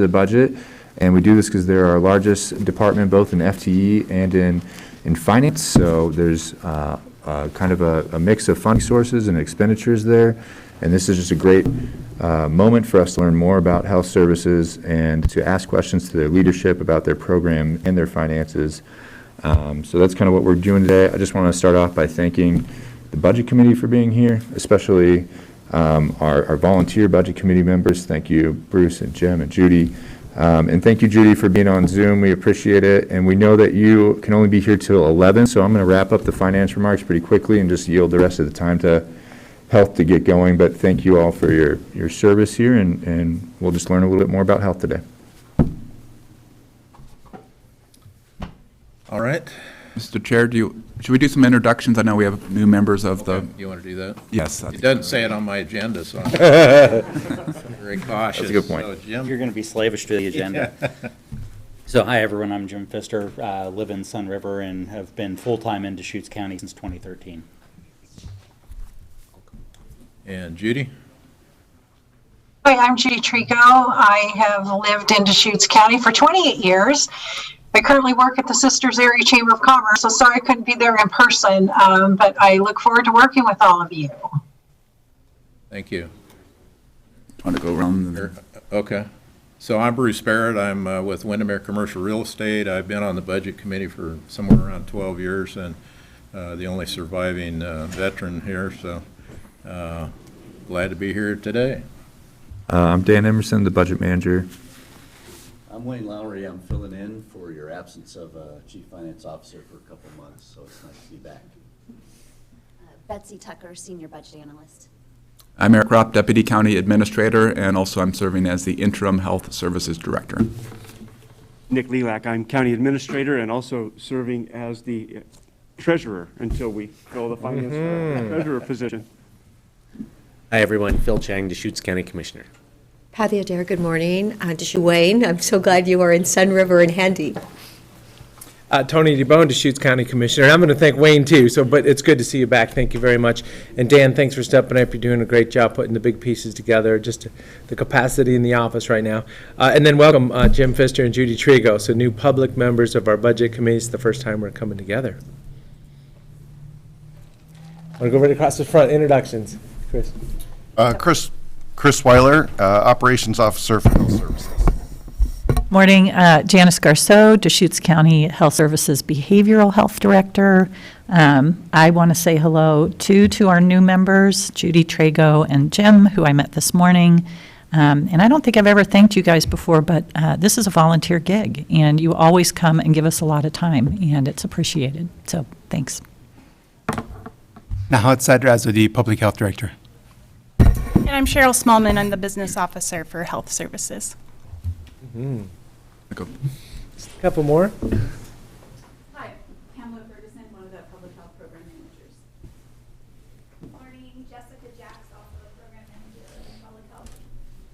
the budget, and we do this because they're our largest department, both in FTE and in finance. So there's kind of a mix of funding sources and expenditures there, and this is just a great moment for us to learn more about health services and to ask questions to their leadership about their program and their finances. So that's kind of what we're doing today. I just want to start off by thanking the Budget Committee for being here, especially our volunteer Budget Committee members. Thank you, Bruce and Jim and Judy. And thank you, Judy, for being on Zoom. We appreciate it. And we know that you can only be here till 11, so I'm going to wrap up the finance remarks pretty quickly and just yield the rest of the time to health to get going. But thank you all for your service here, and we'll just learn a little bit more about health today. All right. Mr. Chair, should we do some introductions? I know we have new members of the... You want to do that? Yes. It doesn't say it on my agenda, so I'm very cautious. That's a good point. So, Jim? You're going to be slavish to the agenda. So hi, everyone. I'm Jim Pfister, live in Sun River, and have been full-time in Deschutes County since 2013. And Judy? Hi, I'm Judy Trico. I have lived in Deschutes County for 28 years. I currently work at the Sisters Area Chamber of Commerce, so sorry I couldn't be there in person, but I look forward to working with all of you. Thank you. Want to go around? Okay. So I'm Bruce Barrett. I'm with Windermere Commercial Real Estate. I've been on the Budget Committee for somewhere around 12 years and the only surviving veteran here, so glad to be here today. I'm Dan Emerson, the Budget Manager. I'm Wayne Lowry. I'm filling in for your absence of Chief Finance Officer for a couple months, so it's nice to be back. Betsy Tucker, Senior Budget Analyst. I'm Eric Ropp, Deputy County Administrator, and also I'm serving as the Interim Health Services Director. Nick Lelak, I'm County Administrator and also serving as the Treasurer until we fill the Finance Treasurer position. Hi, everyone. Phil Chang, Deschutes County Commissioner. Patty Adair, good morning. Wayne, I'm so glad you are in Sun River and handy. Tony DeBone, Deschutes County Commissioner. And I'm going to thank Wayne, too. But it's good to see you back. Thank you very much. And Dan, thanks for stepping up. You're doing a great job putting the big pieces together, just the capacity in the office right now. And then welcome Jim Pfister and Judy Trigo, so new public members of our Budget Committee. It's the first time we're coming together. I want to go right across the front. Introductions. Chris. Chris Weiler, Operations Officer for Health Services. Morning, Janice Garceau, Deschutes County Health Services Behavioral Health Director. I want to say hello to our new members, Judy Trigo and Jim, who I met this morning. And I don't think I've ever thanked you guys before, but this is a volunteer gig, and you always come and give us a lot of time, and it's appreciated. So thanks. Nahat Sadraz, the Public Health Director. And I'm Cheryl Smallman. I'm the Business Officer for Health Services. Mm-hmm. Just a couple more. Hi, Pamela Ferguson, one of the Public Health Program Managers. Good morning, Jessica Jacks, also a Program Manager in Public Health.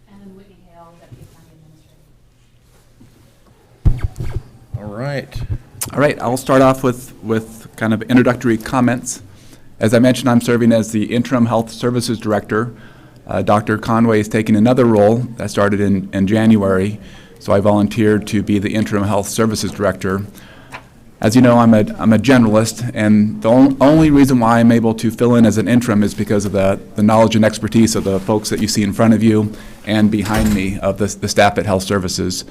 And then Whitney Hale, Deputy County Administrator. All right. All right, I'll start off with kind of introductory comments. As I mentioned, I'm serving as the Interim Health Services Director. Dr. Conway is taking another role that started in January, so I volunteered to be the Interim Health Services Director. As you know, I'm a generalist, and the only reason why I'm able to fill in as an interim is because of the knowledge and expertise of the folks that you see in front of you and behind me of the staff at Health Services.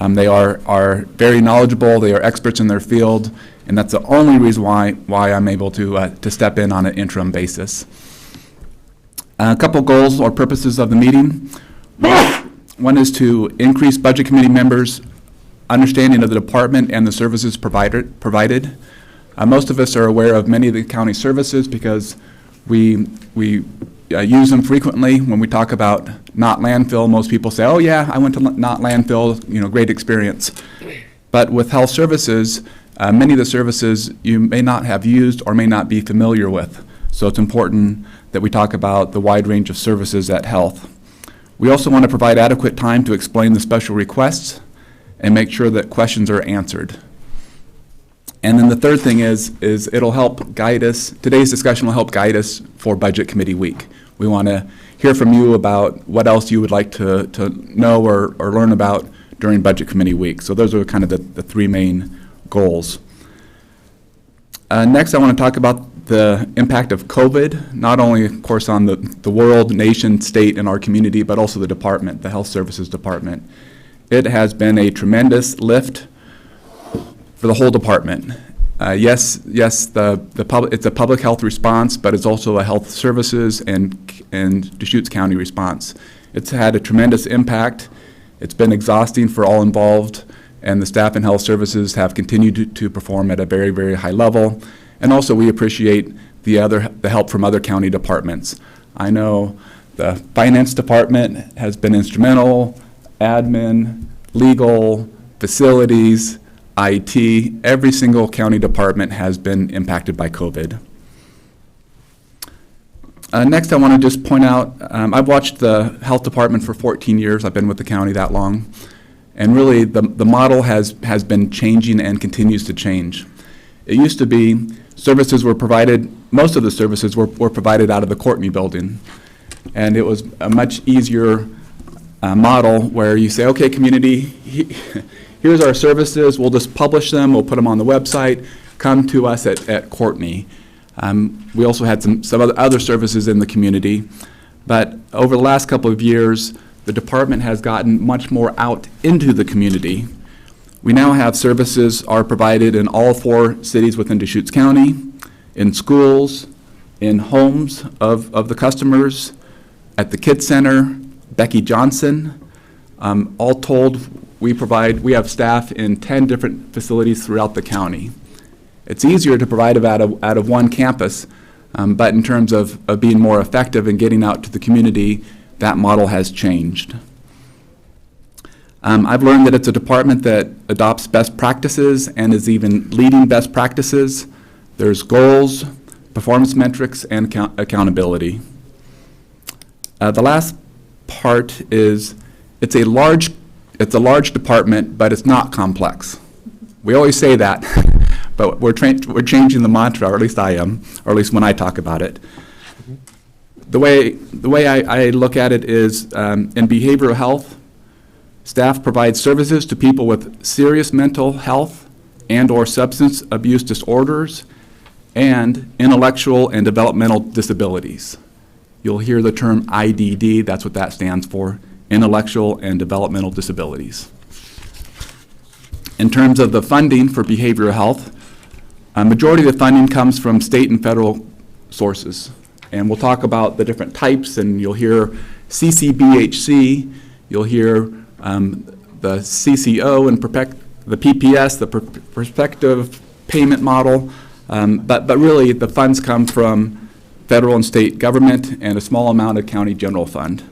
They are very knowledgeable, they are experts in their field, and that's the only reason why I'm able to step in on an interim basis. A couple goals or purposes of the meeting. One is to increase Budget Committee members' understanding of the department and the services provided. Most of us are aware of many of the county services because we use them frequently. When we talk about not landfill, most people say, oh yeah, I went to not landfill, great experience. But with health services, many of the services you may not have used or may not be familiar with. So it's important that we talk about the wide range of services at health. We also want to provide adequate time to explain the special requests and make sure that questions are answered. And then the third thing is it'll help guide us. Today's discussion will help guide us for Budget Committee Week. We want to hear from you about what else you would like to know or learn about during Budget Committee week. So those are kind of the three main goals. Next, I want to talk about the impact of COVID, not only, of course, on the world, nation, state, and our community, but also the department, the Health Services Department. It has been a tremendous lift for the whole department. Yes, it's a public health response, but it's also a health services and Deschutes County response. It's had a tremendous impact. It's been exhausting for all involved, and the staff in health services have continued to perform at a very, very high level. And also we appreciate the help from other county departments. I know the finance department has been instrumental, admin, legal, facilities, IT, every single county department has been impacted by COVID. Next, I want to just point out, I've watched the health department for 14 years. I've been with the county that long. And really, the model has been changing and continues to change. It used to be services were provided, most of the services were provided out of the Courtney building. And it was a much easier model where you say, okay, community, here's our services, we'll just publish them, we'll put them on the website, come to us at Courtney. We also had some other services in the community, but over the last couple of years, the department has gotten much more out into the community. We now have services are provided in all 4 cities within Deschutes County, in schools, in homes of the customers, at the Kids Center, Becky Johnson. All told, we have staff in 10 different facilities throughout the county. It's easier to provide out of one campus, but in terms of being more effective and getting out to the community, that model has changed. I've learned that it's a department that adopts best practices and is even leading best practices. There's goals, performance metrics, and accountability. The last part is it's a large department, but it's not complex. We always say that, but we're changing the mantra, or at least I am, or at least when I talk about it. The way I look at it is in behavioral health, staff provide services to people with serious mental health and or substance abuse disorders and intellectual and developmental disabilities. You'll hear the term IDD, that's what that stands for, intellectual and developmental disabilities. In terms of the funding for behavioral health, a majority of the funding comes from state and federal sources. And we'll talk about the different types, and you'll hear Ccbhc, you'll hear the CCO and the PPS, the prospective payment model, but really the funds come from federal and state government and a small amount of county general fund.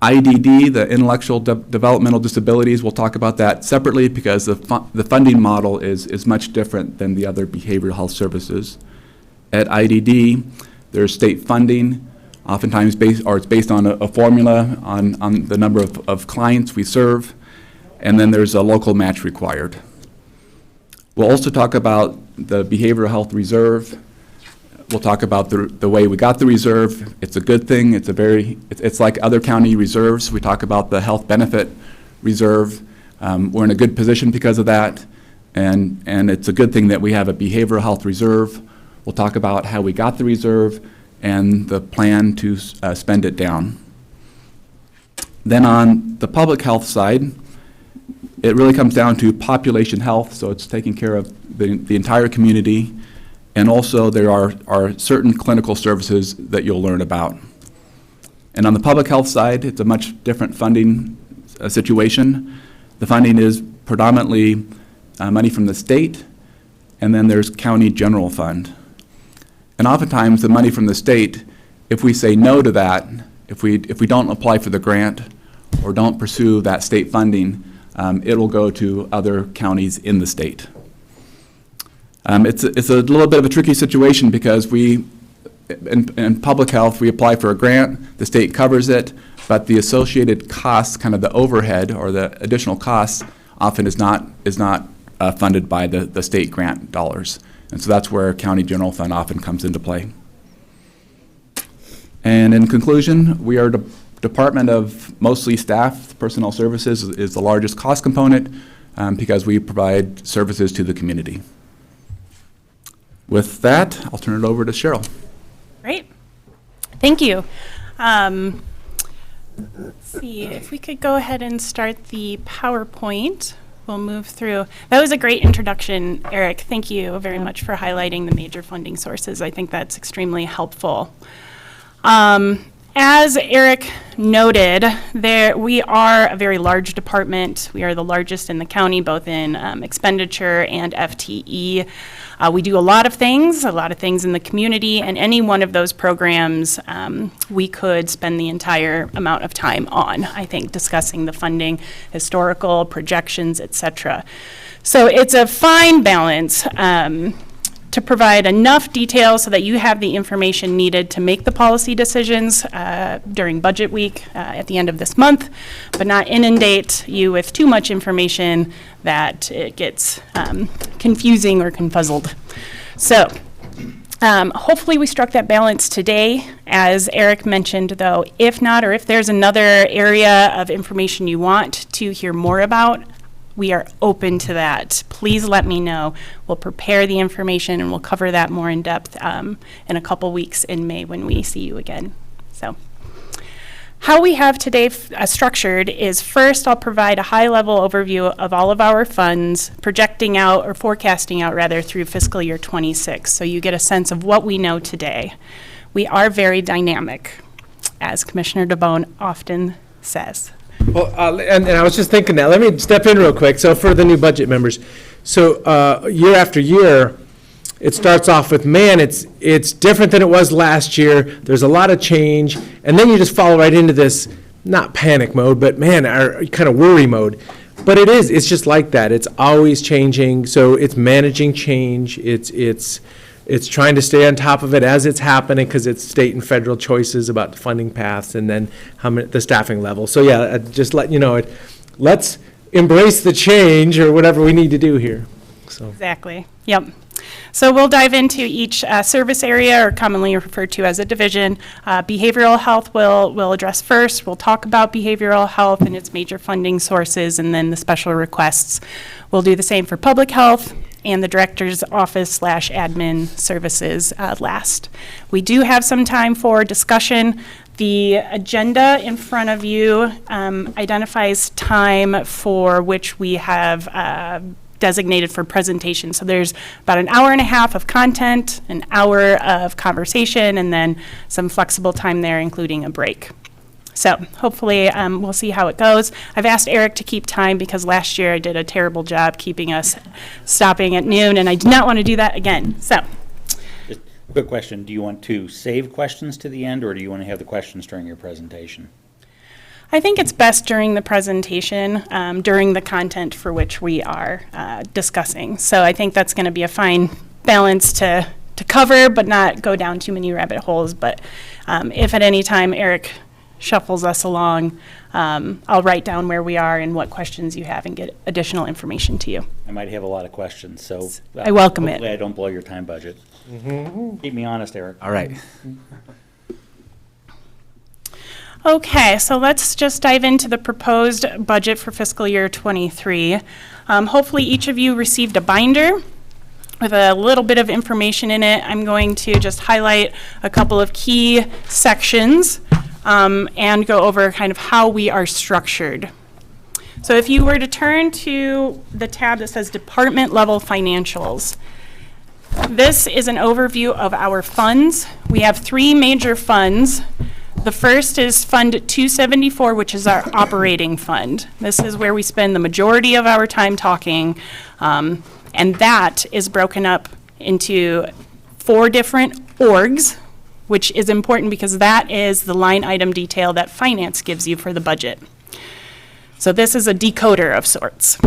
IDD, the intellectual developmental disabilities, we'll talk about that separately because the funding model is much different than the other behavioral health services. At IDD, there's state funding, oftentimes it's based on a formula on the number of clients we serve, and then there's a local match required. We'll also talk about the behavioral health reserve. We'll talk about the way we got the reserve. It's a good thing. It's like other county reserves. We talk about the health benefit reserve. We're in a good position because of that, and it's a good thing that we have a behavioral health reserve. We'll talk about how we got the reserve and the plan to spend it down. Then on the public health side, it really comes down to population health, so it's taking care of the entire community, and also there are certain clinical services that you'll learn about. And on the public health side, it's a much different funding situation. The funding is predominantly money from the state, and then there's county general fund. And oftentimes the money from the state, if we say no to that, if we don't apply for the grant or don't pursue that state funding, it'll go to other counties in the state. It's a little bit of a tricky situation because in public health, we apply for a grant, the state covers it, but the associated costs, kind of the overhead or the additional costs, often is not funded by the state grant dollars. And so that's where county general fund often comes into play. And in conclusion, we are a department of mostly staff, personnel services is the largest cost component because we provide services to the community. With that, I'll turn it over to Cheryl. Great. Thank you. Let's see if we could go ahead and start the PowerPoint. We'll move through. That was a great introduction, Eric. Thank you very much for highlighting the major funding sources. I think that's extremely helpful. As Eric noted, we are a very large department. We are the largest in the county, both in expenditure and FTE. We do a lot of things in the community, and any one of those programs we could spend the entire amount of time on, I think, discussing the funding, historical, projections, etc. So it's a fine balance to provide enough detail so that you have the information needed to make the policy decisions during budget week at the end of this month, but not inundate you with too much information that it gets confusing or confuzzled. So hopefully we struck that balance today. As Eric mentioned, though, if not, or if there's another area of information you want to hear more about, we are open to that. Please let me know. We'll prepare the information and we'll cover that more in depth in a couple weeks in May when we see you again. So, how we have today structured is first I'll provide a high-level overview of all of our funds, projecting out or forecasting out rather through fiscal year 26, so you get a sense of what we know today. We are very dynamic, as Commissioner DeBone often says. Well, and I was just thinking that. Let me step in real quick. So for the new budget members, so year after year, it starts off with, man, it's different than it was last year. There's a lot of change, and then you just follow right into this, not panic mode, but man, our kind of worry mode. But it's just like that. It's always changing. So it's managing change. It's trying to stay on top of it as it's happening because it's state and federal choices about the funding paths and then the staffing level. So yeah, just let you know let's embrace the change or whatever we need to do here. So. Exactly. Yep. So we'll dive into each service area, or commonly referred to as a division. Behavioral health we'll address first. We'll talk about behavioral health and its major funding sources, and then the special requests. We'll do the same for public health and the director's office / admin services last. We do have some time for discussion. The agenda in front of you identifies time for which we have designated for presentation. So there's about an hour and a half of content, an hour of conversation, and then some flexible time there, including a break. So hopefully we'll see how it goes. I've asked Eric to keep time because last year I did a terrible job keeping us stopping at noon, and I do not want to do that again. So, just a quick question. Do you want to save questions to the end, or do you want to have the questions during your presentation? I think it's best during the presentation, during the content for which we are discussing. So I think that's going to be a fine balance to cover, but not go down too many rabbit holes. But if at any time Eric shuffles us along, I'll write down where we are and what questions you have and get additional information to you. I might have a lot of questions, so I welcome it. Hopefully I don't blow your time budget. Mm-hmm. Keep me honest, Eric. All right. Okay, so let's just dive into the proposed budget for fiscal year 23. Hopefully each of you received a binder with a little bit of information in it. I'm going to just highlight a couple of key sections and go over kind of how we are structured. So if you were to turn to the tab that says Department Level Financials, this is an overview of our funds. We have three major funds. The first is Fund 274, which is our operating fund. This is where we spend the majority of our time talking, and that is broken up into 4 different orgs, which is important because that is the line item detail that finance gives you for the budget. So this is a decoder of sorts.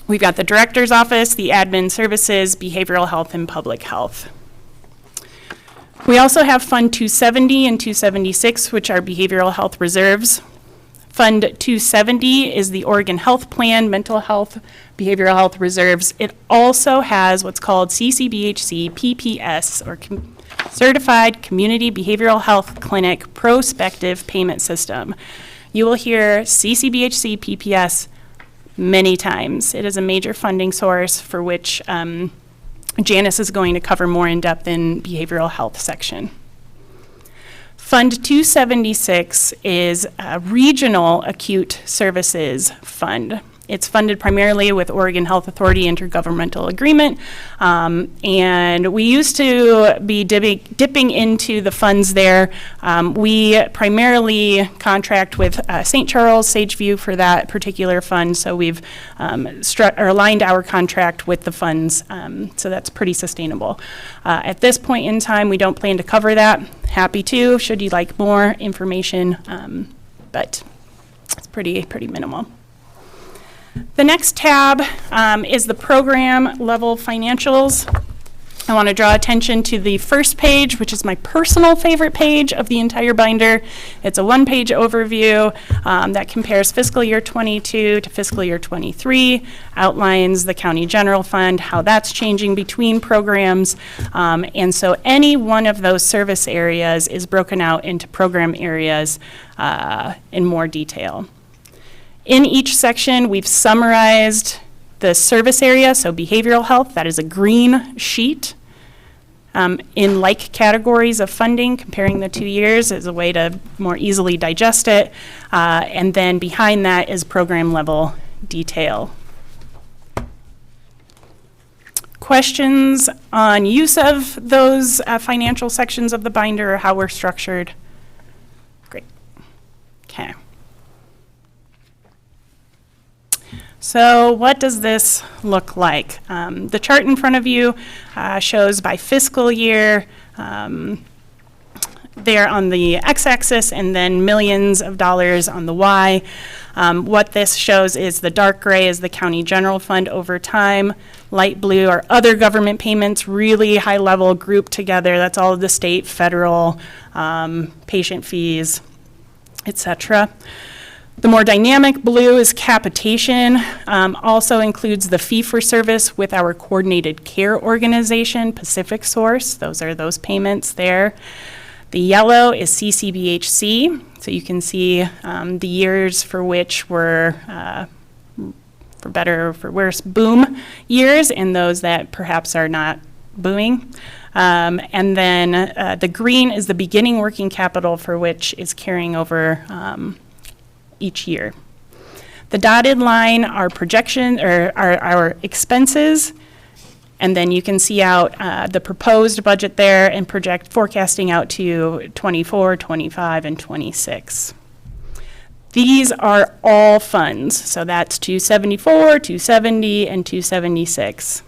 We've got the director's office, the admin services, behavioral health, and public health. We also have Fund 270 and 276, which are behavioral health reserves. Fund 270 is the Oregon Health Plan, mental health, behavioral health reserves. It also has what's called Ccbhc Pps, or Certified Community Behavioral Health Clinic Prospective Payment System. You will hear CCBHC PPS many times. It is a major funding source for which Janice is going to cover more in depth in behavioral health section. Fund 276 is a regional acute services fund. It's funded primarily with Oregon Health Authority intergovernmental agreement, and we used to be dipping into the funds there. We primarily contract with St. Charles, Sageview for that particular fund, so we've aligned our contract with the funds, so that's pretty sustainable. At this point in time, we don't plan to cover that. Happy to, should you like more information, but it's pretty minimal. The next tab is the program level financials. I want to draw attention to the first page, which is my personal favorite page of the entire binder. It's a one-page overview that compares fiscal year 22 to fiscal year 23, outlines the county general fund, how that's changing between programs, and so any one of those service areas is broken out into program areas in more detail. In each section, we've summarized the service area, so behavioral health, that is a green sheet. In like categories of funding, comparing the 2 years is a way to more easily digest it. And then behind that is program level detail. Questions on use of those financial sections of the binder or how we're structured? Great. Okay. So what does this look like? The chart in front of you shows by fiscal year there on the x-axis and then millions of dollars on the y. What this shows is the dark gray is the county general fund over time. Light blue are other government payments, really high level grouped together. That's all of the state, federal, patient fees, etc. The more dynamic blue is capitation, also includes the fee-for-service with our coordinated care organization, Pacific Source. Those are those payments there. The yellow is CCBHC, so you can see the years for which were, for better or for worse, boom years, and those that perhaps are not booming. And then the green is the beginning working capital for which is carrying over each year. The dotted line are projection or our expenses, and then you can see out the proposed budget there and forecasting out to 24, 25, and 26. These are all funds, so that's 274, 270, and 276.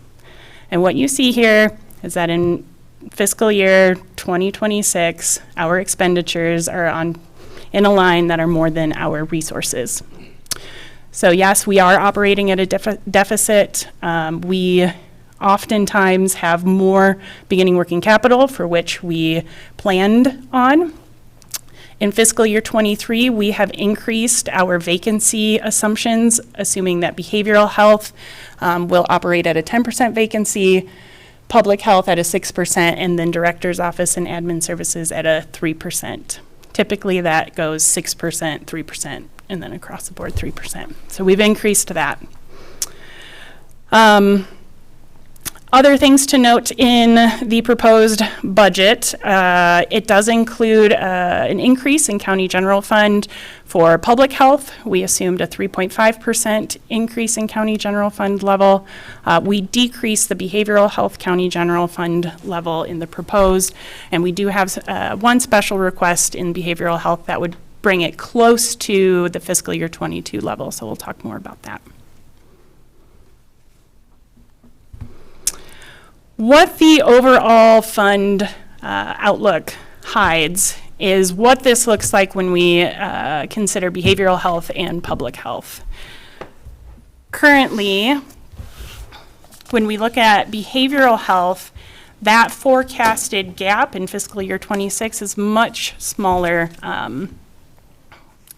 And what you see here is that in fiscal year 2026, our expenditures are in a line that are more than our resources. So yes, we are operating at a deficit. We oftentimes have more beginning working capital for which we planned on. In fiscal year 23, we have increased our vacancy assumptions, assuming that behavioral health will operate at a 10% vacancy, public health at a 6%, and then director's office and admin services at a 3%. Typically that goes 6%, 3%, and then across the board 3%. So we've increased that. Other things to note in the proposed budget, it does include an increase in county general fund for public health. We assumed a 3.5% increase in county general fund level. We decreased the behavioral health county general fund level in the proposed, and we do have one special request in behavioral health that would bring it close to the fiscal year 22 level, so we'll talk more about that. What the overall fund outlook hides is what this looks like when we consider behavioral health and public health. Currently, when we look at behavioral health, that forecasted gap in fiscal year 26 is much smaller,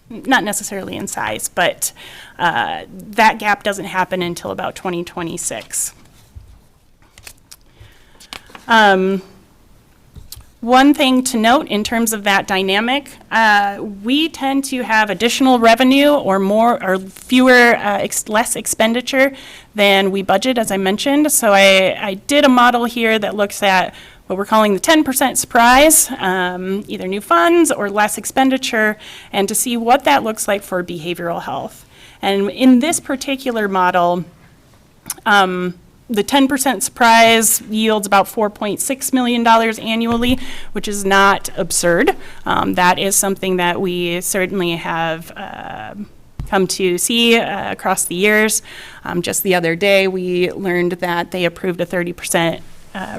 not necessarily in size, but that gap doesn't happen until about 2026. One thing to note in terms of that dynamic, we tend to have additional revenue or more or fewer, less expenditure than we budget, as I mentioned. So I did a model here that looks at what we're calling the 10% surprise, either new funds or less expenditure, and to see what that looks like for behavioral health. And in this particular model, the 10% surprise yields about $4.6 million annually, which is not absurd. That is something that we certainly have come to see across the years. Just the other day, we learned that they approved a 30%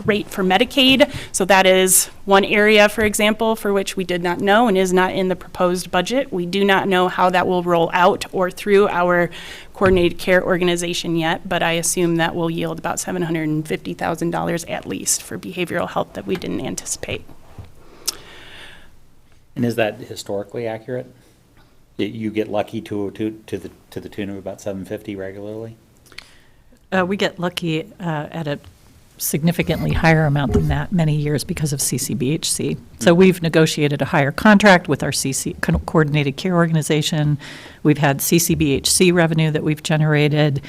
rate for Medicaid. So that is one area, for example, for which we did not know and is not in the proposed budget. We do not know how that will roll out or through our coordinated care organization yet, but I assume that will yield about $750,000 at least for behavioral health that we didn't anticipate. And is that historically accurate? You get lucky to the tune of about 750 regularly? We get lucky at a significantly higher amount than that many years because of Ccbhc. So we've negotiated a higher contract with our coordinated care organization. We've had Ccbhc revenue that we've generated.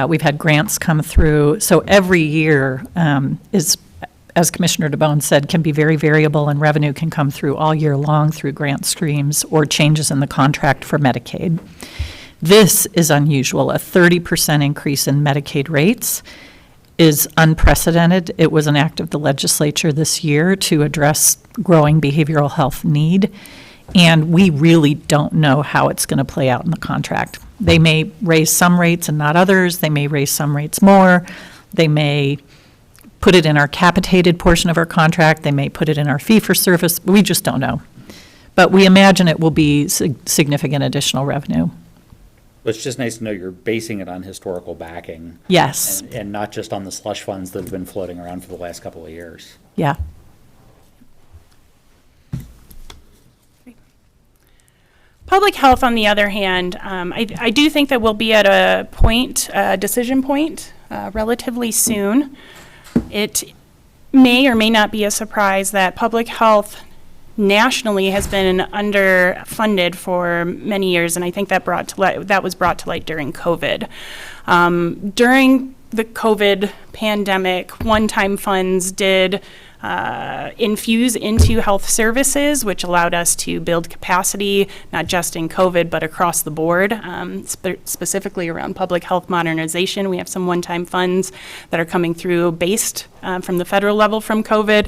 We've had grants come through. So every year is, as Commissioner DeBone said, can be very variable, and revenue can come through all year long through grant streams or changes in the contract for Medicaid. This is unusual. A 30% increase in Medicaid rates is unprecedented. It was an act of the legislature this year to address growing behavioral health need, and we really don't know how it's going to play out in the contract. They may raise some rates and not others. They may raise some rates more. They may put it in our capitated portion of our contract. They may put it in our fee-for-service. We just don't know. But we imagine it will be significant additional revenue. It's just nice to know you're basing it on historical backing. Yes. And not just on the slush funds that have been floating around for the last couple of years. Yeah. Public health, on the other hand, I do think that we'll be at a point, decision point, relatively soon. It may or may not be a surprise that public health nationally has been underfunded for many years, and I think that was brought to light during COVID. During the COVID pandemic, one-time funds did infuse into health services, which allowed us to build capacity, not just in COVID, but across the board, specifically around public health modernization. We have some one-time funds that are coming through based from the federal level from COVID.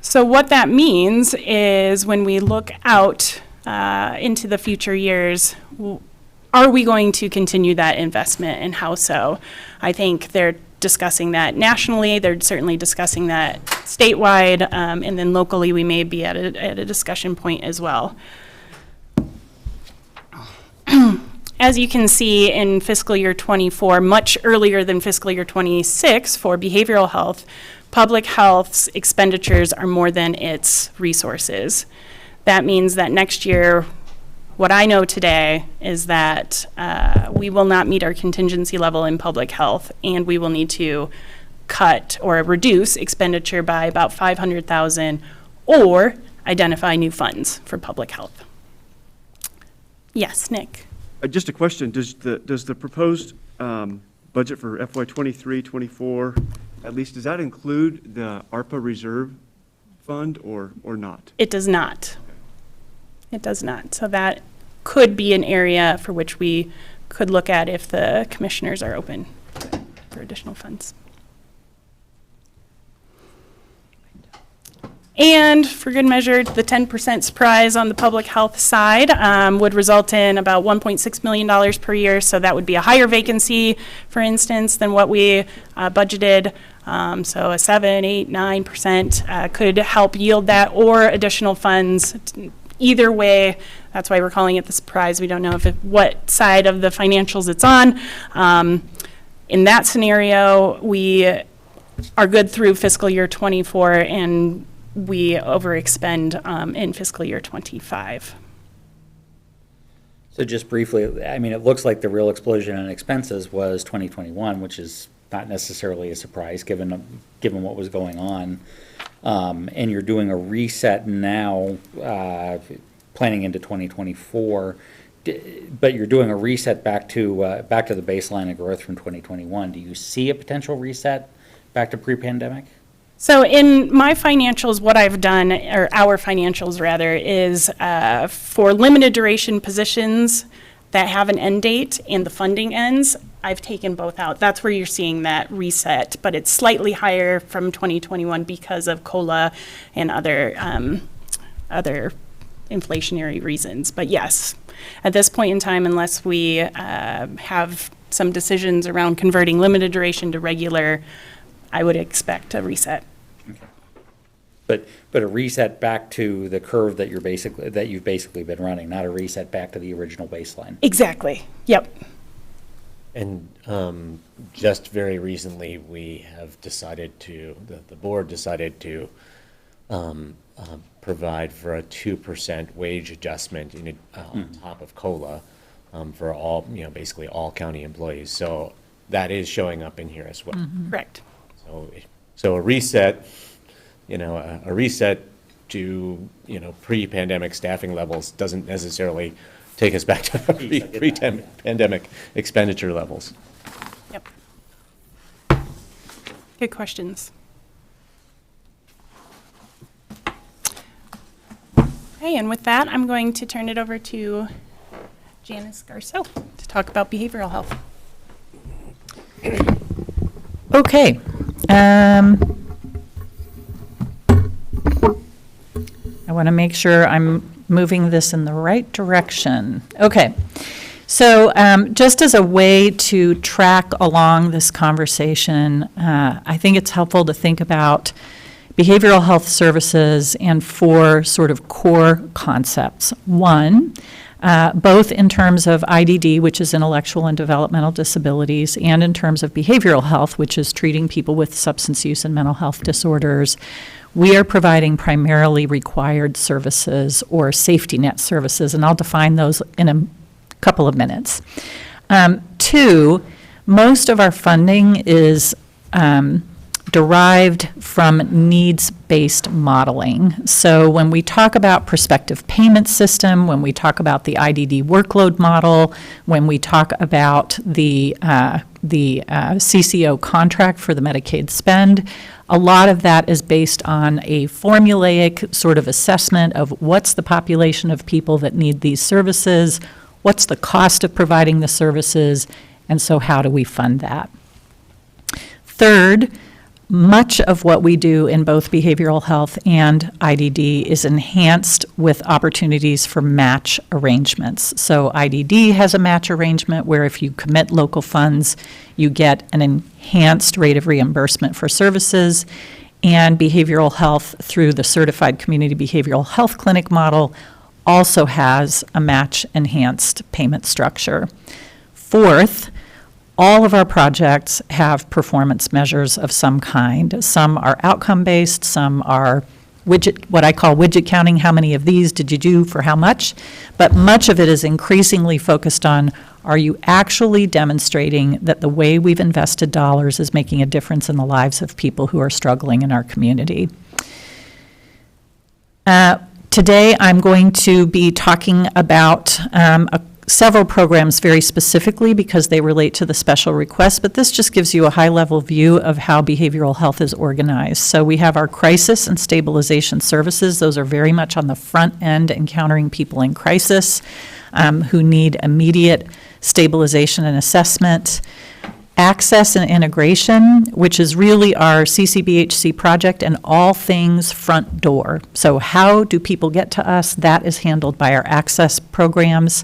So what that means is when we look out into the future years, are we going to continue that investment, and how so? I think they're discussing that nationally, they're certainly discussing that statewide, and then locally we may be at a discussion point as well. As you can see in fiscal year 24, much earlier than fiscal year 26 for behavioral health, public health's expenditures are more than its resources. That means that next year, what I know today is that we will not meet our contingency level in public health, and we will need to cut or reduce expenditure by about $500,000 or identify new funds for public health. Yes, Nick. Just a question, does the proposed budget for FY 23, 24, at least, does that include the ARPA reserve fund or not? It does not. It does not. So that could be an area for which we could look at if the commissioners are open for additional funds. And for good measure, the 10% surprise on the public health side would result in about $1.6 million per year. So that would be a higher vacancy, for instance, than what we budgeted. So a 7, 8, 9% could help yield that, or additional funds. Either way, that's why we're calling it the surprise. We don't know what side of the financials it's on. In that scenario, we are good through fiscal year 24, and we overexpend in fiscal year 25. So just briefly, I mean, it looks like the real explosion in expenses was 2021, which is not necessarily a surprise given what was going on. and you're doing a reset now, planning into 2024, but you're doing a reset back to the baseline of growth from 2021. Do you see a potential reset back to pre-pandemic? So in my financials, what I've done, or our financials rather, is for limited duration positions that have an end date and the funding ends, I've taken both out. That's where you're seeing that reset, but it's slightly higher from 2021 because of COLA and other inflationary reasons. But yes, at this point in time, unless we have some decisions around converting limited duration to regular, I would expect a reset. Okay. But a reset back to the curve that you've basically been running, not a reset back to the original baseline. Exactly. Yep. And just very recently, we have decided to, the board decided to provide for a 2% wage adjustment on top of COLA for all, basically all county employees. So that is showing up in here as well. Correct. So a reset, a reset to, pre-pandemic staffing levels doesn't necessarily take us back to pre-pandemic expenditure levels. Yep. Good questions. Okay, and with that, I'm going to turn it over to Janice Garceau to talk about behavioral health. Okay. I want to make sure I'm moving this in the right direction. Okay. So just as a way to track along this conversation, I think it's helpful to think about behavioral health services and 4 sort of core concepts. One, both in terms of IDD, which is intellectual and developmental disabilities, and in terms of behavioral health, which is treating people with substance use and mental health disorders, we are providing primarily required services or safety net services, and I'll define those in a couple of minutes. 2, most of our funding is derived from needs-based modeling. So when we talk about prospective payment system, when we talk about the IDD workload model, when we talk about the CCO contract for the Medicaid spend, a lot of that is based on a formulaic sort of assessment of what's the population of people that need these services, what's the cost of providing the services, and so how do we fund that? Third, much of what we do in both behavioral health and IDD is enhanced with opportunities for match arrangements. So IDD has a match arrangement where if you commit local funds, you get an enhanced rate of reimbursement for services, and behavioral health through the Certified Community Behavioral Health Clinic model also has a match-enhanced payment structure. Fourth, all of our projects have performance measures of some kind. Some are outcome-based, some are what I call widget counting, how many of these did you do for how much? But much of it is increasingly focused on, are you actually demonstrating that the way we've invested dollars is making a difference in the lives of people who are struggling in our community? Today, I'm going to be talking about several programs very specifically because they relate to the special request, but this just gives you a high-level view of how behavioral health is organized. So we have our crisis and stabilization services. Those are very much on the front end, encountering people in crisis who need immediate stabilization and assessment. Access and integration, which is really our Ccbhc project and all things front door. So how do people get to us? That is handled by our access programs.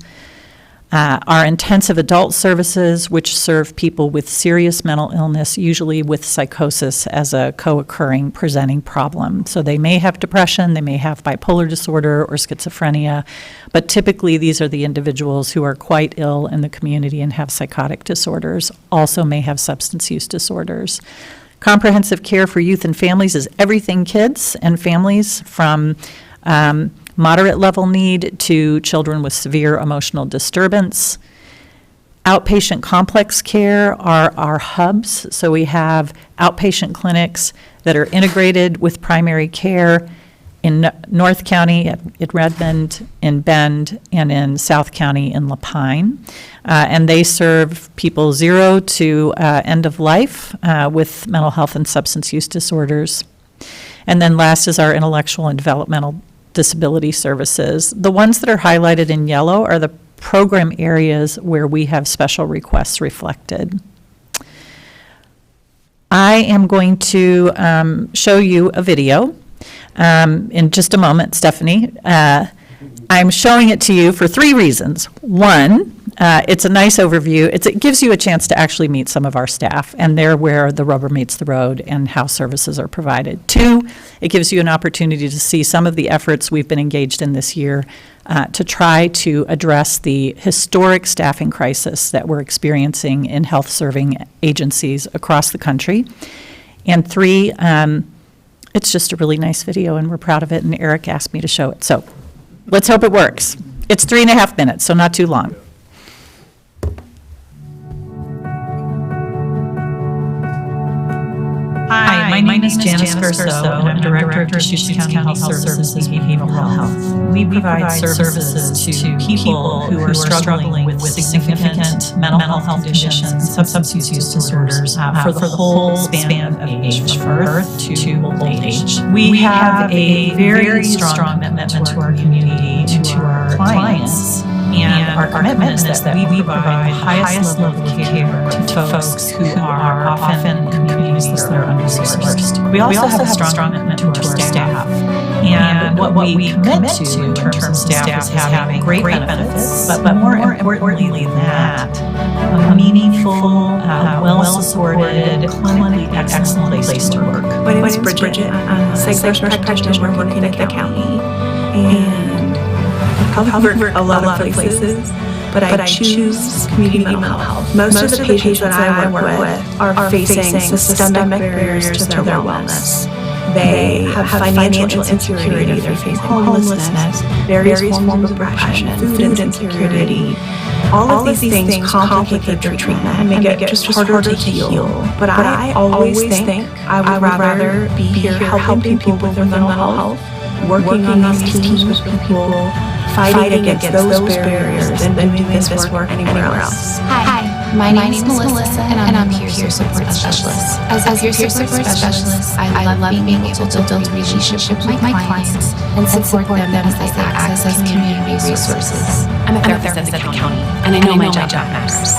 Our intensive adult services, which serve people with serious mental illness, usually with psychosis as a co-occurring presenting problem. So they may have depression, they may have bipolar disorder or schizophrenia, but typically these are the individuals who are quite ill in the community and have psychotic disorders, also may have substance use disorders. Comprehensive care for youth and families is everything kids and families, from moderate level need to children with severe emotional disturbance. Outpatient complex care are our hubs. So we have outpatient clinics that are integrated with primary care in North County at Redmond, in Bend, and in South County in Lapine. And they serve people 0 to end of life with mental health and substance use disorders. And then last is our intellectual and developmental disability services. The ones that are highlighted in yellow are the program areas where we have special requests reflected. I am going to show you a video in just a moment, Stephanie. I'm showing it to you for 3 reasons. One, it's a nice overview. It gives you a chance to actually meet some of our staff, and they're where the rubber meets the road and how services are provided. 2, it gives you an opportunity to see some of the efforts we've been engaged in this year to try to address the historic staffing crisis that we're experiencing in health-serving agencies across the country. And 3, it's just a really nice video, and we're proud of it, and Eric asked me to show it. So let's hope it works. It's 3.5 minutes, so not too long. Hi, my name is Janice Garceau, and I'm Director of Deschutes County Health Services Behavioral Health. We provide services to people who are struggling with significant mental health conditions and substance use disorders for the whole span of age, from birth to old age. We have a very strong commitment to our community and to our clients. And our commitment is that we provide the highest level of care to folks who are often in communities that are underserved. We also have a strong commitment to our staff. And what we commit to in terms of staff is having great benefits, but more importantly than that, a meaningful, well-supported, clinically excellent place to work. My name is Bridget. I'm a psych nurse practitioner working at the county. And I've covered a lot of places, but I choose community mental health. Most of the patients that I work with are facing systemic barriers to their wellness. They have financial insecurity, they're facing homelessness, various forms of depression, food insecurity. All of these things complicate their treatment and make it just harder to heal. But I always think I would rather be here helping people with their mental health, working on these teams with people, fighting against those barriers than doing this work anywhere else. Hi, my name is Melissa, and I'm a peer support specialist. As a peer support specialist, I love being able to build relationships with my clients and support them as they access community resources. I'm a therapist at the county, and I know my job matters.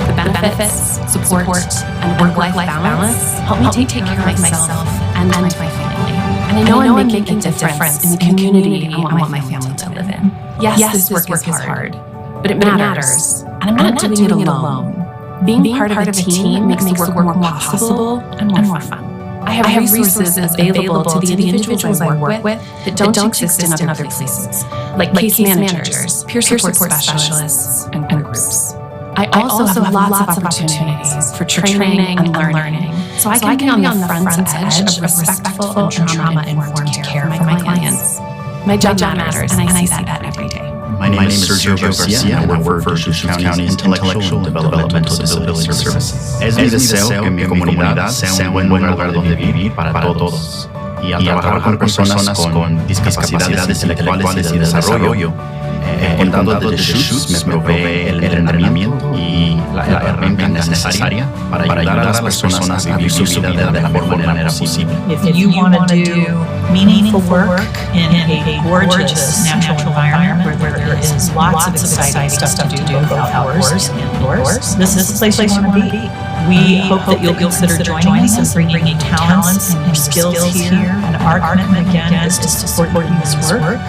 The benefits, support, and work-life balance help me take care of myself and my family. And I know I'm making a difference in the community I want my family to live in. Yes, this work is hard, but it matters. And I'm not doing it alone. Being part of a team makes the work more possible and more fun. I have resources available to the individuals I work with that don't exist in other places, like case managers, peer support specialists, and groups. I also have lots of opportunities for training and learning, so I can be on the front edge of respectful and trauma-informed care for my clients. My job matters, and I see that every day. My name is Sergio Garcia, and I work for Deschutes County's Intellectual and Developmental Disability Services. Es mi deseo que mi comunidad sea un buen lugar donde vivir para todos y a trabajar con personas con discapacidades intelectuales y de desarrollo. El condado de Deschutes me provee el entrenamiento y la herramienta necesaria para ayudar a las personas a vivir su vida de la mejor manera posible. If you want to do meaningful work in a gorgeous natural environment where there is lots of exciting stuff to do both outdoors and indoors, this is the place you want to be. We hope that you'll consider joining us and bringing your talents and your skills here. And our commitment again is to support you in this work.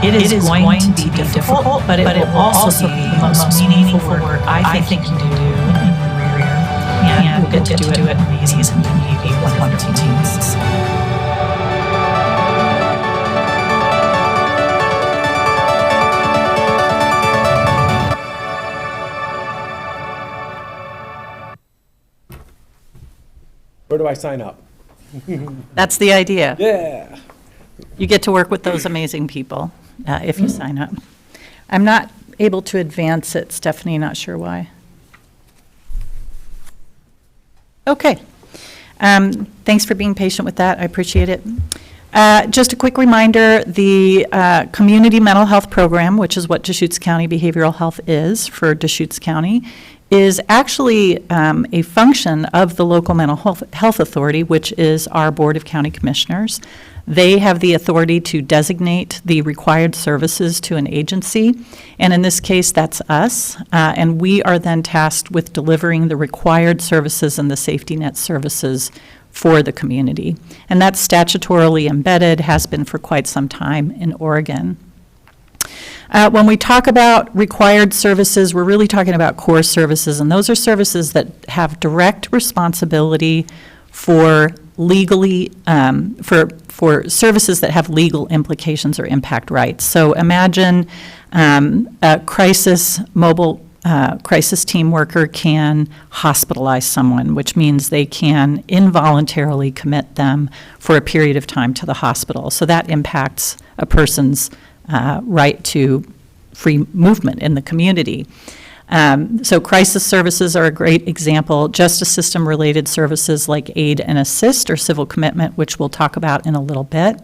It is going to be difficult, but it will also be the most meaningful work I think you do in your career. And we'll get to do it in amazing community with wonderful teams. Where do I sign up? That's the idea. Yeah. You get to work with those amazing people if you sign up. I'm not able to advance it, Stephanie, not sure why. Okay. Thanks for being patient with that. I appreciate it. Just a quick reminder, the Community Mental Health Program, which is what Deschutes County Behavioral Health is for Deschutes County, is actually a function of the local mental health authority, which is our Board of County Commissioners. They have the authority to designate the required services to an agency, and in this case, that's us, and we are then tasked with delivering the required services and the safety net services for the community. And that's statutorily embedded, has been for quite some time in Oregon. When we talk about required services, we're really talking about core services, and those are services that have direct responsibility for legally, for services that have legal implications or impact rights. So imagine a mobile crisis team worker can hospitalize someone, which means they can involuntarily commit them for a period of time to the hospital. So that impacts a person's right to free movement in the community. So crisis services are a great example. Justice system related services like aid and assist or civil commitment, which we'll talk about in a little bit.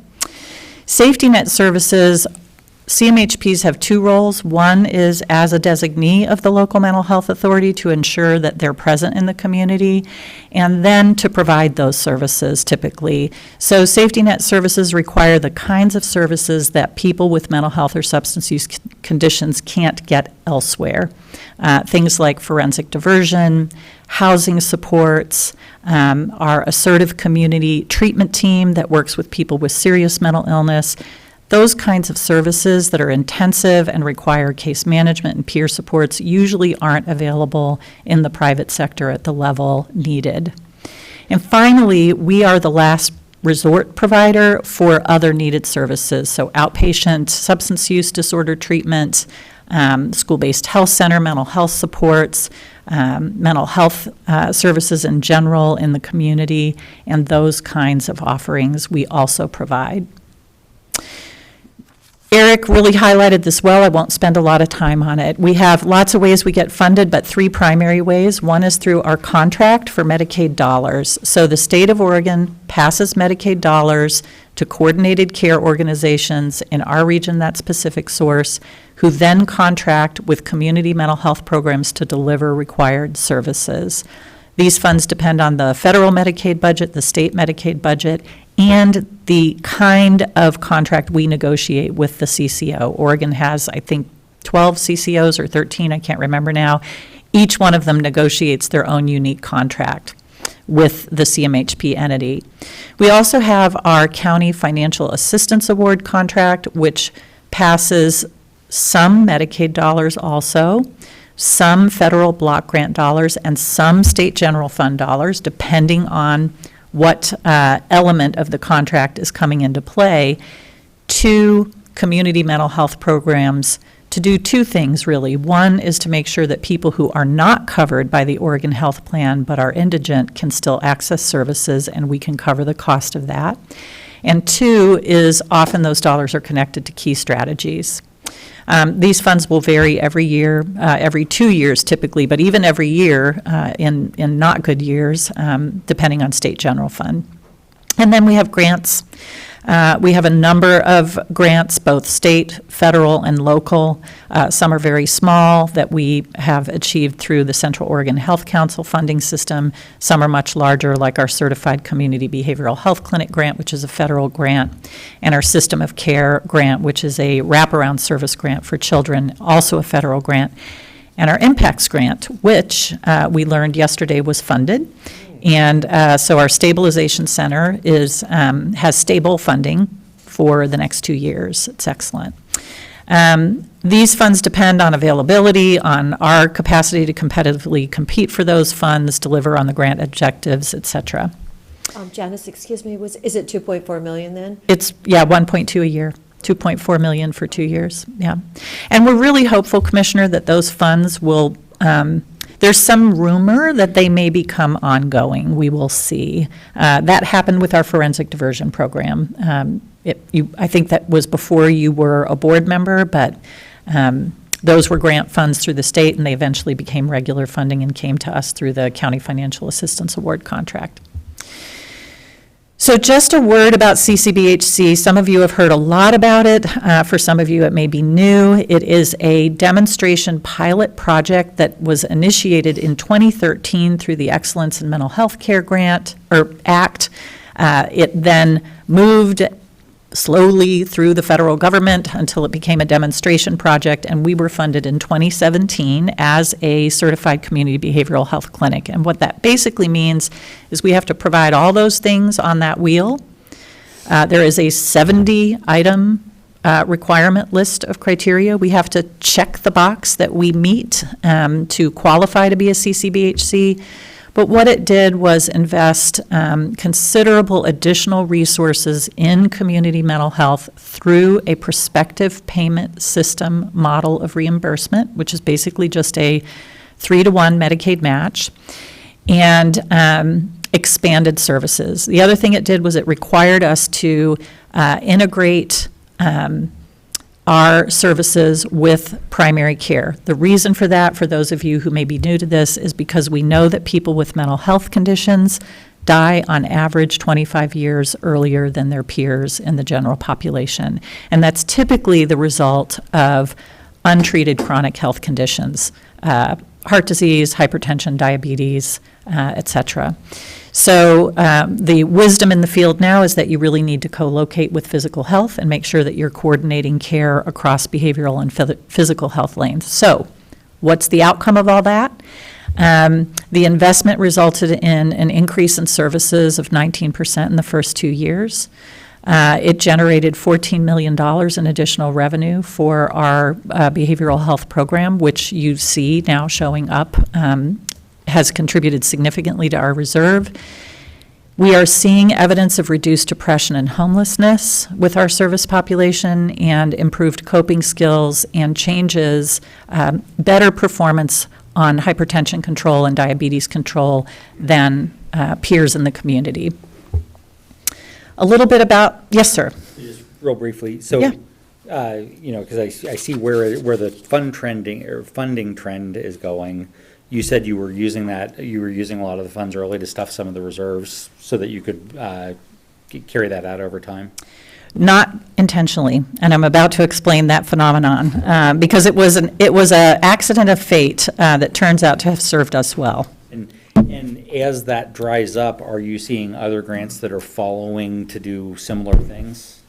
Safety net services, CMHPs have two roles. One is as a designee of the local mental health authority to ensure that they're present in the community, and then to provide those services typically. So safety net services require the kinds of services that people with mental health or substance use conditions can't get elsewhere. Things like forensic diversion, housing supports, our assertive community treatment team that works with people with serious mental illness. Those kinds of services that are intensive and require case management and peer supports usually aren't available in the private sector at the level needed. And finally, we are the last resort provider for other needed services, so outpatient substance use disorder treatment, school-based health center, mental health supports, mental health services in general in the community, and those kinds of offerings we also provide. Eric really highlighted this well. I won't spend a lot of time on it. We have lots of ways we get funded, but three primary ways. One is through our contract for Medicaid dollars. So the state of Oregon passes Medicaid dollars to coordinated care organizations in our region, that specific source, who then contract with community mental health programs to deliver required services. These funds depend on the federal Medicaid budget, the state Medicaid budget, and the kind of contract we negotiate with the CCO. Oregon has, I think, 12 CCOs or 13, I can't remember now. Each one of them negotiates their own unique contract with the CMHP entity. We also have our County Financial Assistance Award contract, which passes some Medicaid dollars also, some federal block grant dollars, and some state general fund dollars, depending on what element of the contract is coming into play, to community mental health programs to do two things, really. One is to make sure that people who are not covered by the Oregon Health Plan but are indigent can still access services, and we can cover the cost of that. And two is often those dollars are connected to key strategies. These funds will vary every year, every 2 years typically, but even every year in not good years, depending on state general fund. And then we have grants. We have a number of grants, both state, federal, and local. Some are very small that we have achieved through the Central Oregon Health Council funding system. Some are much larger, like our Certified Community Behavioral Health Clinic grant, which is a federal grant, and our System of Care grant, which is a wraparound service grant for children, also a federal grant, and our Impacts grant, which we learned yesterday was funded. And so our Stabilization Center has stable funding for the next 2 years. It's excellent. These funds depend on availability, on our capacity to competitively compete for those funds, deliver on the grant objectives, et cetera. Janice, excuse me, is it 2.4 million then? It's, 1.2 a year. 2.4 million for 2 years, yeah. And we're really hopeful, Commissioner, that those funds will, there's some rumor that they may become ongoing. We will see. That happened with our forensic diversion program. I think that was before you were a board member, but Those were grant funds through the state, and they eventually became regular funding and came to us through the County Financial Assistance Award contract. So just a word about CCBHC. Some of you have heard a lot about it. For some of you, it may be new. It is a demonstration pilot project that was initiated in 2013 through the Excellence in Mental Health Care Grant, or Act. It then moved slowly through the federal government until it became a demonstration project, and we were funded in 2017 as a certified community behavioral health clinic. And what that basically means is we have to provide all those things on that wheel. There is a 70-item requirement list of criteria. We have to check the box that we meet to qualify to be a CCBHC. But what it did was invest considerable additional resources in community mental health through a prospective payment system model of reimbursement, which is basically just a 3-to-1 Medicaid match, and expanded services. The other thing it did was it required us to integrate our services with primary care. The reason for that, for those of you who may be new to this, is because we know that people with mental health conditions die on average 25 years earlier than their peers in the general population. And that's typically the result of untreated chronic health conditions, heart disease, hypertension, diabetes, et cetera. So the wisdom in the field now is that you really need to co-locate with physical health and make sure that you're coordinating care across behavioral and physical health lanes. So what's the outcome of all that? The investment resulted in an increase in services of 19% in the first 2 years. It generated $14 million in additional revenue for our behavioral health program, which you see now showing up, has contributed significantly to our reserve. We are seeing evidence of reduced depression and homelessness with our service population, and improved coping skills and changes, better performance on hypertension control and diabetes control than peers in the community. A little bit about, yes, sir. Just real briefly, so, Yeah. because I see where the funding trend is going. You said you were using a lot of the funds early to stuff some of the reserves so that you could carry that out over time? Not intentionally, and I'm about to explain that phenomenon, because it was an accident of fate that turns out to have served us well. And as that dries up, are you seeing other grants that are following to do similar things?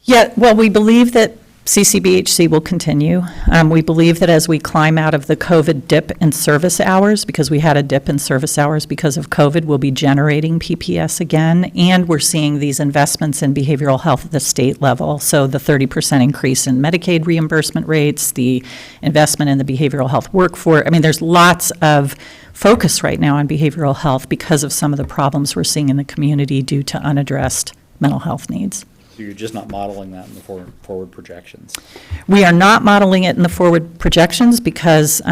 Yeah, well, we believe that CCBHC will continue. We believe that as we climb out of the COVID dip in service hours, because we had a dip in service hours because of COVID, we'll be generating PPS again, and we're seeing these investments in behavioral health at the state level. So the 30% increase in Medicaid reimbursement rates, the investment in the behavioral health workforce. I mean, there's lots of focus right now on behavioral health because of some of the problems we're seeing in the community due to unaddressed mental health needs. So you're just not modeling that in the forward projections? We are not modeling it in the forward projections because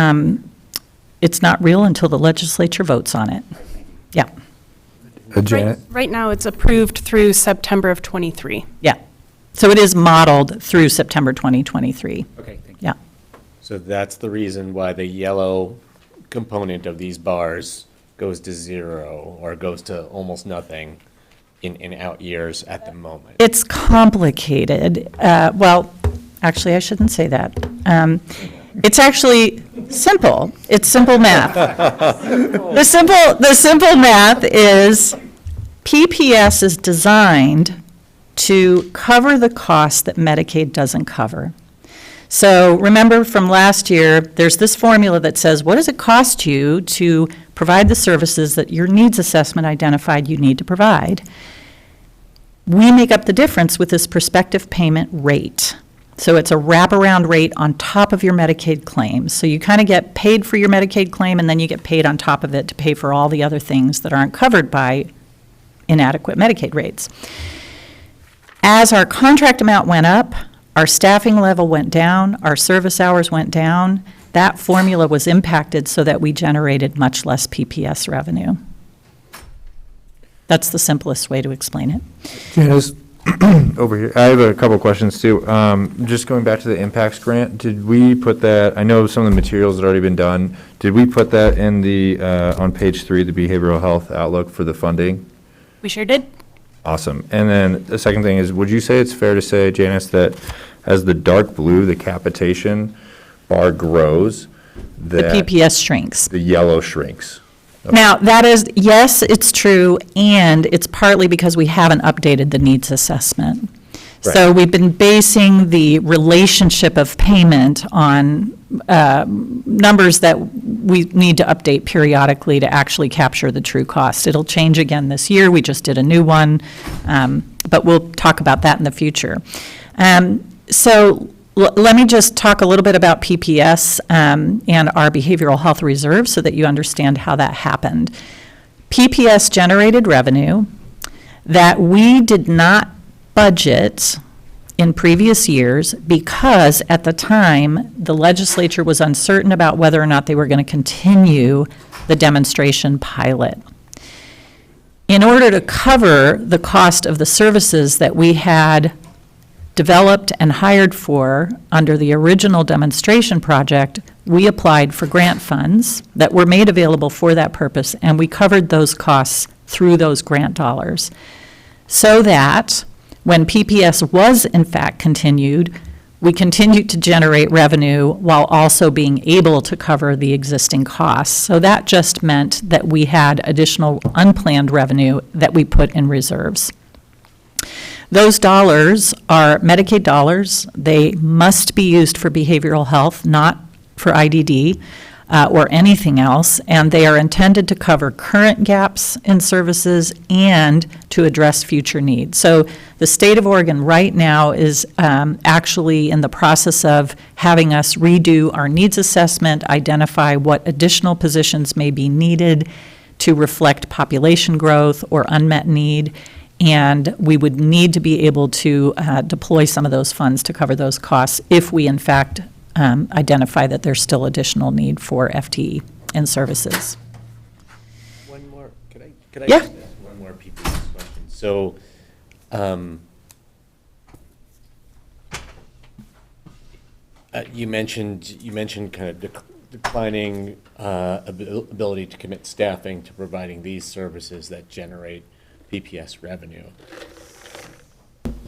it's not real until the legislature votes on it. Yeah. Janet? Right now, it's approved through September of '23. Yeah. So it is modeled through September 2023. Okay, thank you. Yeah. So that's the reason why the yellow component of these bars goes to zero or goes to almost nothing in out years at the moment. It's complicated. Well, actually, I shouldn't say that. It's actually simple. It's simple math. The simple math is PPS is designed to cover the cost that Medicaid doesn't cover. So remember from last year, there's this formula that says, what does it cost you to provide the services that your needs assessment identified you need to provide? We make up the difference with this prospective payment rate. So it's a wraparound rate on top of your Medicaid claims. So you kind of get paid for your Medicaid claim, and then you get paid on top of it to pay for all the other things that aren't covered by inadequate Medicaid rates. As our contract amount went up, our staffing level went down, our service hours went down, that formula was impacted so that we generated much less PPS revenue. That's the simplest way to explain it. Janice, Over here, I have a couple questions too. Just going back to the impacts grant, did we put that, I know some of the materials had already been done. Did we put that in the, on page 3, the behavioral health outlook for the funding? We sure did. Awesome. And then the second thing is, would you say it's fair to say, Janice, that as the dark blue, the capitation bar grows, The that PPS shrinks. the yellow shrinks? Now, that is, yes, it's true, and it's partly because we haven't updated the needs assessment. So we've been basing the relationship of payment on numbers that we need to update periodically to actually capture the true cost. It'll change again this year. We just did a new one, but we'll talk about that in the future. So let me just talk a little bit about PPS and our behavioral health reserve so that you understand how that happened. PPS generated revenue that we did not budget in previous years because at the time, the legislature was uncertain about whether or not they were going to continue the demonstration pilot. In order to cover the cost of the services that we had developed and hired for under the original demonstration project, we applied for grant funds that were made available for that purpose, and we covered those costs through those grant dollars. So that when PPS was in fact continued, we continued to generate revenue while also being able to cover the existing costs. So that just meant that we had additional unplanned revenue that we put in reserves. Those dollars are Medicaid dollars. They must be used for behavioral health, not for IDD or anything else, and they are intended to cover current gaps in services and to address future needs. So the state of Oregon right now is actually in the process of having us redo our needs assessment, identify what additional positions may be needed to reflect population growth or unmet need, and we would need to be able to deploy some of those funds to cover those costs if we in fact identify that there's still additional need for FTE and services. One more, could I Yeah. just ask one more PPS question? So, you mentioned kind of declining ability to commit staffing to providing these services that generate PPS revenue.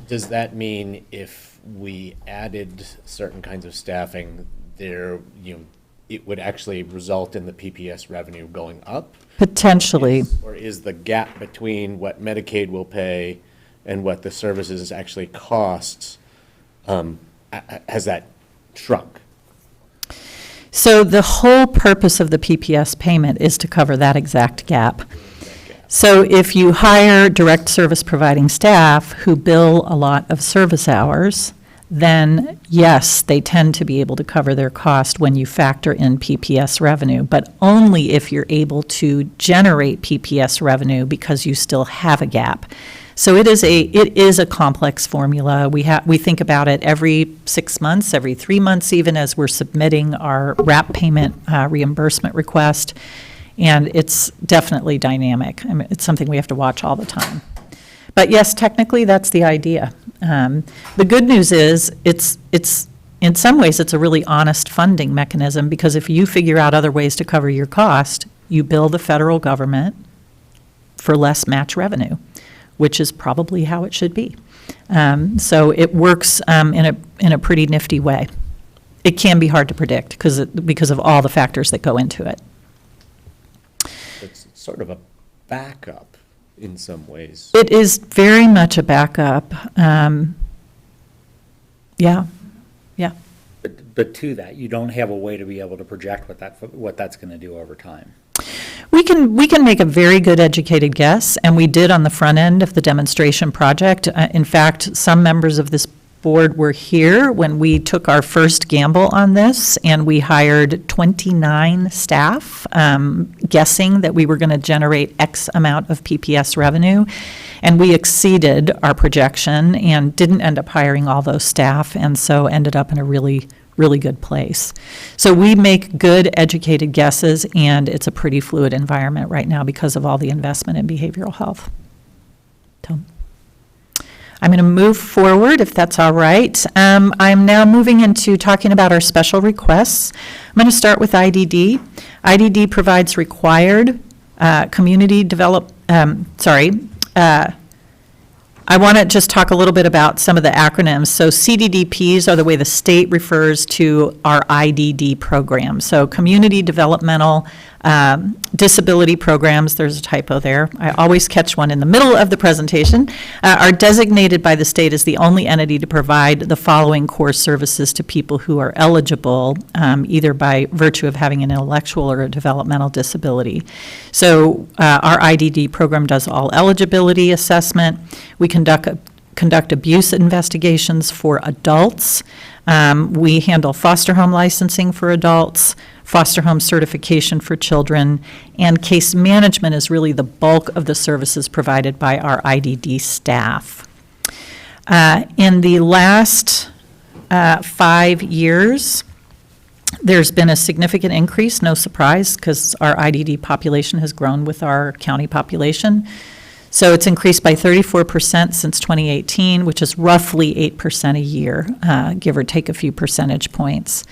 Does that mean if we added certain kinds of staffing, it would actually result in the PPS revenue going up? Potentially. Or is the gap between what Medicaid will pay and what the services actually costs, has that shrunk? So the whole purpose of the PPS payment is to cover that exact gap. So if you hire direct service providing staff who bill a lot of service hours, then yes, they tend to be able to cover their cost when you factor in PPS revenue, but only if you're able to generate PPS revenue because you still have a gap. So it is a complex formula. We think about it every 6 months, every 3 months, even as we're submitting our RAP payment reimbursement request. And it's definitely dynamic. I mean, it's something we have to watch all the time. But yes, technically, that's the idea. The good news is it's in some ways, it's a really honest funding mechanism, because if you figure out other ways to cover your cost, you bill the federal government for less match revenue, which is probably how it should be. So it works in a pretty nifty way. It can be hard to predict because of all the factors that go into it. It's sort of a backup in some ways. It is very much a backup. Yeah. But to that, you don't have a way to be able to project what that's going to do over time. We can make a very good educated guess, and we did on the front end of the demonstration project. In fact, some members of this board were here when we took our first gamble on this, and we hired 29 staff, guessing that we were going to generate X amount of PPS revenue, and we exceeded our projection and didn't end up hiring all those staff, and so ended up in a really good place. So we make good educated guesses, and it's a pretty fluid environment right now because of all the investment in behavioral health. Tom? I'm going to move forward, if that's all right. I'm now moving into talking about our special requests. I'm going to start with IDD. IDD provides required community develop, I want to just talk a little bit about some of the acronyms. So CDDPs are the way the state refers to our IDD program. So Community Developmental Disability Programs, there's a typo there. I always catch one in the middle of the presentation, are designated by the state as the only entity to provide the following core services to people who are eligible, either by virtue of having an intellectual or a developmental disability. So our IDD program does all eligibility assessment. We conduct abuse investigations for adults. We handle foster home licensing for adults, foster home certification for children, and case management is really the bulk of the services provided by our IDD staff. In the last 5 years, there's been a significant increase, no surprise, because our IDD population has grown with our county population. So it's increased by 34% since 2018, which is roughly 8% a year, give or take a few percentage points.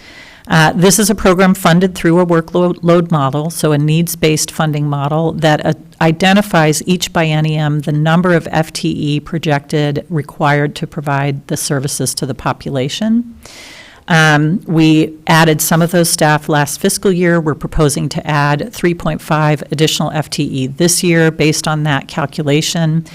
This is a program funded through a workload model, so a needs-based funding model that identifies each biennium the number of FTE projected required to provide the services to the population. We added some of those staff last fiscal year. We're proposing to add 3.5 additional FTE this year based on that calculation.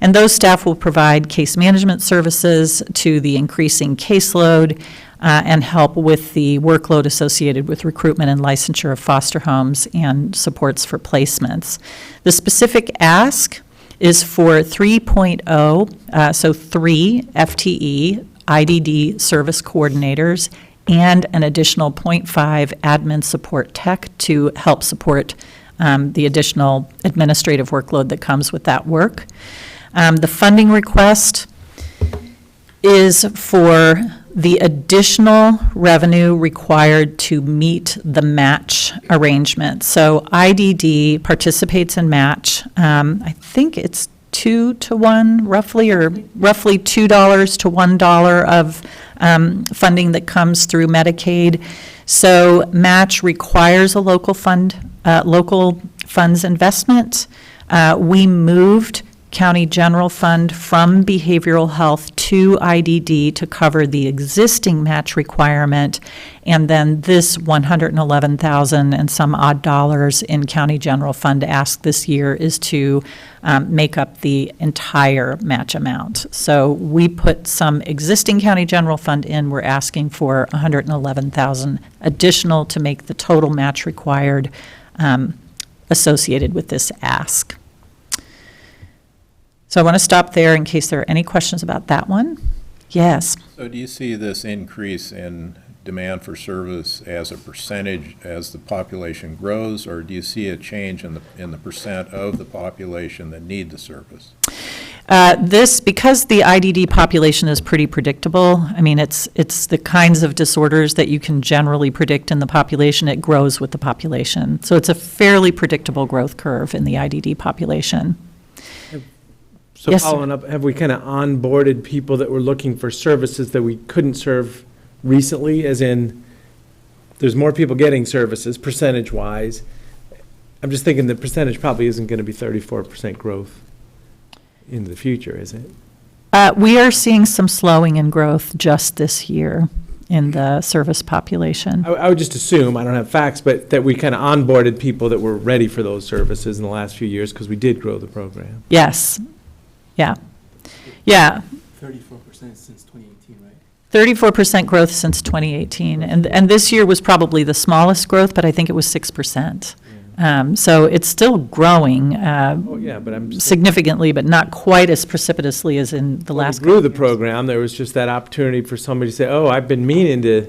And those staff will provide case management services to the increasing caseload and help with the workload associated with recruitment and licensure of foster homes and supports for placements. The specific ask is for 3.0, so 3 FTE IDD service coordinators and an additional 0.5 admin support tech to help support the additional administrative workload that comes with that work. The funding request is for the additional revenue required to meet the match arrangement. So IDD participates in match. I think it's 2 to 1, roughly, or roughly $2 to $1 of funding that comes through Medicaid. So match requires a local funds investment. We moved county general fund from behavioral health to IDD to cover the existing match requirement, and then this $111,000 and some odd dollars in county general fund ask this year is to make up the entire match amount. So we put some existing county general fund in. We're asking for $111,000 additional to make the total match required associated with this ask. So I want to stop there in case there are any questions about that one. Yes. So do you see this increase in demand for service as a percentage as the population grows, or do you see a change in the percent of the population that need the service? Because the IDD population is pretty predictable, I mean, it's the kinds of disorders that you can generally predict in the population. It grows with the population. So it's a fairly predictable growth curve in the IDD population. So Yes, sir. following up, have we kind of onboarded people that were looking for services that we couldn't serve recently, as in there's more people getting services percentage-wise? I'm just thinking the percentage probably isn't going to be 34% growth in the future, is it? We are seeing some slowing in growth just this year in the service population. I would just assume, I don't have facts, but that we kind of onboarded people that were ready for those services in the last few years because we did grow the program. Yes. Yeah. Yeah. 34% since 2018, right? 34% growth since 2018. And this year was probably the smallest growth, but I think it was 6%. So it's still growing significantly, but not quite as precipitously as in the last. We grew the program. There was just that opportunity for somebody to say, oh, I've been meaning to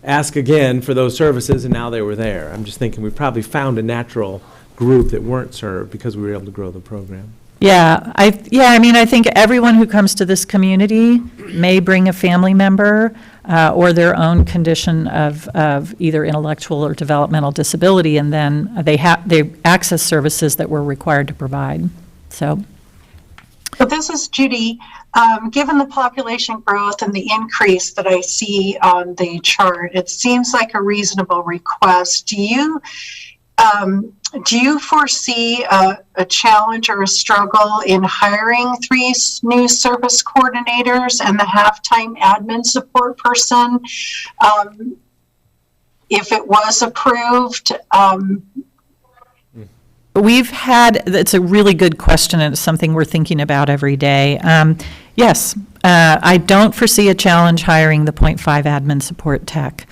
ask again for those services, and now they were there. I'm just thinking we probably found a natural group that weren't served because we were able to grow the program. Yeah, I mean, I think everyone who comes to this community may bring a family member or their own condition of either intellectual or developmental disability, and then they access services that we're required to provide. So this is Judy. Given the population growth and the increase that I see on the chart, it seems like a reasonable request. Do you foresee a challenge or a struggle in hiring 3 new service coordinators and the half-time admin support person if it was approved? It's a really good question, and it's something we're thinking about every day. Yes, I don't foresee a challenge hiring the .5 admin support tech.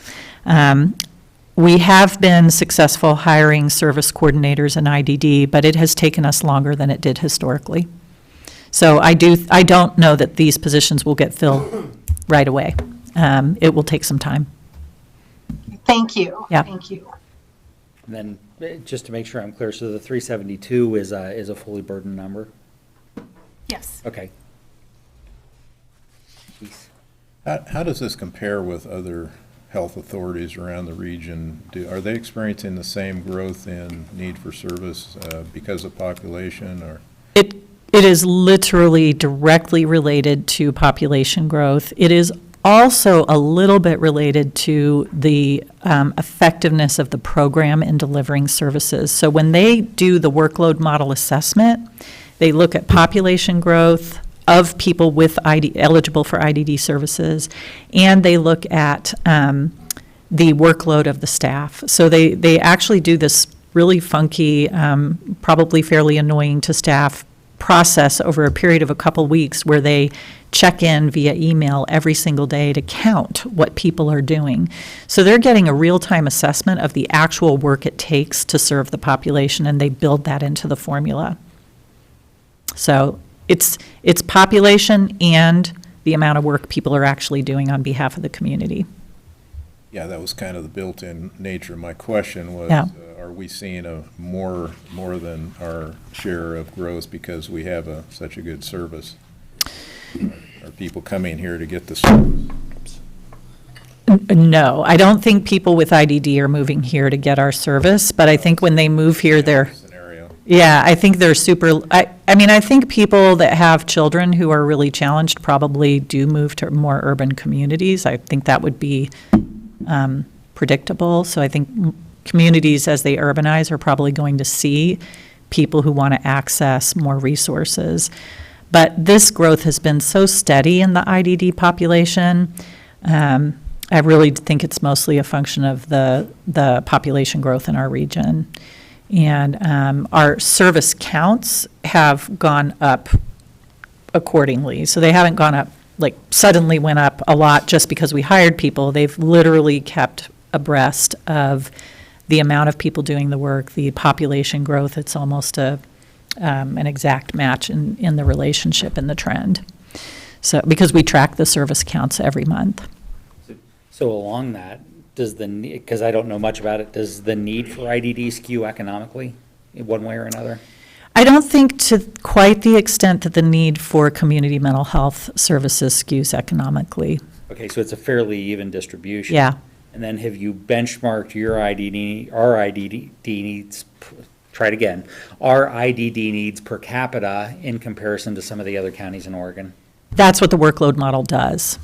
We have been successful hiring service coordinators in IDD, but it has taken us longer than it did historically. So I don't know that these positions will get filled right away. It will take some time. Thank you. Yeah. Thank you. And then, just to make sure I'm clear, so the 372 is a fully burdened number? Yes. Okay. How does this compare with other health authorities around the region? Are they experiencing the same growth in need for service because of population, or? It is literally directly related to population growth. It is also a little bit related to the effectiveness of the program in delivering services. So when they do the workload model assessment, they look at population growth of people with eligible for IDD services, and they look at the workload of the staff. So they actually do this really funky, probably fairly annoying to staff process over a period of a couple weeks where they check in via email every single day to count what people are doing. So they're getting a real-time assessment of the actual work it takes to serve the population, and they build that into the formula. So it's population and the amount of work people are actually doing on behalf of the community. Yeah, that was kind of the built-in nature. My question was, Yeah. Are we seeing a more than our share of growth because we have such a good service? Are people coming here to get the service? No, I don't think people with IDD are moving here to get our service, but I think when they move here, I think they're I think people that have children who are really challenged probably do move to more urban communities. I think that would be predictable. So I think communities, as they urbanize, are probably going to see people who want to access more resources. But this growth has been so steady in the IDD population. I really think it's mostly a function of the population growth in our region. And our service counts have gone up accordingly. So they haven't gone up, like suddenly went up a lot just because we hired people. They've literally kept abreast of the amount of people doing the work, the population growth. It's almost an exact match in the relationship and the trend. So because we track the service counts every month. So along that, because I don't know much about it, does the need for IDD skew economically in one way or another? I don't think to quite the extent that the need for community mental health services skews economically. Okay, so it's a fairly even distribution. Yeah. And then have you benchmarked our IDD needs, try it again, our IDD needs per capita in comparison to some of the other counties in Oregon? That's what the workload model does.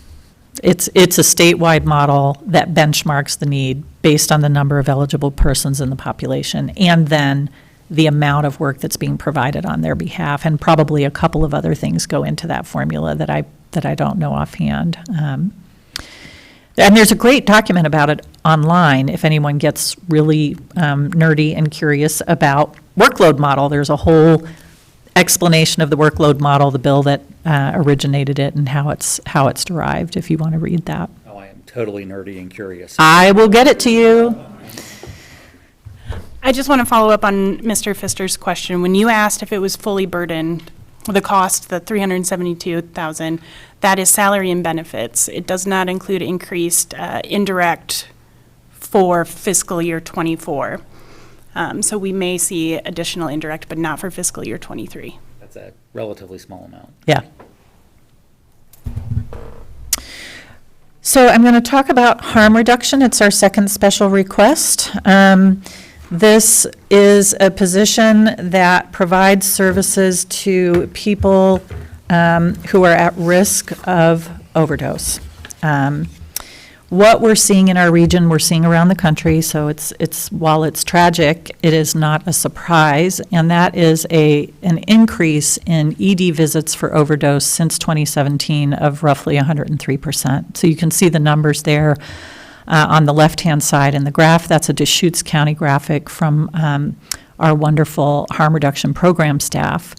It's a statewide model that benchmarks the need based on the number of eligible persons in the population, and then the amount of work that's being provided on their behalf, and probably a couple of other things go into that formula that I don't know offhand. And there's a great document about it online if anyone gets really nerdy and curious about workload model. There's a whole explanation of the workload model, the bill that originated it, and how it's derived, if you want to read that. Oh, I am totally nerdy and curious. I will get it to you. I just want to follow up on Mr. Pfister's question. When you asked if it was fully burdened, the cost, the $372,000, that is salary and benefits. It does not include increased indirect for fiscal year '24. So we may see additional indirect, but not for fiscal year '23. That's a relatively small amount. Yeah. So I'm going to talk about harm reduction. It's our second special request. This is a position that provides services to people who are at risk of overdose. What we're seeing in our region, we're seeing around the country, so while it's tragic, it is not a surprise, and that is an increase in ED visits for overdose since 2017 of roughly 103%. So you can see the numbers there on the left-hand side in the graph. That's a Deschutes County graphic from our wonderful harm reduction program staff.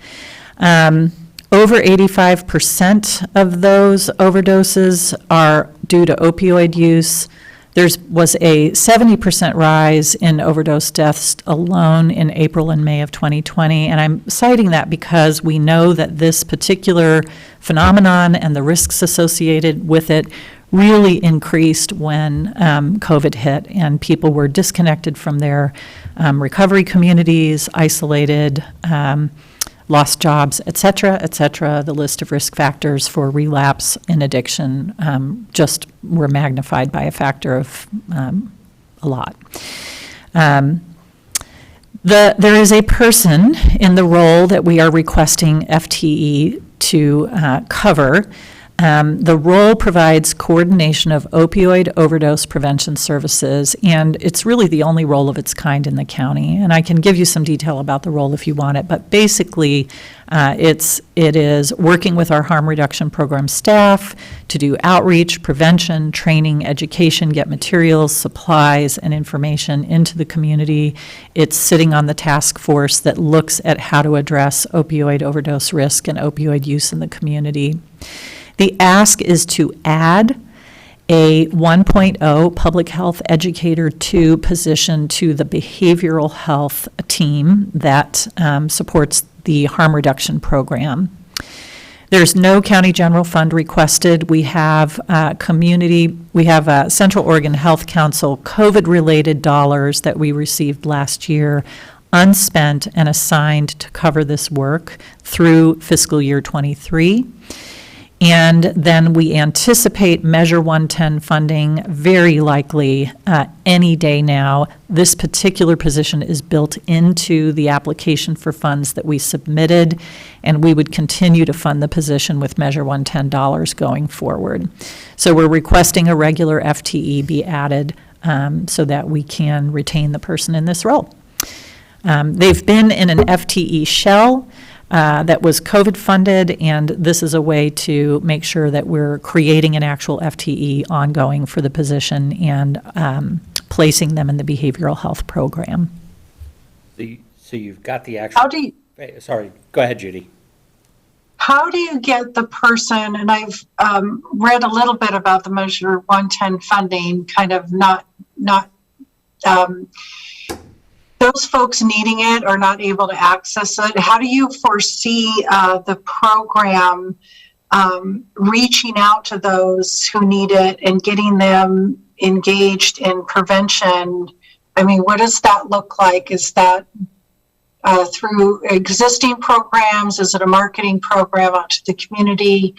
Over 85% of those overdoses are due to opioid use. There was a 70% rise in overdose deaths alone in April and May of 2020, and I'm citing that because we know that this particular phenomenon and the risks associated with it really increased when COVID hit and people were disconnected from their recovery communities, isolated, lost jobs, et cetera, et cetera. The list of risk factors for relapse in addiction just were magnified by a factor of a lot. There is a person in the role that we are requesting FTE to cover. The role provides coordination of opioid overdose prevention services, and it's really the only role of its kind in the county. And I can give you some detail about the role if you want it, but basically it is working with our harm reduction program staff to do outreach, prevention, training, education, get materials, supplies, and information into the community. It's sitting on the task force that looks at how to address opioid overdose risk and opioid use in the community. The ask is to add a 1.0 public health educator 2 position to the behavioral health team that supports the harm reduction program. There's no county general fund requested. We have Central Oregon Health Council COVID-related dollars that we received last year, unspent and assigned to cover this work through fiscal year 23. And then we anticipate Measure 110 funding very likely any day now. This particular position is built into the application for funds that we submitted, and we would continue to fund the position with Measure 110 dollars going forward. So we're requesting a regular FTE be added so that we can retain the person in this role. They've been in an FTE shell that was COVID funded, and this is a way to make sure that we're creating an actual FTE ongoing for the position and placing them in the behavioral health program. So you've got the actual. Sorry, go ahead, Judy. How do you get the person, and I've read a little bit about the Measure 110 funding, kind of not those folks needing it or not able to access it. How do you foresee the program reaching out to those who need it and getting them engaged in prevention? I mean, what does that look like? Is that through existing programs? Is it a marketing program out to the community?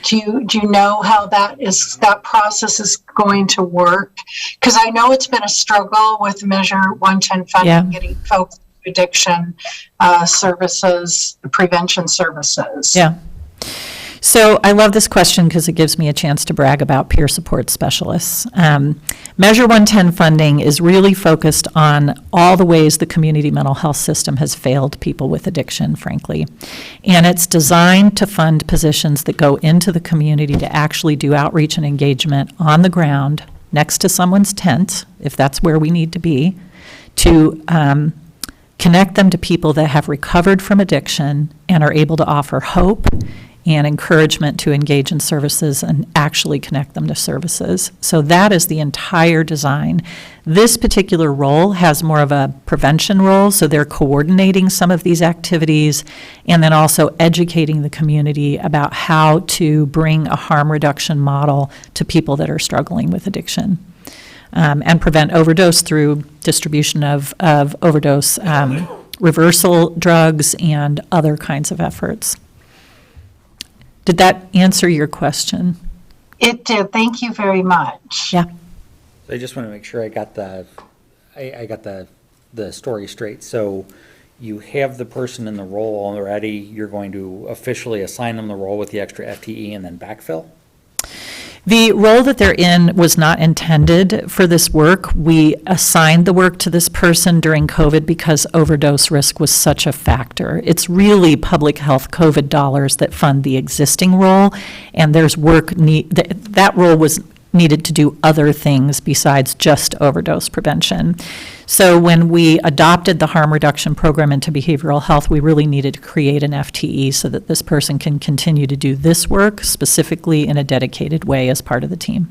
Do you know how that process is going to work? Because I know it's been a struggle with Measure 110 funding, getting folks addiction services, prevention services. Yeah. So I love this question because it gives me a chance to brag about peer support specialists. Measure 110 funding is really focused on all the ways the community mental health system has failed people with addiction, frankly. And it's designed to fund positions that go into the community to actually do outreach and engagement on the ground next to someone's tent, if that's where we need to be, to connect them to people that have recovered from addiction and are able to offer hope and encouragement to engage in services and actually connect them to services. So that is the entire design. This particular role has more of a prevention role, so they're coordinating some of these activities and then also educating the community about how to bring a harm reduction model to people that are struggling with addiction. And prevent overdose through distribution of overdose reversal drugs and other kinds of efforts. Did that answer your question? It did. Thank you very much. Yeah. So I just want to make sure I got the story straight. So you have the person in the role already, you're going to officially assign them the role with the extra FTE and then backfill? The role that they're in was not intended for this work. We assigned the work to this person during COVID because overdose risk was such a factor. It's really public health COVID dollars that fund the existing role, and there's work that role was needed to do other things besides just overdose prevention. So when we adopted the harm reduction program into behavioral health, we really needed to create an FTE so that this person can continue to do this work specifically in a dedicated way as part of the team.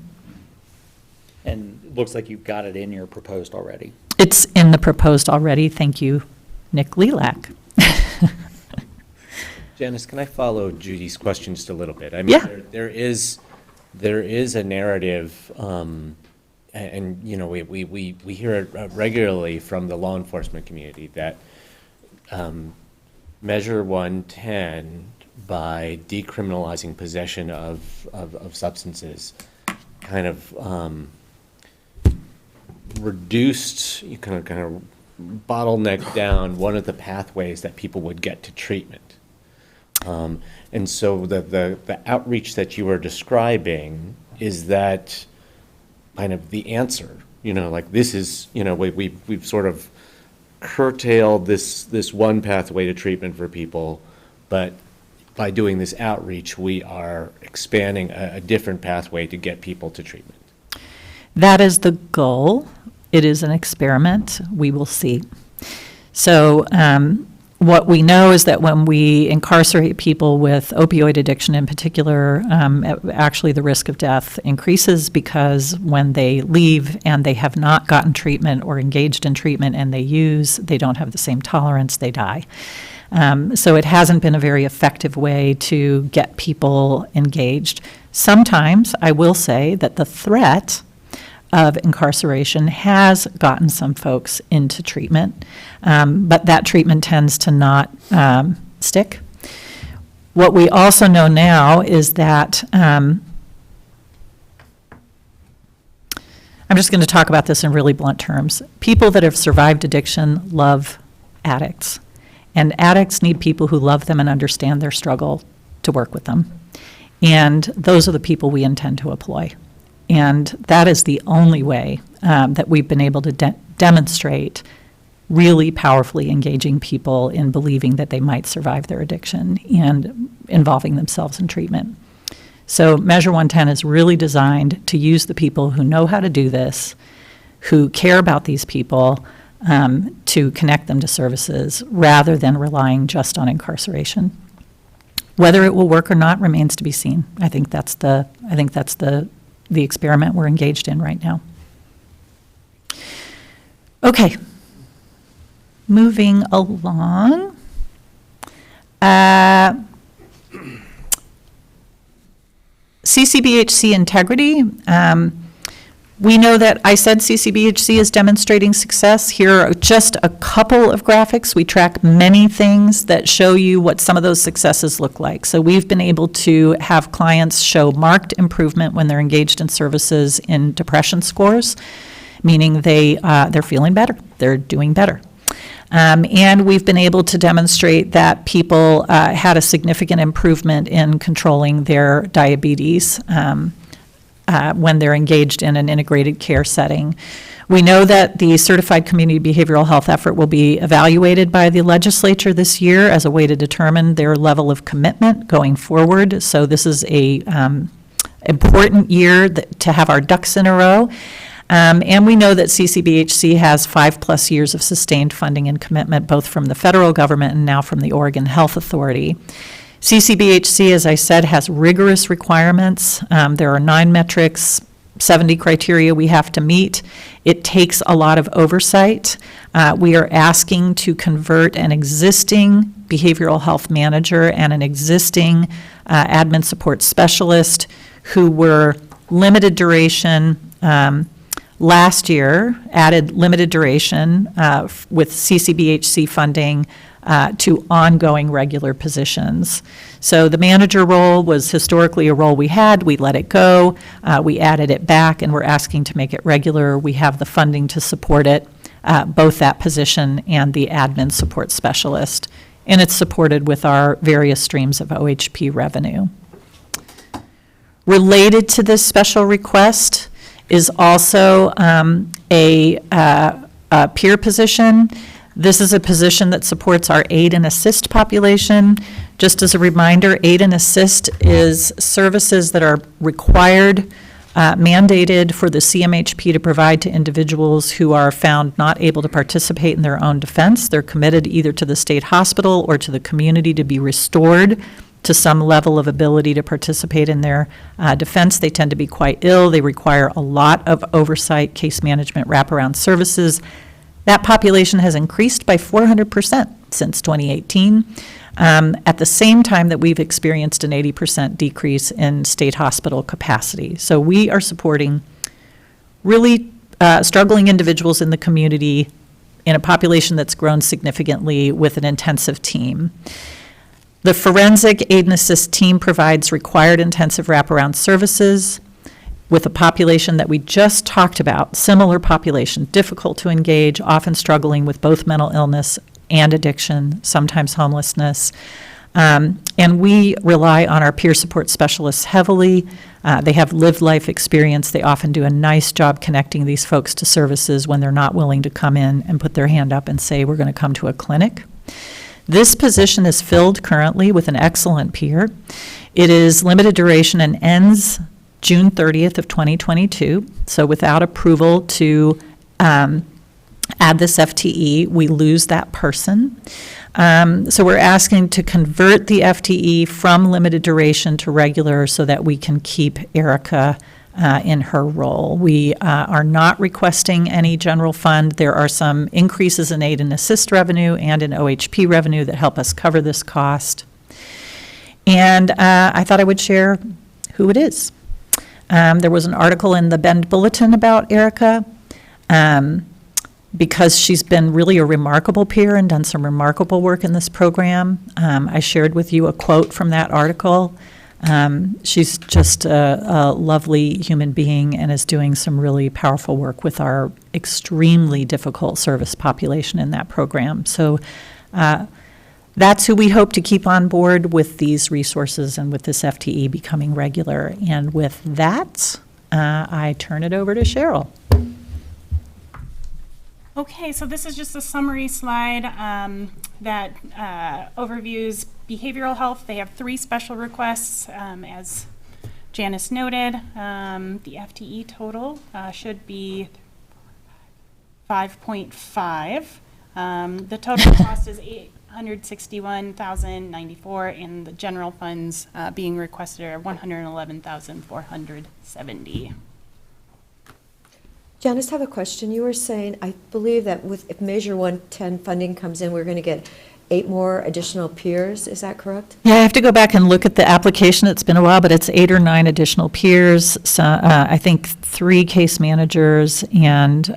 And it looks like you've got it in your proposed already. It's in the proposed already. Thank you, Nick Lilac. Janice, can I follow Judy's question just a little bit? I mean, Yeah. there is a narrative, and you know, we hear it regularly from the law enforcement community that Measure 110, by decriminalizing possession of substances, kind of reduced, you kind of bottlenecked down one of the pathways that people would get to treatment. And so the outreach that you were describing, is that kind of the answer? You know, like this is, you know, we've sort of curtailed this one pathway to treatment for people, but by doing this outreach, we are expanding a different pathway to get people to treatment. That is the goal. It is an experiment. We will see. So, what we know is that when we incarcerate people with opioid addiction in particular, actually the risk of death increases, because when they leave and they have not gotten treatment or engaged in treatment and they don't have the same tolerance, they die. So it hasn't been a very effective way to get people engaged. Sometimes I will say that the threat of incarceration has gotten some folks into treatment, but that treatment tends to not stick. What we also know now is that, I'm just going to talk about this in really blunt terms. People that have survived addiction love addicts, and addicts need people who love them and understand their struggle to work with them. And those are the people we intend to employ. And that is the only way that we've been able to demonstrate really powerfully engaging people in believing that they might survive their addiction and involving themselves in treatment. So Measure 110 is really designed to use the people who know how to do this, who care about these people, to connect them to services rather than relying just on incarceration. Whether it will work or not remains to be seen. I think that's the experiment we're engaged in right now. Okay, moving along. Ccbhc Integrity. We know that I said Ccbhc is demonstrating success. Here are just a couple of graphics. We track many things that show you what some of those successes look like. So we've been able to have clients show marked improvement when they're engaged in services in depression scores, meaning they're feeling better, they're doing better. And we've been able to demonstrate that people had a significant improvement in controlling their diabetes when they're engaged in an integrated care setting. We know that the Certified Community Behavioral Health effort will be evaluated by the legislature this year as a way to determine their level of commitment going forward. So this is a important year to have our ducks in a row. And we know that Ccbhc has 5+ years of sustained funding and commitment, both from the federal government and now from the Oregon Health Authority. Ccbhc, as I said, has rigorous requirements. There are 9 metrics, 70 criteria we have to meet. It takes a lot of oversight. We are asking to convert an existing behavioral health manager and an existing admin support specialist who were limited duration last year, added limited duration with Ccbhc funding to ongoing regular positions. So the manager role was historically a role we had. We let it go. We added it back, and we're asking to make it regular. We have the funding to support it. both that position and the admin support specialist. And it's supported with our various streams of OHP revenue. Related to this special request is also a peer position. This is a position that supports our aid and assist population. Just as a reminder, aid and assist is services that are required, mandated for the CMHP to provide to individuals who are found not able to participate in their own defense. They're committed either to the state hospital or to the community to be restored to some level of ability to participate in their defense. They tend to be quite ill. They require a lot of oversight, case management, wraparound services. That population has increased by 400% since 2018, at the same time that we've experienced an 80% decrease in state hospital capacity. So we are supporting really struggling individuals in the community in a population that's grown significantly with an intensive team. The forensic aid and assist team provides required intensive wraparound services with a population that we just talked about, similar population, difficult to engage, often struggling with both mental illness and addiction, sometimes homelessness. And we rely on our peer support specialists heavily. They have lived life experience. They often do a nice job connecting these folks to services when they're not willing to come in and put their hand up and say, we're going to come to a clinic. This position is filled currently with an excellent peer. It is limited duration and ends June 30th of 2022. So without approval to add this FTE, we lose that person. So we're asking to convert the FTE from limited duration to regular so that we can keep Erica in her role. We are not requesting any general fund. There are some increases in aid and assist revenue and in OHP revenue that help us cover this cost. And I thought I would share who it is. There was an article in the Bend Bulletin about Erica. Because she's been really a remarkable peer and done some remarkable work in this program. I shared with you a quote from that article. She's just a lovely human being and is doing some really powerful work with our extremely difficult service population in that program. So that's who we hope to keep on board with these resources and with this FTE becoming regular. And with that, I turn it over to Cheryl. Okay, so this is just a summary slide that overviews behavioral health. They have 3 special requests, as Janice noted. The FTE total should be 5.5. The total cost is $861,094, and the general funds being requested are $111,470. Janice, I have a question. You were saying, I believe that if Measure 110 funding comes in, we're going to get 8 more additional peers. Is that correct? Yeah, I have to go back and look at the application. It's been a while, but it's 8 or 9 additional peers. So, I think 3 case managers and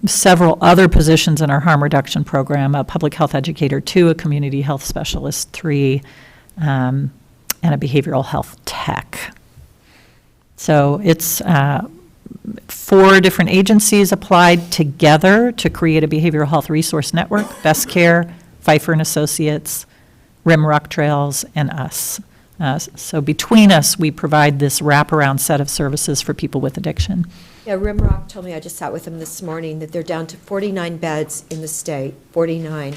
several other positions in our harm reduction program, a public health educator 2, a community health specialist 3, and a behavioral health tech. So it's 4 different agencies applied together to create a behavioral health resource network: Best Care, Pfeiffer and Associates, Rimrock Trails, and us. So between us, we provide this wraparound set of services for people with addiction. Yeah, Rimrock told me, I just sat with them this morning, that they're down to 49 beds in the state, 49.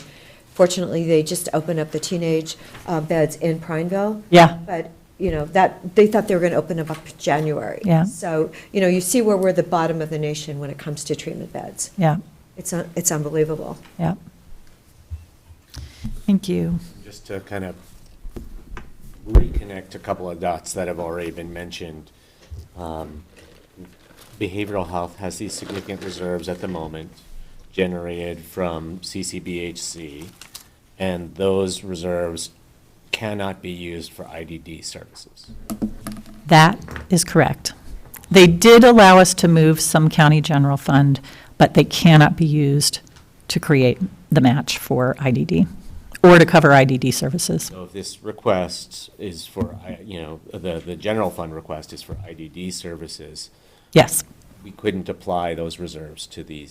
Fortunately, they just opened up the teenage beds in Prineville. Yeah. But that they thought they were going to open them up in January. Yeah. So, you see where we're the bottom of the nation when it comes to treatment beds. Yeah. It's unbelievable. Yeah. Thank you. Just to kind of reconnect a couple of dots that have already been mentioned. Behavioral health has these significant reserves at the moment generated from CCBHC, and those reserves cannot be used for IDD services. That is correct. They did allow us to move some county general fund, but they cannot be used to create the match for IDD or to cover IDD services. So if this request is for, the general fund request is for IDD services. Yes. We couldn't apply those reserves to the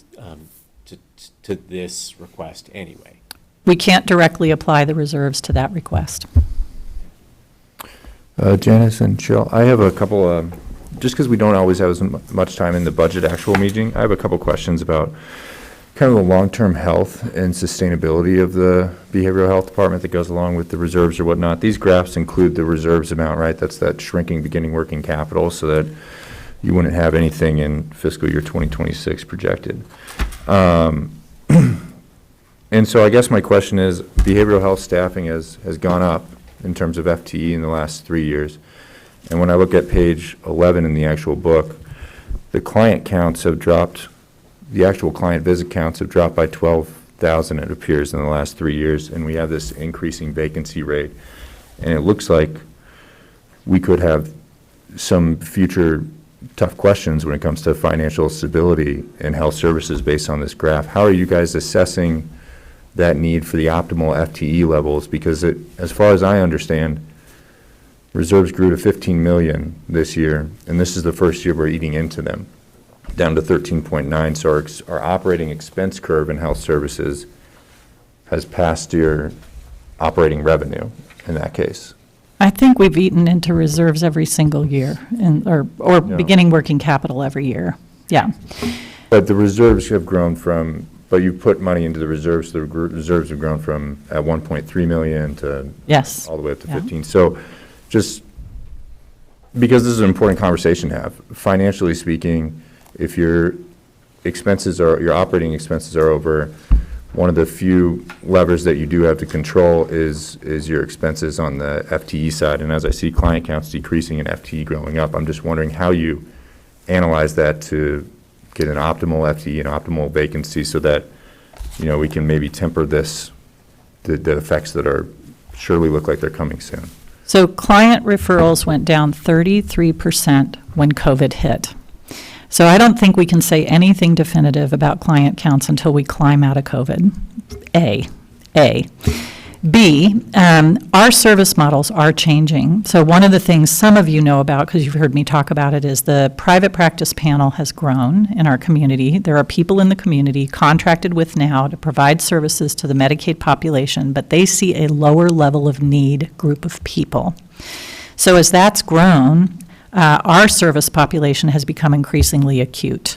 to this request anyway. We can't directly apply the reserves to that request. Janice and Jill, I have a couple, just because we don't always have as much time in the budget actual meeting, I have a couple questions about kind of the long-term health and sustainability of the behavioral health department that goes along with the reserves or whatnot. These graphs include the reserves amount, right? That's that shrinking beginning working capital, so that you wouldn't have anything in fiscal year 2026 projected. And so I guess my question is, behavioral health staffing has gone up in terms of FTE in the last 3 years. And when I look at page 11 in the actual book, the client counts have dropped, the actual client visit counts have dropped by 12,000, it appears, in the last 3 years, and we have this increasing vacancy rate. And it looks like we could have some future tough questions when it comes to financial stability in health services based on this graph. How are you guys assessing that need for the optimal FTE levels? Because as far as I understand, reserves grew to 15 million this year, and this is the first year we're eating into them, down to 13.9. So our operating expense curve in health services has passed your operating revenue in that case. I think we've eaten into reserves every single year, or Yeah. beginning working capital every year. Yeah. But the reserves have grown from, but you put money into the reserves, the reserves have grown from at 1.3 million to Yes. all the way up to Yeah. 15. So just because this is an important conversation to have, financially speaking, if your expenses are, your operating expenses are over, one of the few levers that you do have to control is your expenses on the FTE side. And as I see client counts decreasing and FTE growing up, I'm just wondering how you analyze that to get an optimal FTE and optimal vacancy so that, you know, we can maybe temper this, the effects that are surely look like they're coming soon. So client referrals went down 33% when COVID hit. So I don't think we can say anything definitive about client counts until we climb out of COVID. A. B, our service models are changing. So one of the things some of you know about, because you've heard me talk about it, is the private practice panel has grown in our community. There are people in the community contracted with now to provide services to the Medicaid population, but they see a lower level of need group of people. So as that's grown, our service population has become increasingly acute.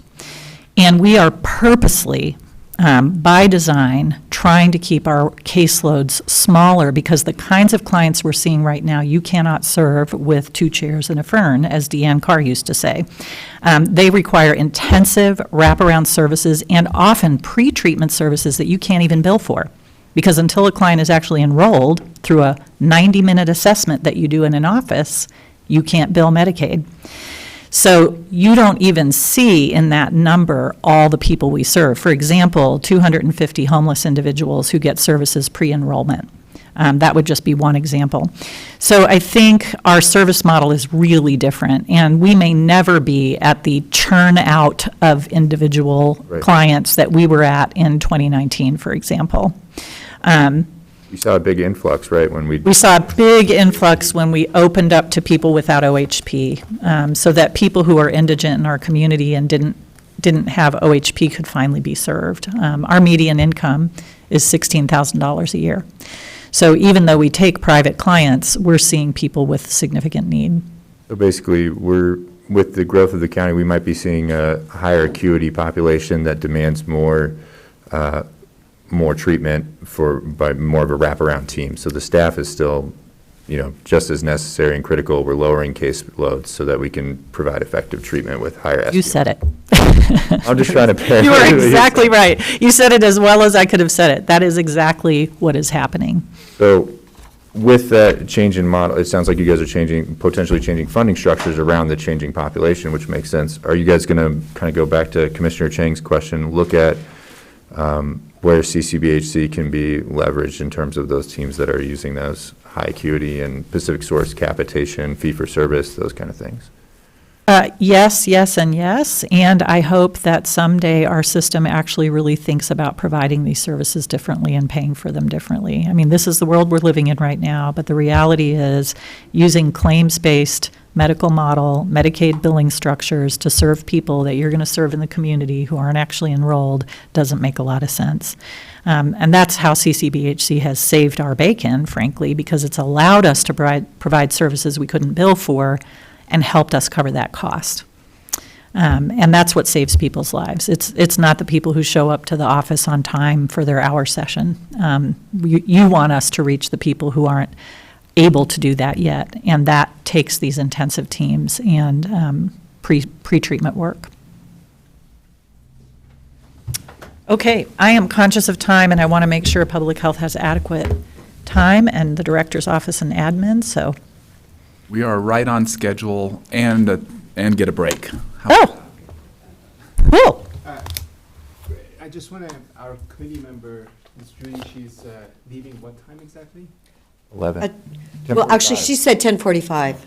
And we are purposely, by design, trying to keep our caseloads smaller because the kinds of clients we're seeing right now, you cannot serve with 2 chairs and a fern, as Deanne Carr used to say. They require intensive wraparound services and often pre-treatment services that you can't even bill for. Because until a client is actually enrolled through a 90-minute assessment that you do in an office, you can't bill Medicaid. So you don't even see in that number all the people we serve. For example, 250 homeless individuals who get services pre-enrollment. That would just be one example. So I think our service model is really different, and we may never be at the churn out of individual clients that we were at in 2019, for example. We saw a big influx, right, when We saw a big influx when we opened up to people without OHP, so that people who are indigent in our community and didn't have OHP could finally be served. Our median income is $16,000 a year. So even though we take private clients, we're seeing people with significant need. So basically, with the growth of the county, we might be seeing a higher acuity population that demands more treatment by more of a wraparound team. So the staff is still, just as necessary and critical. We're lowering case loads so that we can provide effective treatment with higher SDR. You said it. I'm just trying to paraphrase. You are exactly right. You said it as well as I could have said it. That is exactly what is happening. So with that change in model, it sounds like you guys are potentially changing funding structures around the changing population, which makes sense. Are you guys going to kind of go back to Commissioner Chang's question, look at where CCBHC can be leveraged in terms of those teams that are using those high acuity and Pacific source capitation, fee-for-service, those kind of things? Yes, and yes. And I hope that someday our system actually really thinks about providing these services differently and paying for them differently. I mean, this is the world we're living in right now, but the reality is using claims-based medical model, Medicaid billing structures to serve people that you're going to serve in the community who aren't actually enrolled doesn't make a lot of sense. And that's how CCBHC has saved our bacon, frankly, because it's allowed us to provide services we couldn't bill for and helped us cover that cost. And that's what saves people's lives. It's not the people who show up to the office on time for their hour session. You want us to reach the people who aren't able to do that yet, and that takes these intensive teams and pre-treatment work. Okay, I am conscious of time, and I want to make sure public health has adequate time, and the director's office and admin, so. We are right on schedule and get a break. Oh, cool. I just want to, our committee member, Ms. Judy, she's leaving what time exactly? 11. Well, actually, she said 10:45.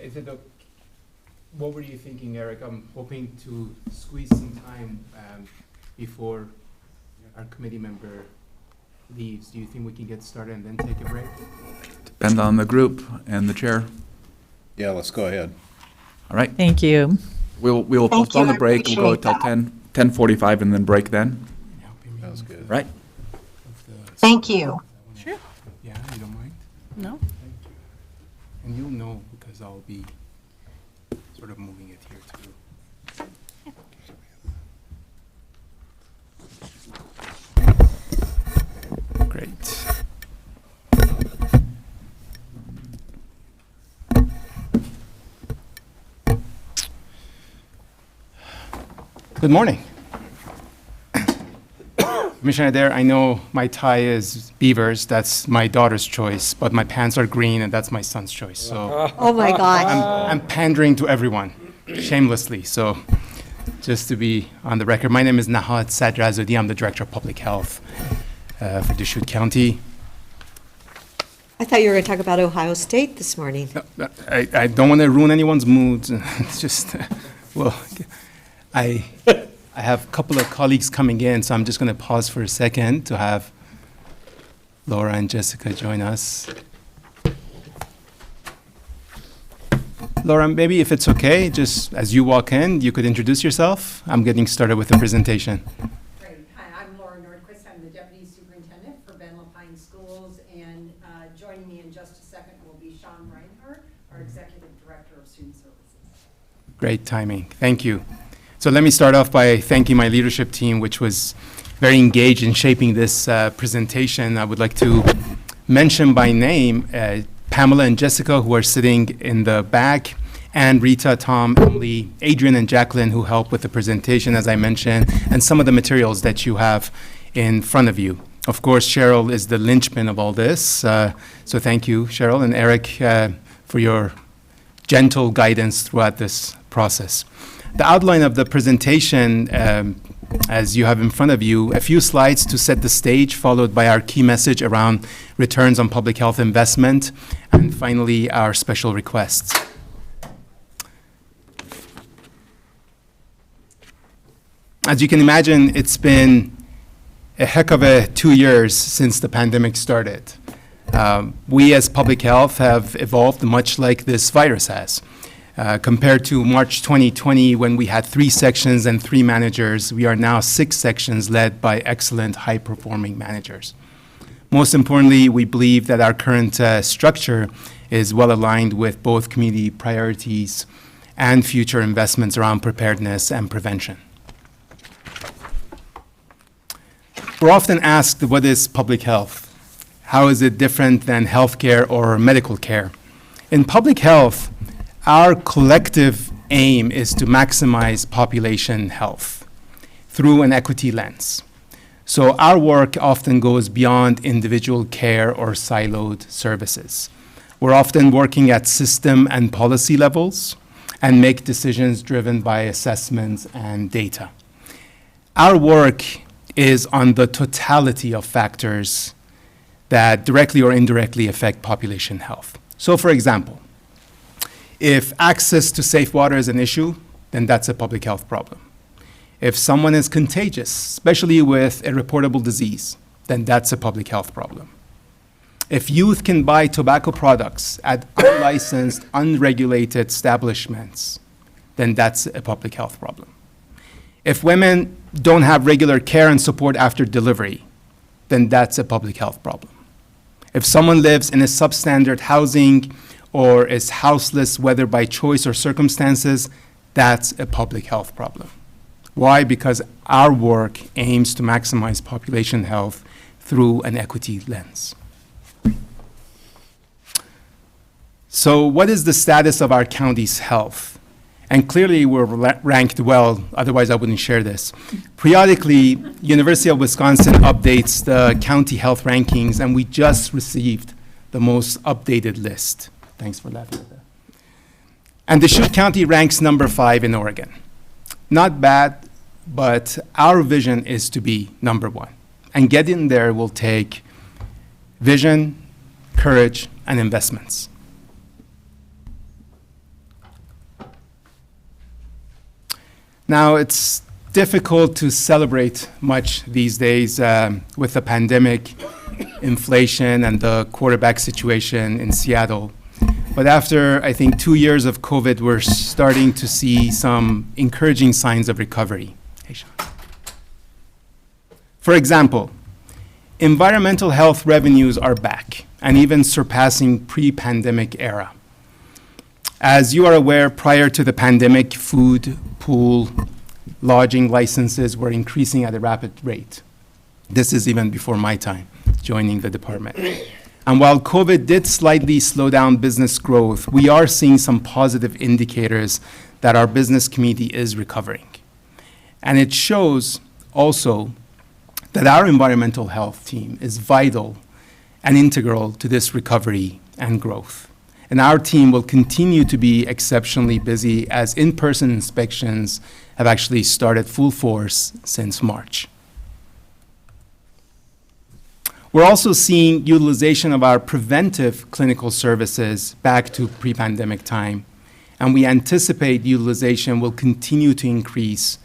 Is it what were you thinking, Eric? I'm hoping to squeeze some time before our committee member leaves. Do you think we can get started and then take a break? Depends on the group and the chair. Yeah, let's go ahead. All right. Thank you. We will Thank postpone you, the break. We'll go till 10:45 and then break then. Sounds good. Right. Thank you. Sure. Yeah, you don't mind? No? And you'll know because I'll be sort of moving it here too. Great. Good morning. Commissioner Adair, I know my tie is beavers, that's my daughter's choice, but my pants are green and that's my son's choice, so. Oh, my God. I'm pandering to everyone, shamelessly, so just to be on the record. My name is Nahat Sadrazudi, I'm the Director of Public Health for Deschutes County. I thought you were going to talk about Ohio State this morning. I don't want to ruin anyone's moods, it's just, well, I have a couple of colleagues coming in, so I'm just going to pause for a second to have Laura and Jessica join us. Laura, maybe if it's okay, just as you walk in, you could introduce yourself. I'm getting started with the presentation. Great. Hi, I'm Laura Nordquist. I'm the Deputy Superintendent for Ben Lapine Schools, and joining me in just a second will be Sean Reinhardt, our Executive Director of Student Services. Great timing. Thank you. So let me start off by thanking my leadership team, which was very engaged in shaping this presentation. I would like to mention by name Pamela and Jessica, who are sitting in the back, and Rita, Tom, Emily, Adrian, and Jacqueline, who helped with the presentation, as I mentioned, and some of the materials that you have in front of you. Of course, Cheryl is the linchpin of all this, so thank you, Cheryl, and Eric, for your gentle guidance throughout this process. The outline of the presentation, as you have in front of you, a few slides to set the stage, followed by our key message around returns on public health investment, and finally, our special requests. As you can imagine, it's been a heck of a 2 years since the pandemic started. We as public health have evolved much like this virus has. Compared to March 2020, when we had 3 sections and 3 managers, we are now 6 sections led by excellent, high-performing managers. Most importantly, we believe that our current structure is well aligned with both community priorities and future investments around preparedness and prevention. We're often asked, what is public health? How is it different than healthcare or medical care? In public health, our collective aim is to maximize population health through an equity lens. So our work often goes beyond individual care or siloed services. We're often working at system and policy levels and make decisions driven by assessments and data. Our work is on the totality of factors that directly or indirectly affect population health. So for example, if access to safe water is an issue, then that's a public health problem. If someone is contagious, especially with a reportable disease, then that's a public health problem. If youth can buy tobacco products at unlicensed, unregulated establishments, then that's a public health problem. If women don't have regular care and support after delivery, then that's a public health problem. If someone lives in a substandard housing or is houseless, whether by choice or circumstances, that's a public health problem. Why? Because our work aims to maximize population health through an equity lens. So what is the status of our county's health? And clearly we're ranked well, otherwise I wouldn't share this. Periodically, University of Wisconsin updates the county health rankings, and we just received the most updated list. Thanks for laughing at that. And Deschutes County ranks number 5 in Oregon. Not bad, but our vision is to be number 1. And getting there will take vision, courage, and investments. Now, it's difficult to celebrate much these days with the pandemic, inflation, and the quarterback situation in Seattle. But after, I think, 2 years of COVID, we're starting to see some encouraging signs of recovery. Hey, Sean. For example, environmental health revenues are back and even surpassing pre-pandemic era. As you are aware, prior to the pandemic, food, pool, lodging licenses were increasing at a rapid rate. This is even before my time joining the department. And while COVID did slightly slow down business growth, we are seeing some positive indicators that our business community is recovering. And it shows also that our environmental health team is vital and integral to this recovery and growth. And our team will continue to be exceptionally busy as in-person inspections have actually started full force since March. We're also seeing utilization of our preventive clinical services back to pre-pandemic time, and we anticipate utilization will continue to increase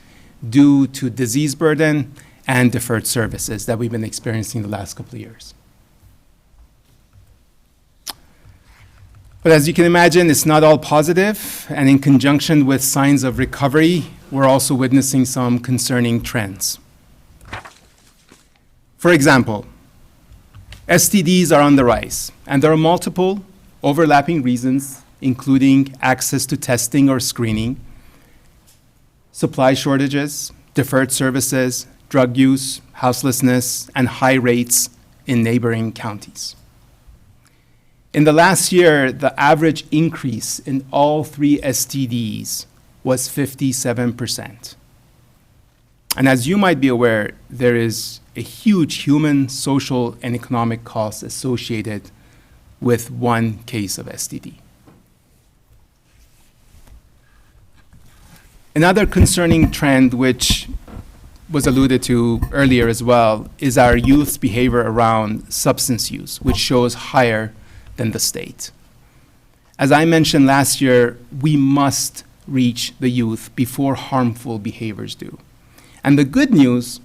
due to disease burden and deferred services that we've been experiencing the last couple of years. But as you can imagine, it's not all positive, and in conjunction with signs of recovery, we're also witnessing some concerning trends. For example, STDs are on the rise, and there are multiple overlapping reasons, including access to testing or screening, supply shortages, deferred services, drug use, houselessness, and high rates in neighboring counties. In the last year, the average increase in all 3 STDs was 57%. And as you might be aware, there is a huge human, social, and economic cost associated with one case of STD. Another concerning trend, which was alluded to earlier as well, is our youth's behavior around substance use, which shows higher than the state. As I mentioned last year, we must reach the youth before harmful behaviors do. And the good news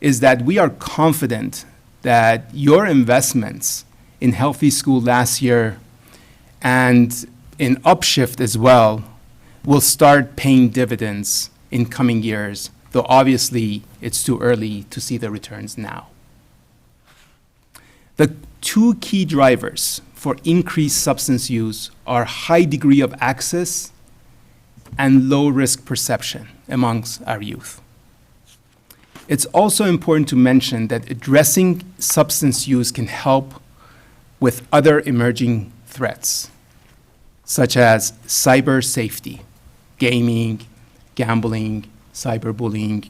is that we are confident that your investments in Healthy School last year and in Upshift as well will start paying dividends in coming years, though obviously it's too early to see the returns now. The 2 key drivers for increased substance use are high degree of access and low risk perception amongst our youth. It's also important to mention that addressing substance use can help with other emerging threats, such as cyber safety, gaming, gambling, cyberbullying.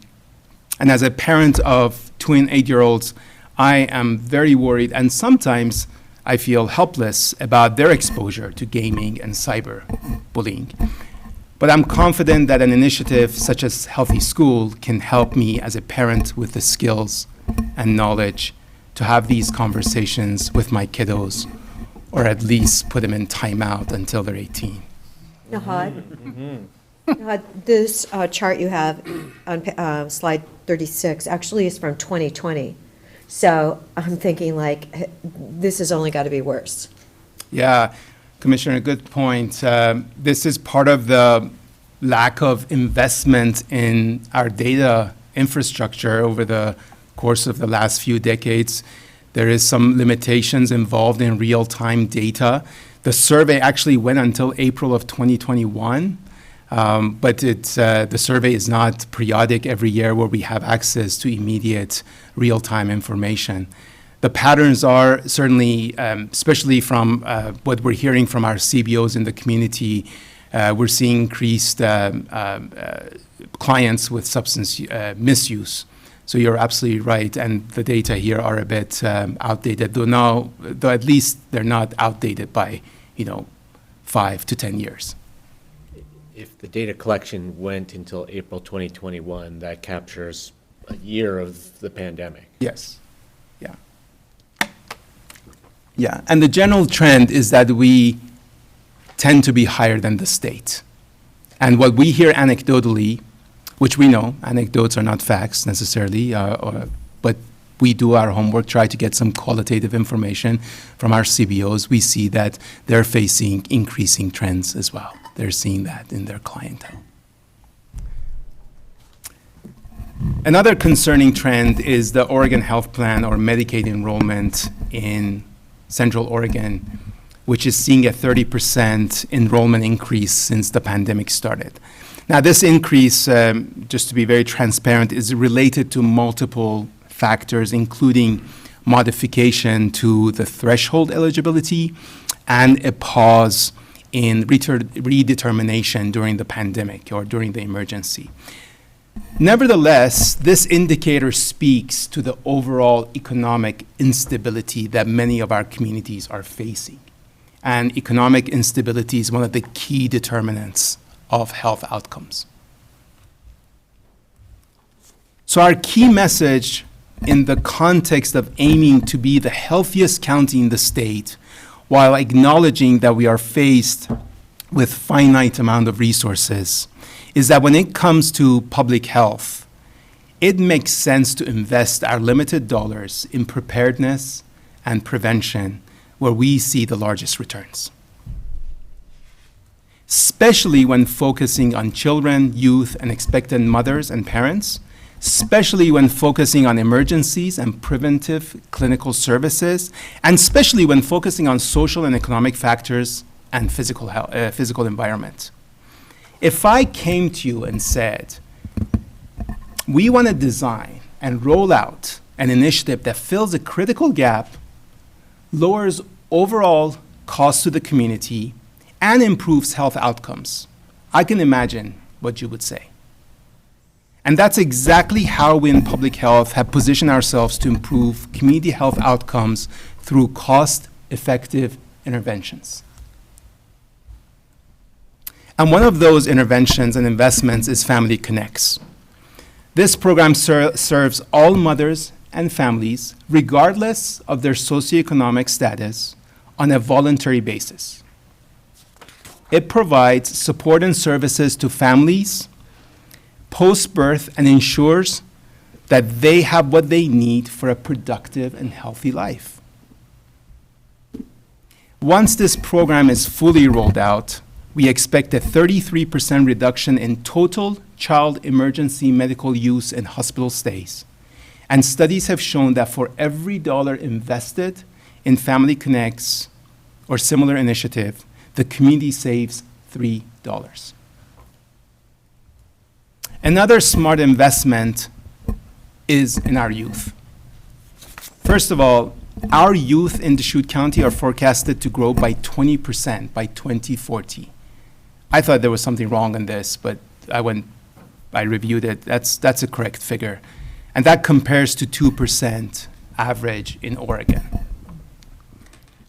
And as a parent of twin 8-year-olds, I am very worried, and sometimes I feel helpless about their exposure to gaming and cyberbullying. But I'm confident that an initiative such as Healthy School can help me as a parent with the skills and knowledge to have these conversations with my kiddos, or at least put them in timeout until they're 18. Nahad, Nahad, this chart you have on slide 36 actually is from 2020. So I'm thinking like, this has only got to be worse. Yeah, Commissioner, good point. This is part of the lack of investment in our data infrastructure over the course of the last few decades. There is some limitations involved in real-time data. The survey actually went until April of 2021, but the survey is not periodic every year where we have access to immediate real-time information. The patterns are certainly, especially from what we're hearing from our CBOs in the community, we're seeing increased clients with substance misuse. So you're absolutely right, and the data here are a bit outdated, though at least they're not outdated by, 5 to 10 years. If the data collection went until April 2021, that captures a year of the pandemic. Yes. Yeah. Yeah, and the general trend is that we tend to be higher than the state. And what we hear anecdotally, which we know, anecdotes are not facts necessarily, but we do our homework, try to get some qualitative information from our CBOs. We see that they're facing increasing trends as well. They're seeing that in their clientele. Another concerning trend is the Oregon Health Plan or Medicaid enrollment in Central Oregon, which is seeing a 30% enrollment increase since the pandemic started. Now, this increase, just to be very transparent, is related to multiple factors, including modification to the threshold eligibility and a pause in redetermination during the pandemic or during the emergency. Nevertheless, this indicator speaks to the overall economic instability that many of our communities are facing. And economic instability is one of the key determinants of health outcomes. So our key message in the context of aiming to be the healthiest county in the state, while acknowledging that we are faced with finite amount of resources, is that when it comes to public health, it makes sense to invest our limited dollars in preparedness and prevention where we see the largest returns. Especially when focusing on children, youth, and expectant mothers and parents, especially when focusing on emergencies and preventive clinical services, and especially when focusing on social and economic factors and physical environment. If I came to you and said, we want to design and roll out an initiative that fills a critical gap, lowers overall costs to the community, and improves health outcomes, I can imagine what you would say. And that's exactly how we in public health have positioned ourselves to improve community health outcomes through cost-effective interventions. And one of those interventions and investments is Family Connects. This program serves all mothers and families, regardless of their socioeconomic status, on a voluntary basis. It provides support and services to families post-birth and ensures that they have what they need for a productive and healthy life. Once this program is fully rolled out, we expect a 33% reduction in total child emergency medical use and hospital stays. And studies have shown that for every dollar invested in Family Connects or similar initiative, the community saves $3. Another smart investment is in our youth. First of all, our youth in Deschutes County are forecasted to grow by 20% by 2040. I thought there was something wrong in this, but I reviewed it. That's a correct figure. And that compares to 2% average in Oregon.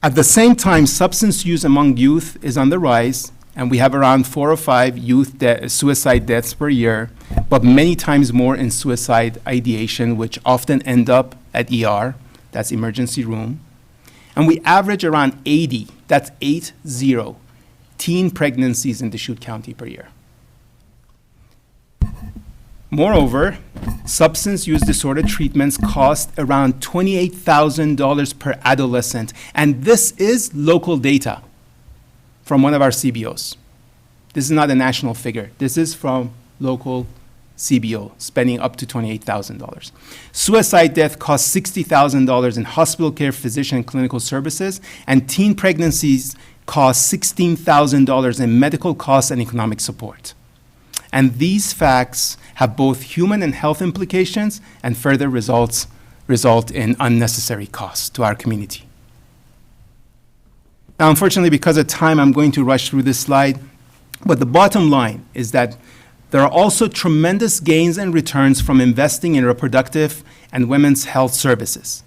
At the same time, substance use among youth is on the rise, and we have around 4 or 5 youth suicide deaths per year, but many times more in suicide ideation, which often end up at ER, that's emergency room. And we average around 80, that's 80, teen pregnancies in Deschutes County per year. Moreover, substance use disorder treatments cost around $28,000 per adolescent. And this is local data from one of our CBOs. This is not a national figure. This is from local CBO, spending up to $28,000. Suicide death costs $60,000 in hospital care, physician, and clinical services, and teen pregnancies cost $16,000 in medical costs and economic support. And these facts have both human and health implications and further result in unnecessary costs to our community. Now, unfortunately, because of time, I'm going to rush through this slide. But the bottom line is that there are also tremendous gains and returns from investing in reproductive and women's health services.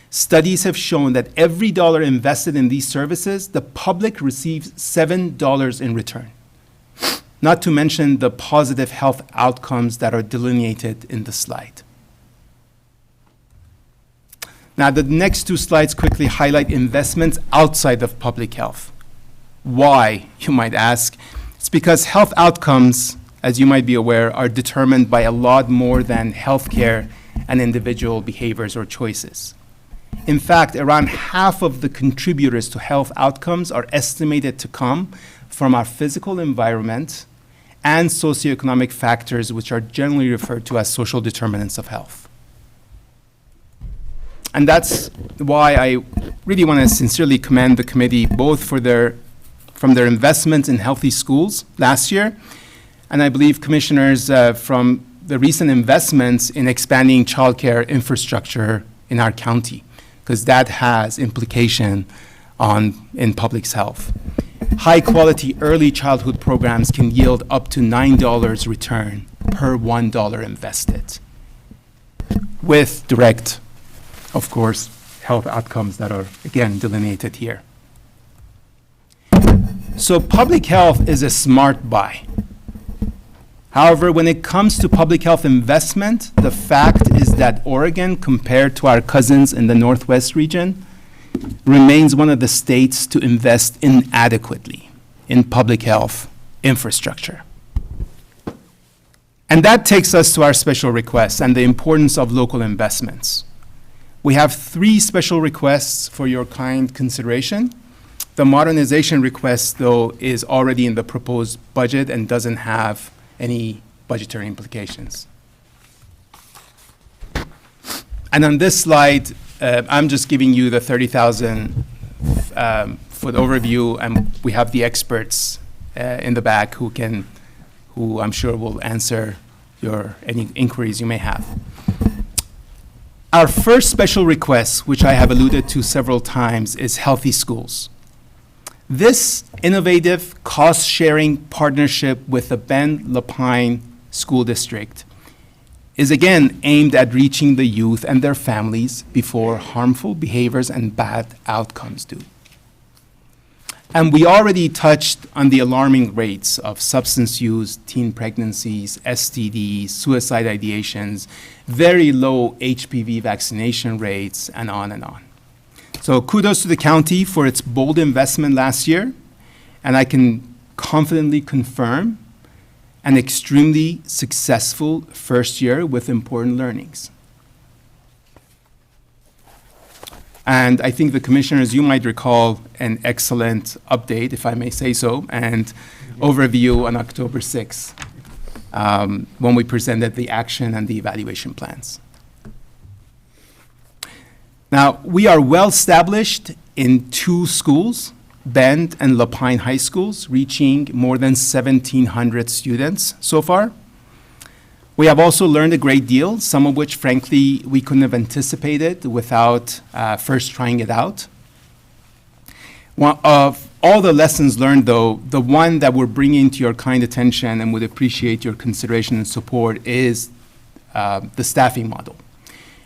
Studies have shown that every dollar invested in these services, the public receives $7 in return. Not to mention the positive health outcomes that are delineated in the slide. Now, the next two slides quickly highlight investments outside of public health. Why, you might ask? It's because health outcomes, as you might be aware, are determined by a lot more than healthcare and individual behaviors or choices. In fact, around half of the contributors to health outcomes are estimated to come from our physical environment and socioeconomic factors, which are generally referred to as social determinants of health. And that's why I really want to sincerely commend the committee both from their investment in healthy schools last year, and I believe commissioners from the recent investments in expanding childcare infrastructure in our county, because that has implication in public health. High-quality early childhood programs can yield up to $9 return per $1 invested, with direct, of course, health outcomes that are, again, delineated here. So public health is a smart buy. However, when it comes to public health investment, the fact is that Oregon, compared to our cousins in the Northwest region, remains one of the states to invest inadequately in public health infrastructure. And that takes us to our special requests and the importance of local investments. We have 3 special requests for your kind consideration. The modernization request, though, is already in the proposed budget and doesn't have any budgetary implications. And on this slide, I'm just giving you the 30,000 foot overview, and we have the experts in the back who I'm sure will answer any inquiries you may have. Our first special request, which I have alluded to several times, is healthy schools. This innovative cost-sharing partnership with the Bend-Lapine School District is again aimed at reaching the youth and their families before harmful behaviors and bad outcomes do. And we already touched on the alarming rates of substance use, teen pregnancies, STDs, suicide ideations, very low HPV vaccination rates, and on and on. So kudos to the county for its bold investment last year, and I can confidently confirm an extremely successful first year with important learnings. And I think the commissioners, you might recall an excellent update, if I may say so, and overview on October 6th, when we presented the action and the evaluation plans. Now, we are well established in 2 schools, Bend and Lapine High Schools, reaching more than 1,700 students so far. We have also learned a great deal, some of which, frankly, we couldn't have anticipated without first trying it out. One of all the lessons learned, though, the one that we're bringing to your kind attention and would appreciate your consideration and support is the staffing model,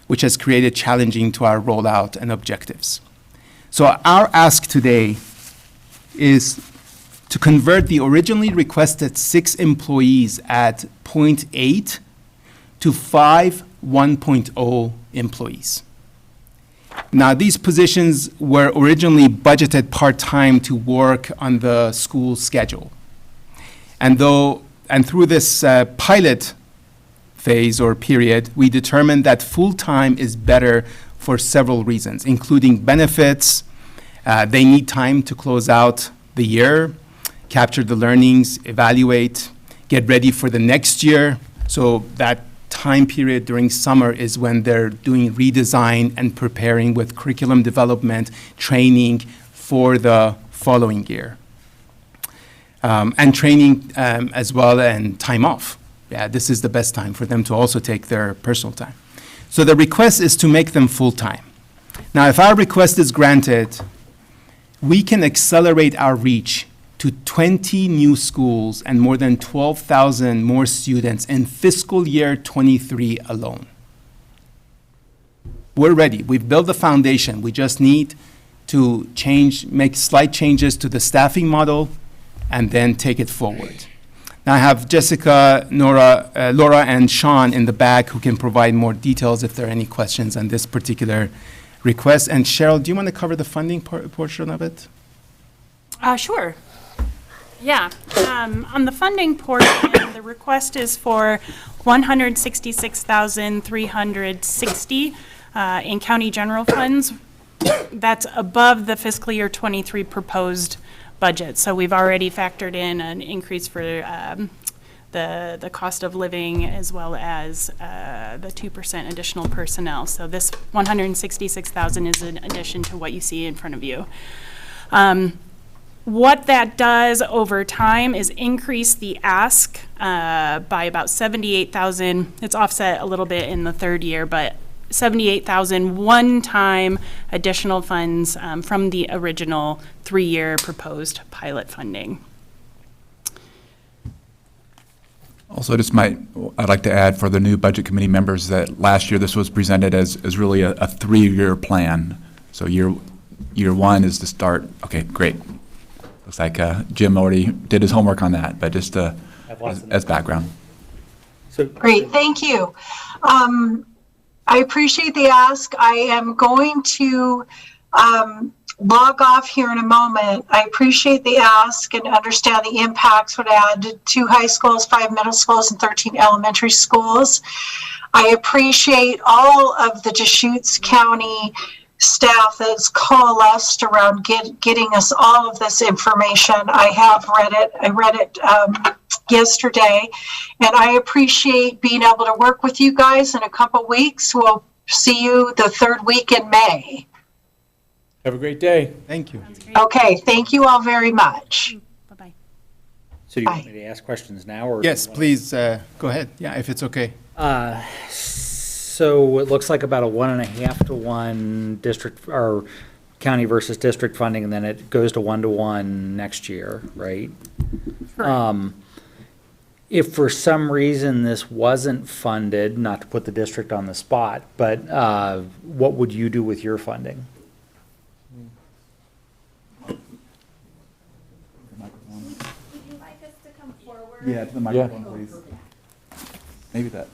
which has created challenging to our rollout and objectives. So our ask today is to convert the originally requested 6 employees at 0.8 to 5 1.0 employees. Now, these positions were originally budgeted part-time to work on the school schedule. And through this pilot phase or period, we determined that full-time is better for several reasons, including benefits. They need time to close out the year, capture the learnings, evaluate, get ready for the next year. So that time period during summer is when they're doing redesign and preparing with curriculum development, training for the following year. And training as well, and time off. Yeah, this is the best time for them to also take their personal time. So the request is to make them full-time. Now, if our request is granted, we can accelerate our reach to 20 new schools and more than 12,000 more students in fiscal year 23 alone. We're ready. We've built the foundation. We just need to make slight changes to the staffing model and then take it forward. Now I have Jessica, Laura, and Sean in the back who can provide more details if there are any questions on this particular request. And Cheryl, do you want to cover the funding portion of it? Sure. Yeah. On the funding portion, the request is for $166,360 in county general funds. That's above the fiscal year 23 proposed budget. So we've already factored in an increase for the cost of living as well as the 2% additional personnel. So this $166,000 is in addition to what you see in front of you. What that does over time is increase the ask by about $78,000. It's offset a little bit in the third year, but $78,000 one-time additional funds from the original 3-year proposed pilot funding. Also, I'd like to add for the new budget committee members that last year this was presented as really a 3-year plan. So year one is to start. Okay, great. Looks like Jim already did his homework on that, but just as background. Great, thank you. I appreciate the ask. I am going to log off here in a moment. I appreciate the ask and understand the impacts would add to 2 high schools, 5 middle schools, and 13 elementary schools. I appreciate all of the Deschutes County staff that's coalesced around getting us all of this information. I have read it. I read it yesterday, and I appreciate being able to work with you guys in a couple weeks. We'll see you the 3rd week in May. Have a great day. Thank you. Okay, thank you all very much. Bye-bye. So do you want me to ask questions now? Or Yes, please go ahead. Yeah, if it's okay. So it looks like about a 1.5 to 1 district or county versus district funding, and then it goes to 1 to 1 next year, right? Correct. If for some reason this wasn't funded, not to put the district on the spot, but what would you do with your funding? Would you like us to come forward? Yeah, to the microphone, please. Maybe that.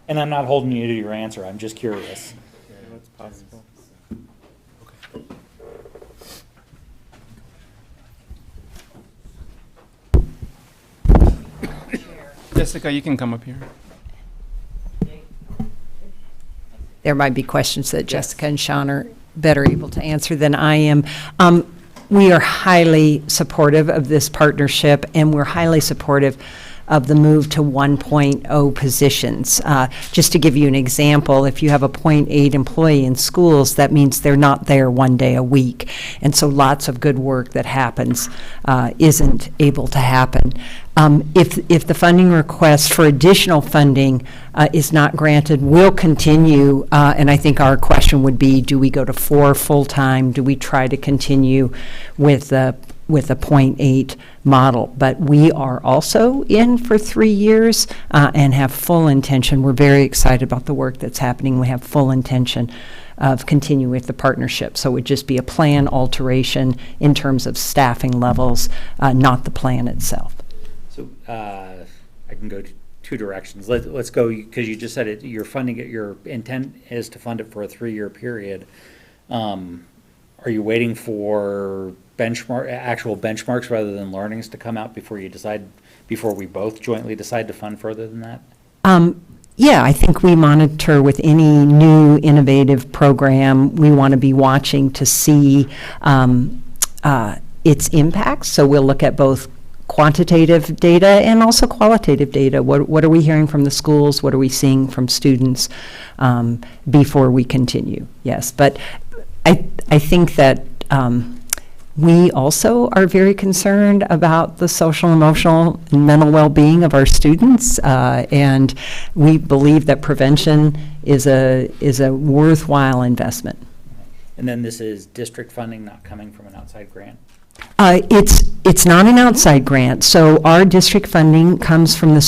And I'm not holding you to your answer, I'm just curious. What's possible? Jessica, you can come up here. There might be questions that Jessica and Sean are better able to answer than I am. We are highly supportive of this partnership, and we're highly supportive of the move to 1.0 positions. Just to give you an example, if you have a 0.8 employee in schools, that means they're not there 1 day a week. And so lots of good work that happens isn't able to happen. If the funding request for additional funding is not granted, we'll continue, and I think our question would be, do we go to 4 full-time? Do we try to continue with a 0.8 model? But we are also in for 3 years and have full intention. We're very excited about the work that's happening. We have full intention of continuing with the partnership. So it would just be a plan alteration in terms of staffing levels, not the plan itself. So I can go 2 directions. Let's go, because you just said it, you're funding it, your intent is to fund it for a 3-year period. Are you waiting for actual benchmarks rather than learnings to come out before we both jointly decide to fund further than that? Yeah, I think we monitor with any new innovative program. We want to be watching to see its impacts. So we'll look at both quantitative data and also qualitative data. What are we hearing from the schools? What are we seeing from students before we continue? Yes, but I think that we also are very concerned about the social, emotional, and mental well-being of our students, and we believe that prevention is a worthwhile investment. And then this is district funding not coming from an outside grant? It's not an outside grant. So our district funding comes from the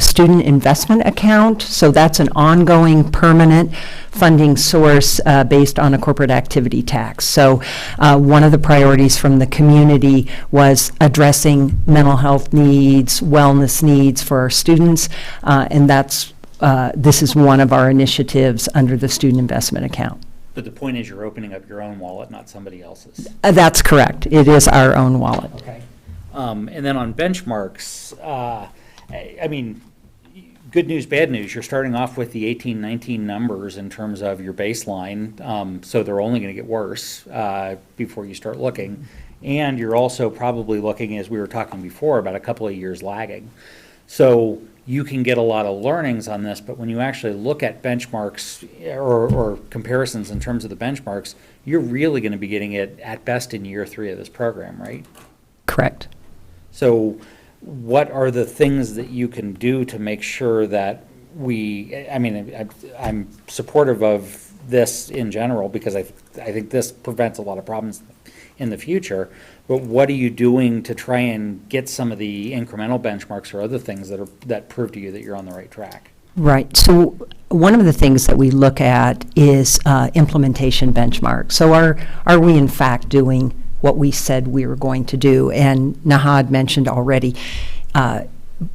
student investment account. So that's an ongoing, permanent funding source based on a corporate activity tax. So one of the priorities from the community was addressing mental health needs, wellness needs for our students, and this is one of our initiatives under the student investment account. But the point is you're opening up your own wallet, not somebody else's. That's correct. It is our own wallet. Okay. And then on benchmarks, I mean, good news, bad news. You're starting off with the 18-19 numbers in terms of your baseline, so they're only going to get worse before you start looking. And you're also probably looking, as we were talking before, about a couple of years lagging. So you can get a lot of learnings on this, but when you actually look at benchmarks or comparisons in terms of the benchmarks, you're really going to be getting it at best in year 3 of this program, right? Correct. So what are the things that you can do to make sure that I'm supportive of this in general because I think this prevents a lot of problems in the future, but what are you doing to try and get some of the incremental benchmarks or other things that prove to you that you're on the right track? Right. So one of the things that we look at is implementation benchmark. So are we in fact doing what we said we were going to do? And Nahad mentioned already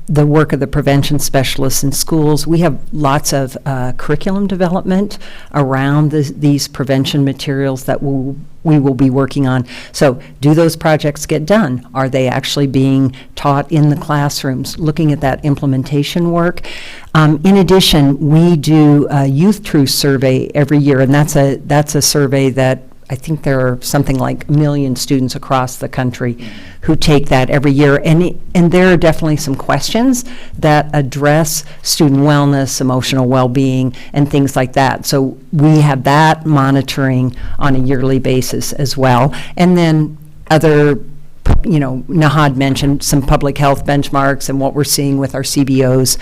the work of the prevention specialists in schools. We have lots of curriculum development around these prevention materials that we will be working on. So do those projects get done? Are they actually being taught in the classrooms? Looking at that implementation work. In addition, we do a Youth Truth survey every year, and that's a survey that I think there are something like 1 million students across the country who take that every year. And there are definitely some questions that address student wellness, emotional well-being, and things like that. So we have that monitoring on a yearly basis as well. And then other, Nahad mentioned some public health benchmarks and what we're seeing with our CBOs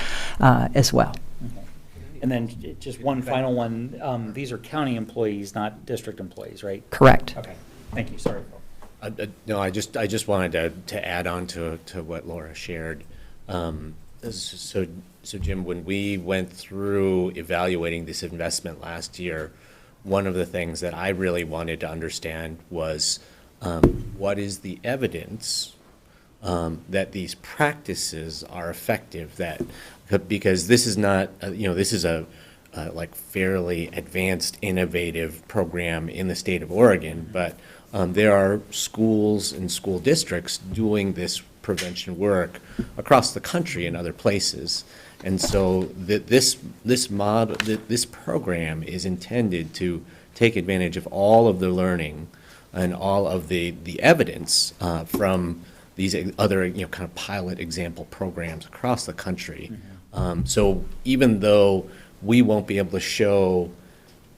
as well. And then just one final one, these are county employees, not district employees, right? Correct. Okay, thank you, sorry. No, I just wanted to add on to what Laura shared. So Jim, when we went through evaluating this investment last year, one of the things that I really wanted to understand was what is the evidence that these practices are effective, because this is not, this is a like fairly advanced, innovative program in the state of Oregon, but there are schools and school districts doing this prevention work across the country and other places. And so this program is intended to take advantage of all of the learning and all of the evidence from these other kind of pilot example programs across the country. So even though we won't be able to show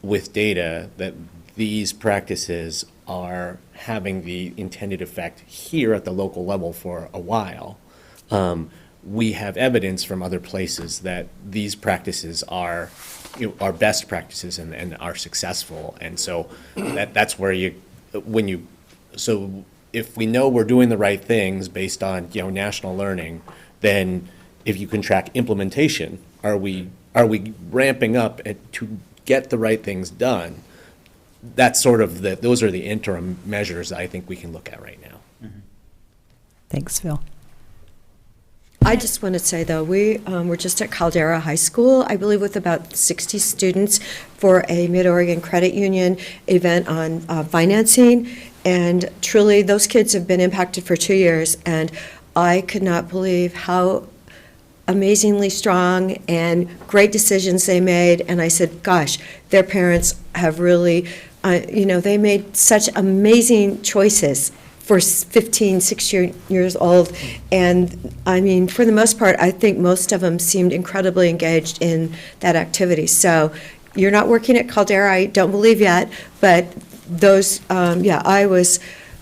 with data that these practices are having the intended effect here at the local level for a while, we have evidence from other places that these practices are best practices and are successful. And so that's where so if we know we're doing the right things based on national learning, then if you can track implementation, are we ramping up to get the right things done? That's sort of those are the interim measures I think we can look at right now. Thanks, Phil. I just want to say, though, we were just at Caldera High School, I believe, with about 60 students for a Mid-Oregon Credit Union event on financing. And truly, those kids have been impacted for 2 years, and I could not believe how amazingly strong and great decisions they made. And I said, gosh, their parents have really, they made such amazing choices for 15, 16 years old. And I mean, for the most part, I think most of them seemed incredibly engaged in that activity. So you're not working at Caldera, I don't believe yet, but those, I was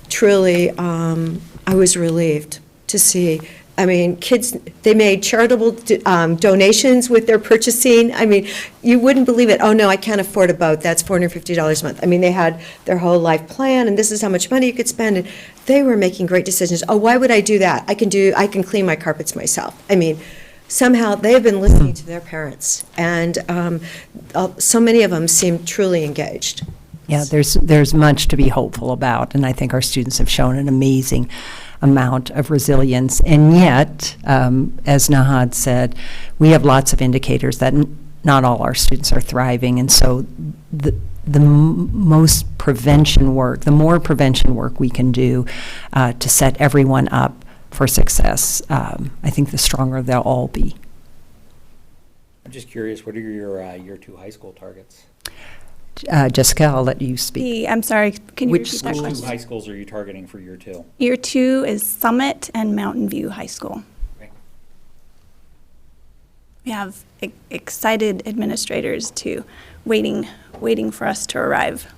truly, I was relieved to see. I mean, kids, they made charitable donations with their purchasing. I mean, you wouldn't believe it. Oh, no, I can't afford a boat. That's $450 a month. I mean, they had their whole life plan, and this is how much money you could spend. And they were making great decisions. Oh, why would I do that? I can clean my carpets myself. I mean, somehow they have been listening to their parents, and so many of them seem truly engaged. Yeah, there's much to be hopeful about, and I think our students have shown an amazing amount of resilience. And yet, as Nahad said, we have lots of indicators that not all our students are thriving, and so the more prevention work we can do to set everyone up for success, I think the stronger they'll all be. I'm just curious, what are your year 2 high school targets? Jessica, I'll let you speak. I'm sorry, can you Which repeat that schools? question? Which high schools are you targeting for year 2? Year 2 is Summit and Mountain View High School. Okay. We have excited administrators too, waiting for us to arrive.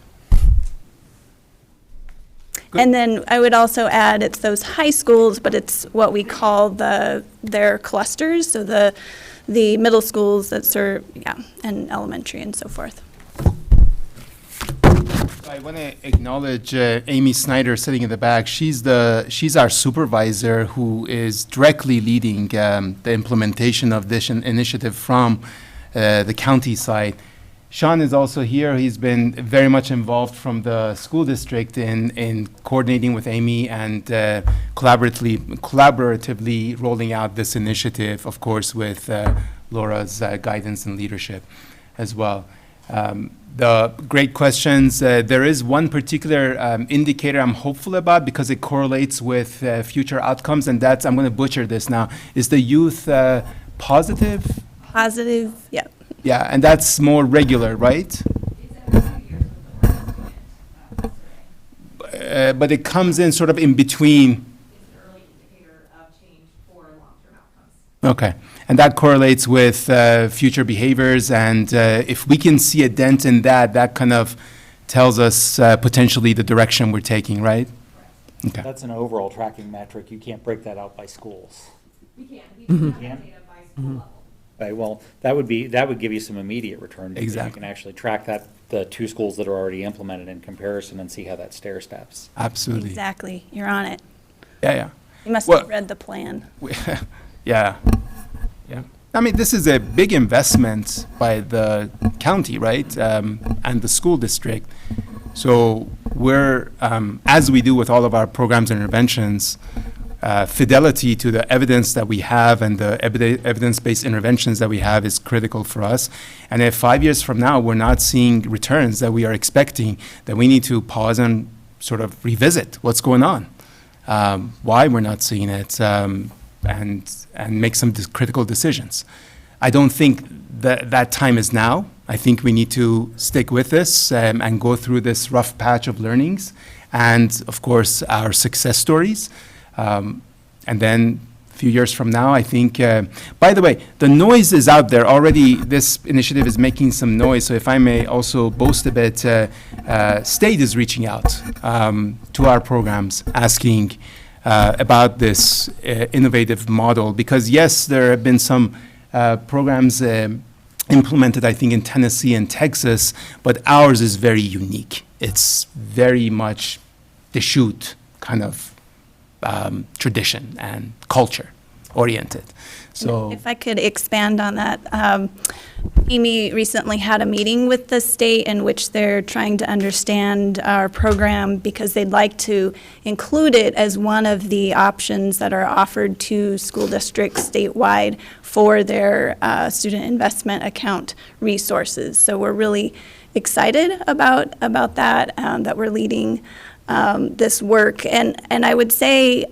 And then I would also add, it's those high schools, but it's what we call their clusters, so the middle schools that serve, and elementary and so forth. I want to acknowledge Amy Snyder sitting in the back. She's our supervisor who is directly leading the implementation of this initiative from the county side. Sean is also here. He's been very much involved from the school district in coordinating with Amy and collaboratively rolling out this initiative, of course, with Laura's guidance and leadership as well. The great questions. There is one particular indicator I'm hopeful about because it correlates with future outcomes, and that's, I'm going to butcher this now, is the youth positive? Positive, yep. Yeah, and that's more regular, right? But it comes in sort of in between. Okay, and that correlates with future behaviors, and if we can see a dent in that, that kind of tells us potentially the direction we're taking, right? Okay. That's an overall tracking metric. You can't break that out by schools. We can't. We don't have data by school level. Right, well, that would give you some immediate return. Because Exactly. you can actually track the 2 schools that are already implemented in comparison and see how that stair steps. Absolutely. Exactly, you're on it. Yeah. You must Well- have read the plan. Yeah. I mean, this is a big investment by the county, right, and the school district. So we're, as we do with all of our programs and interventions, fidelity to the evidence that we have and the evidence-based interventions that we have is critical for us. And if 5 years from now we're not seeing returns that we are expecting, then we need to pause and sort of revisit what's going on, why we're not seeing it, and make some critical decisions. I don't think that time is now. I think we need to stick with this and go through this rough patch of learnings and, of course, our success stories. And then a few years from now, I think, by the way, the noise is out there already. This initiative is making some noise. So if I may also boast a bit, State is reaching out to our programs asking about this innovative model, because yes, there have been some programs implemented, I think, in Tennessee and Texas, but ours is very unique. It's very much Deschutes kind of tradition and culture oriented. So If I could expand on that, Amy recently had a meeting with the state in which they're trying to understand our program because they'd like to include it as one of the options that are offered to school districts statewide for their student investment account resources. So we're really excited about that, that we're leading this work. And I would say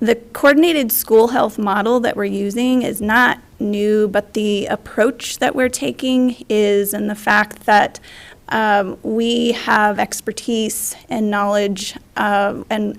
The coordinated school health model that we're using is not new, but the approach that we're taking is in the fact that we have expertise and knowledge and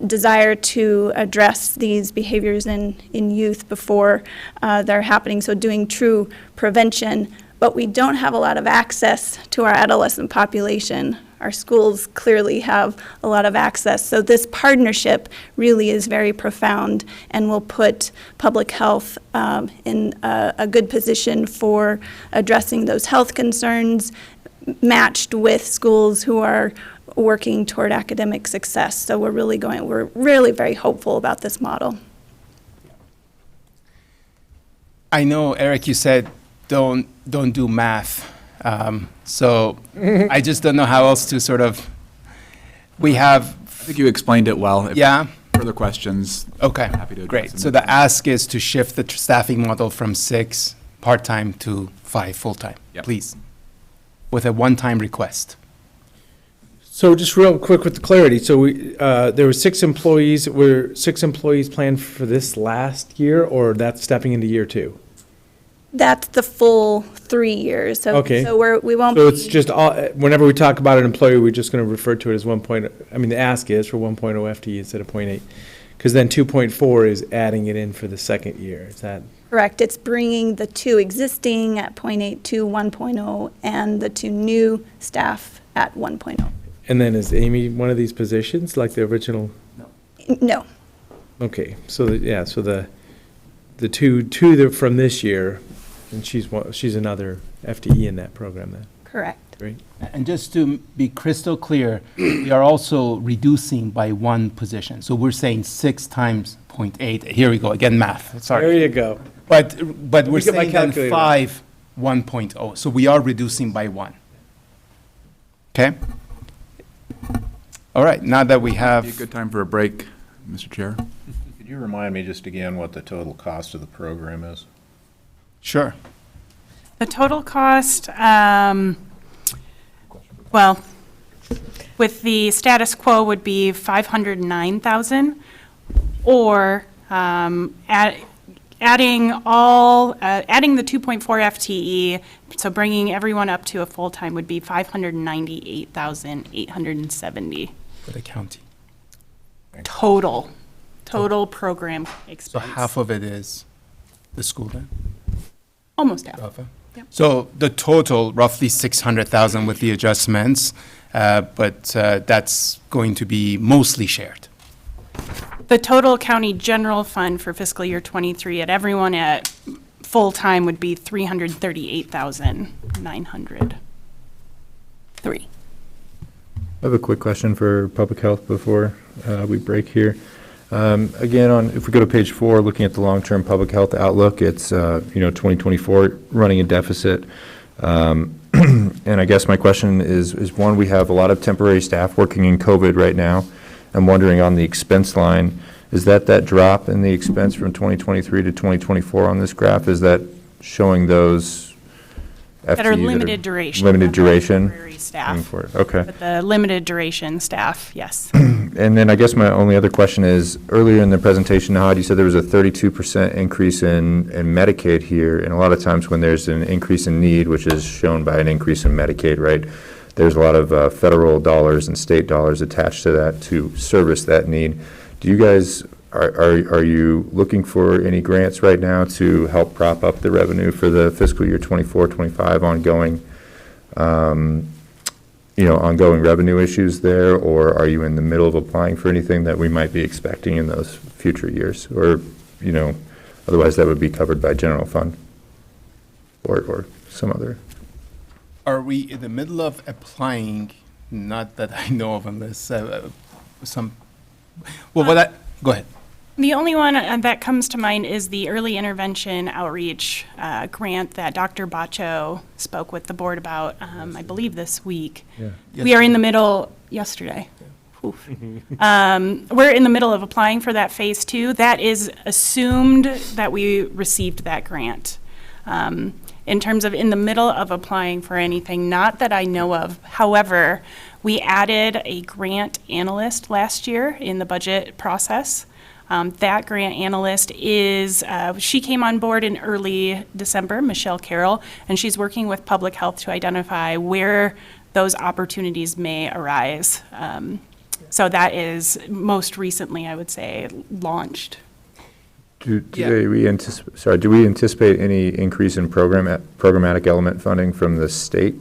desire to address these behaviors in youth before they're happening, so doing true prevention. But we don't have a lot of access to our adolescent population. Our schools clearly have a lot of access. So this partnership really is very profound and will put public health in a good position for addressing those health concerns, matched with schools who are working toward academic success. So we're really very hopeful about this model. I know, Eric, you said don't do math. So I just don't know how else to sort of, we have. I think you explained it well. If Yeah. Further questions? Okay, I'm happy to address great. them. So the ask is to shift the staffing model from 6 part-time to 5 full-time, Yep. please, with a one-time request. So just real quick with the clarity, so we, there were 6 employees, were 6 employees planned for this last year, or that's stepping into year 2? That's the full 3 years. So, Okay. so we won't So be. it's just, all whenever we talk about an employee, we're just gonna refer to it as 1.0, I mean, the ask is for 1.0 FTE instead of 0.8. Because then 2.4 is adding it in for the second year, is that? Correct. It's bringing the 2 existing at 0.8 to 1.0 and the 2 new staff at 1.0. And then is Amy one of these positions, like the original? No. Okay, so, so the two that from this year, and she's another FTE in that program then? Correct. Great. And just to be crystal clear, we are also reducing by 1 position. So we're saying 6 times 0.8. Here we go, again, math, sorry. There you go. But we're get my saying then calculator. 5, 1.0. So we are reducing by 1. Okay? All right, now that we Be a have, good time for a break, Mr. Chair. Could you remind me just again what the total cost of the program is? sure. The total cost, well, with the status quo would be 509,000, or adding the 2.4 FTE, so bringing everyone up to a full-time would be 598,870 For the county. total program So expense. half of it is the school then? Almost half. Half. Yep. So the total, roughly 600,000 with the adjustments, but that's going to be mostly shared. The total county general fund for fiscal year '23 at everyone at full-time would be 338,903. I have a quick question for public health before we break here. Again, if we go to page 4, looking at the long-term public health outlook, it's 2024 running a deficit. And I guess my question is one, we have a lot of temporary staff working in COVID right now. I'm wondering on the expense line, is that drop in the expense from 2023 to 2024 on this graph? Is that showing those FTE That are limited duration. Limited duration? Temporary staff. Going for it, okay. But the limited duration staff, yes. And then I guess my only other question is, earlier in the presentation, Nahad, you said there was a 32% increase in Medicaid here, and a lot of times when there's an increase in need, which is shown by an increase in Medicaid, right, there's a lot of federal dollars and state dollars attached to that to service that need. Do you guys, are you looking for any grants right now to help prop up the revenue for the fiscal year 24-25 ongoing ongoing revenue issues there, or are you in the middle of applying for anything that we might be expecting in those future years? Or, otherwise that would be covered by general fund or some other. Are we in the middle of applying, not that I know of unless go ahead. The only one that comes to mind is the early intervention outreach grant that Dr. Bacho spoke with the board about, I believe this week. Yeah. We are in the middle, yesterday. Oof. We're in the middle of applying for that phase 2. That is assumed that we received that grant. In terms of in the middle of applying for anything, not that I know of. However, we added a grant analyst last year in the budget process. That grant analyst is, she came on board in early December, Michelle Carroll, and she's working with public health to identify where those opportunities may arise. So that is most recently, I would say, launched. Do we anticipate any increase in programmatic element funding from the state?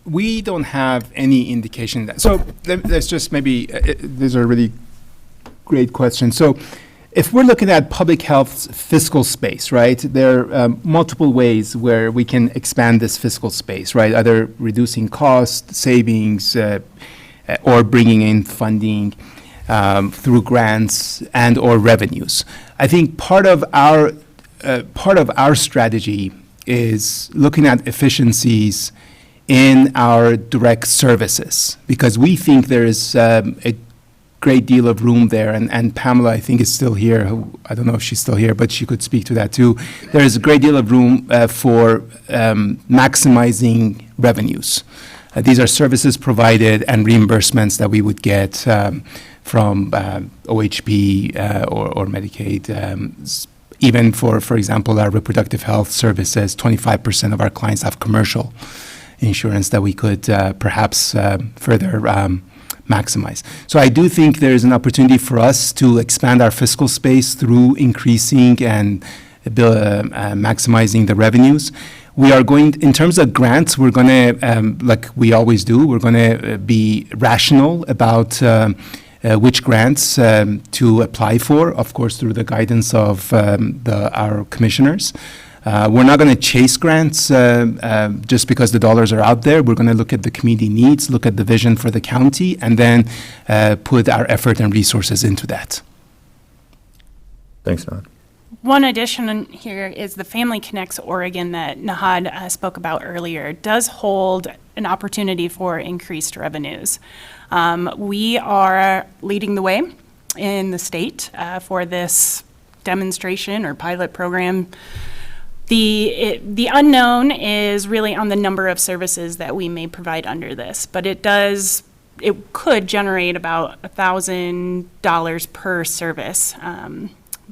We don't have any indication that. So let's just maybe, these are really great questions. So if we're looking at public health's fiscal space, right, there are multiple ways where we can expand this fiscal space, right, either reducing cost, savings, or bringing in funding through grants and or revenues. I think part of our strategy is looking at efficiencies in our direct services, because we think there is a great deal of room there, and Pamela, I think, is still here. I don't know if she's still here, but she could speak to that too. There is a great deal of room for maximizing revenues. These are services provided and reimbursements that we would get from OHP or Medicaid. Even for example, our reproductive health services, 25% of our clients have commercial insurance that we could perhaps further maximize. So I do think there is an opportunity for us to expand our fiscal space through increasing and maximizing the revenues. We are going, in terms of grants, we're going to, like we always do, we're going to be rational about which grants to apply for, of course, through the guidance of our commissioners. We're not going to chase grants just because the dollars are out there. We're going to look at the community needs, look at the vision for the county, and then put our effort and resources into that. Thanks, Nahad. One addition here is the Family Connects Oregon that Nahad spoke about earlier does hold an opportunity for increased revenues. We are leading the way in the state for this demonstration or pilot program. The unknown is really on the number of services that we may provide under this, but it could generate about $1,000 per service.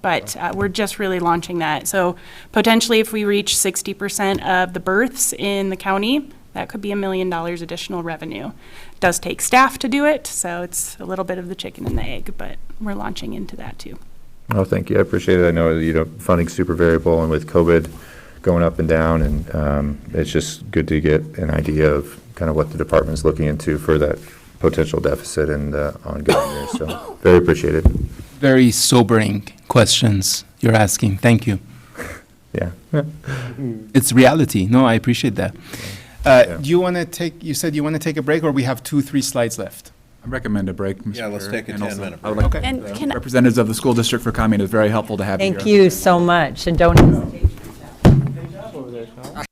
But we're just really launching that. So potentially if we reach 60% of the births in the county, that could be $1 million additional revenue. It does take staff to do it, so it's a little bit of the chicken and the egg, but we're launching into that too. Oh, thank you. I appreciate it. I know, funding's super variable, and with COVID going up and down, and it's just good to get an idea of kind of what the department's looking into for that potential deficit in the ongoing year. So very appreciated. Very sobering questions you're asking. Thank you. Yeah. It's reality. No, I appreciate that. Do you want to take, you said you want to take a break, or we have 2-3 slides left? I recommend a break, Mr. Yeah, let's Chair, take a and also 10-minute I would break. like to And thank can I- representatives of the school district for coming. It's very helpful to have you here. Thank you so much, and don't hesitate to reach out.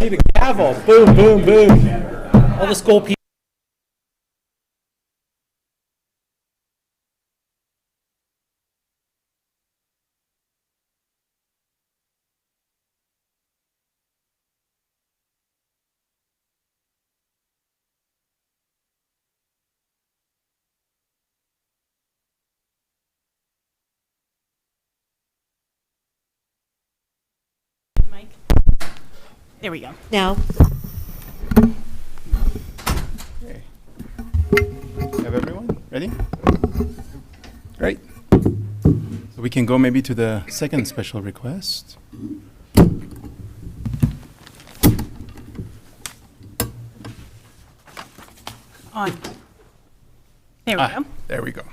Need a gavel. Boom, boom, boom. All the school people. Mike? There we go. Now, Have everyone ready? Great. So we can go maybe to the second special request. On. There we go. There we go.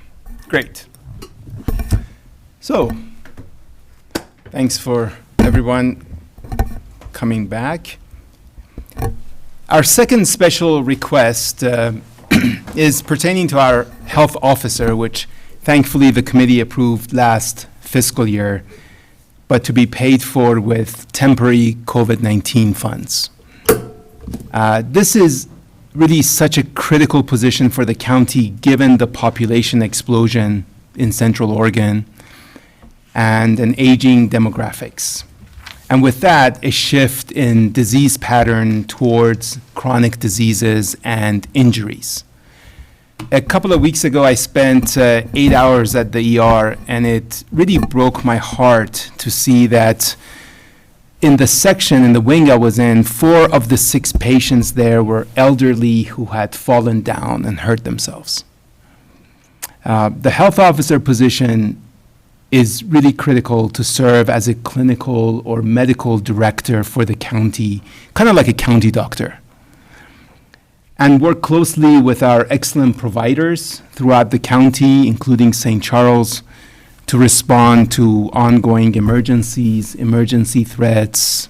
Great. So, thanks for everyone coming back. Our second special request is pertaining to our health officer, which thankfully the committee approved last fiscal year, but to be paid for with temporary COVID-19 funds. This is really such a critical position for the county given the population explosion in Central Oregon and an aging demographics. And with that, a shift in disease pattern towards chronic diseases and injuries. A couple of weeks ago, I spent 8 hours at the ER, and it really broke my heart to see that in the section, in the wing I was in, 4 of the 6 patients there were elderly who had fallen down and hurt themselves. The health officer position is really critical to serve as a clinical or medical director for the county, kind of like a county doctor, and work closely with our excellent providers throughout the county, including St. Charles, to respond to ongoing emergencies, emergency threats,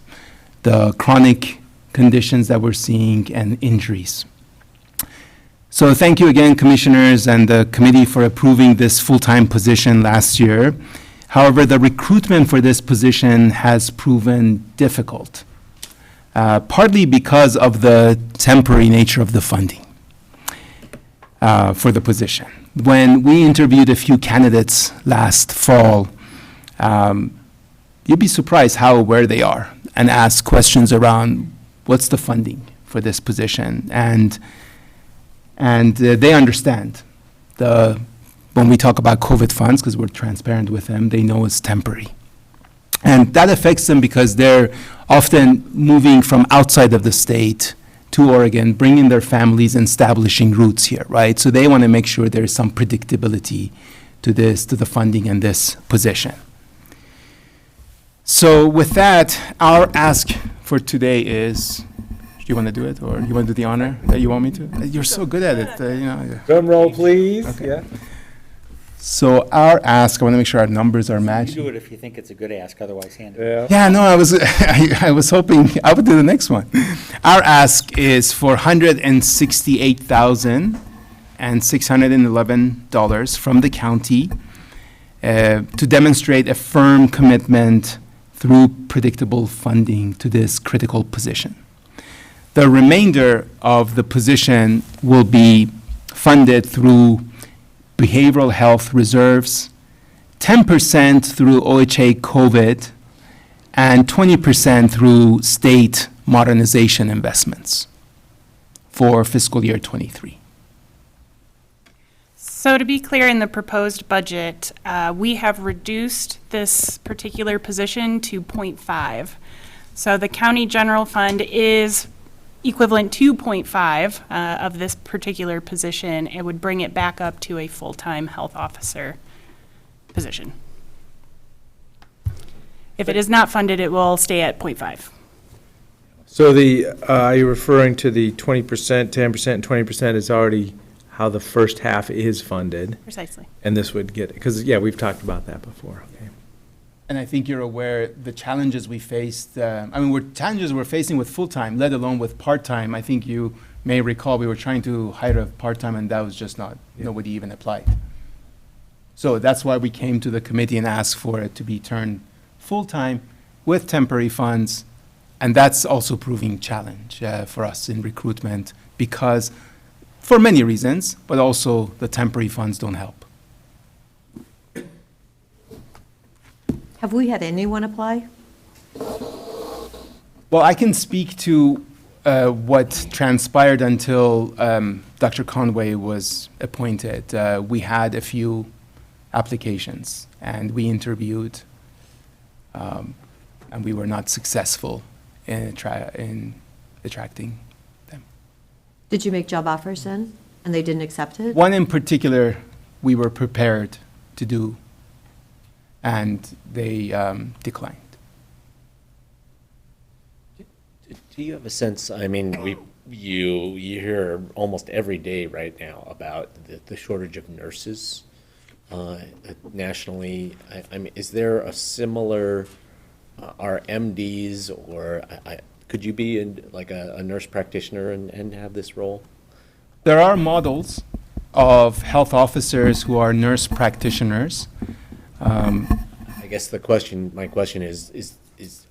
the chronic conditions that we're seeing, and injuries. So thank you again, commissioners and the committee, for approving this full-time position last year. However, the recruitment for this position has proven difficult, partly because of the temporary nature of the funding for the position. When we interviewed a few candidates last fall, you'd be surprised how aware they are and ask questions around what's the funding for this position. And they understand when we talk about COVID funds, because we're transparent with them, they know it's temporary. And that affects them because they're often moving from outside of the state to Oregon, bringing their families and establishing roots here, right? So they want to make sure there is some predictability to this, to the funding in this position. So with that, our ask for today is, do you want to do it, or you want to do the honor that you want me to? You're so good at it, you know. Drum roll, please. Okay. Yeah. So our ask, I want to make sure our numbers are You matched. do it if you think it's a good ask, otherwise hand it. Yeah. Yeah, no, I was hoping I would do the next one. Our ask is for $168,611 from the county to demonstrate a firm commitment through predictable funding to this critical position. The remainder of the position will be funded through behavioral health reserves, 10% through OHA COVID, and 20% through state modernization investments for fiscal year 23. So to be clear, in the proposed budget, we have reduced this particular position to 0.5. So the county general fund is equivalent to 0.5 of this particular position. It would bring it back up to a full-time health officer position. If it is not funded, it will stay at 0.5. So are you referring to the 20%, 10%, and 20% is already how the first half is funded? Precisely. And this would get, because, yeah, we've talked about that before. Okay. And I think you're aware the challenges we faced, challenges we're facing with full-time, let alone with part-time. I think you may recall we were trying to hire a part-time, and that was just nobody even applied. So that's why we came to the committee and asked for it to be turned full-time with temporary funds And that's also proving challenge for us in recruitment because, for many reasons, but also the temporary funds don't help. Have we had anyone apply? Well, I can speak to what transpired until Dr. Conway was appointed. We had a few applications, and we interviewed, and we were not successful in attracting them. Did you make job offers then, and they didn't accept it? One in particular, we were prepared to do, and they declined. Do you have a sense, I mean, you hear almost every day right now about the shortage of nurses nationally. I mean, is there a similar, are MDs or could you be like a nurse practitioner and have this role? There are models of health officers who are nurse practitioners. I guess my question is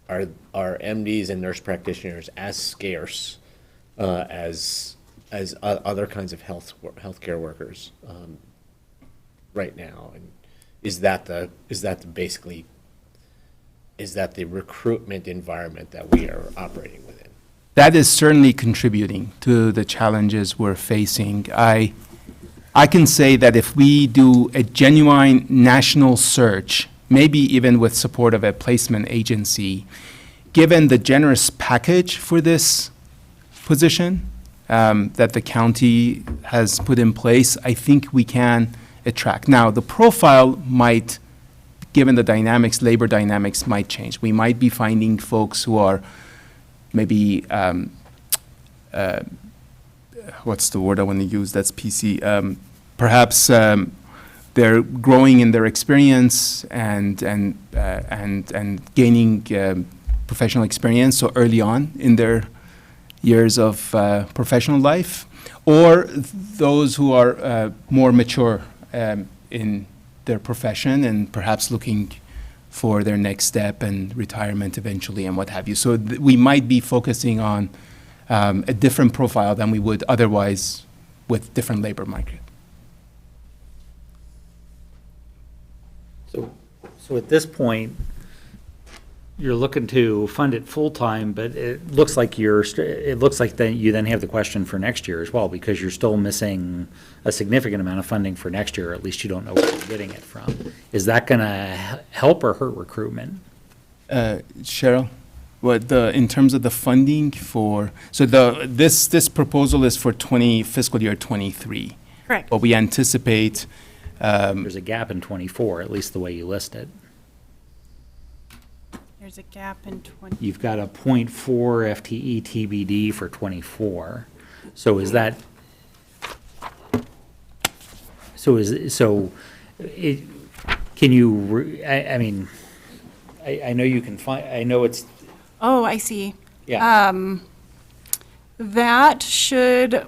are MDs and nurse practitioners as scarce as other kinds of healthcare workers right now? And is that the recruitment environment that we are operating within? That is certainly contributing to the challenges we're facing. I can say that if we do a genuine national search, maybe even with support of a placement agency, given the generous package for this position that the county has put in place, I think we can attract. Now, the profile might, given the dynamics, labor dynamics might change. We might be finding folks who are maybe, what's the word I want to use that's PC? Perhaps they're growing in their experience and gaining professional experience so early on in their years of professional life, or those who are more mature in their profession and perhaps looking for their next step and retirement eventually and what have you. So we might be focusing on a different profile than we would otherwise with different labor market. So at this point, you're looking to fund it full-time, but it looks like then you then have the question for next year as well, because you're still missing a significant amount of funding for next year, or at least you don't know where you're getting it from. Is that gonna help or hurt recruitment? Cheryl, in terms of the funding this proposal is for fiscal year 23. Correct. But we anticipate There's a gap in 24, at least the way you list it. There's a gap in 20. You've got a .4 FTE TBD for 24. So is that, can you, I mean, I know you can find, I know it's. Oh, I see. Yeah. That should,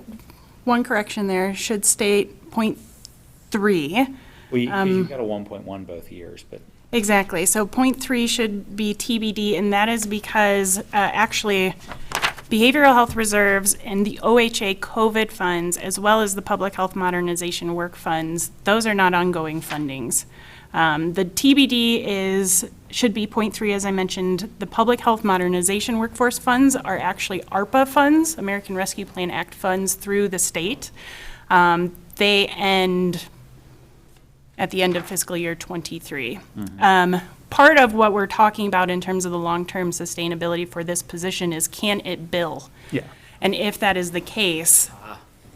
one correction there, should state .3. Well, you've got a 1.1 both years, but. Exactly. So .3 should be TBD, and that is because actually behavioral health reserves and the OHA COVID funds, as well as the public health modernization work funds, those are not ongoing fundings. The TBD should be .3, as I mentioned. The public health modernization workforce funds are actually ARPA funds, American Rescue Plan Act funds through the state. They end at the end of fiscal year 23. Part of what we're talking about in terms of the long-term sustainability for this position is, can it bill? Yeah. And if that is the case,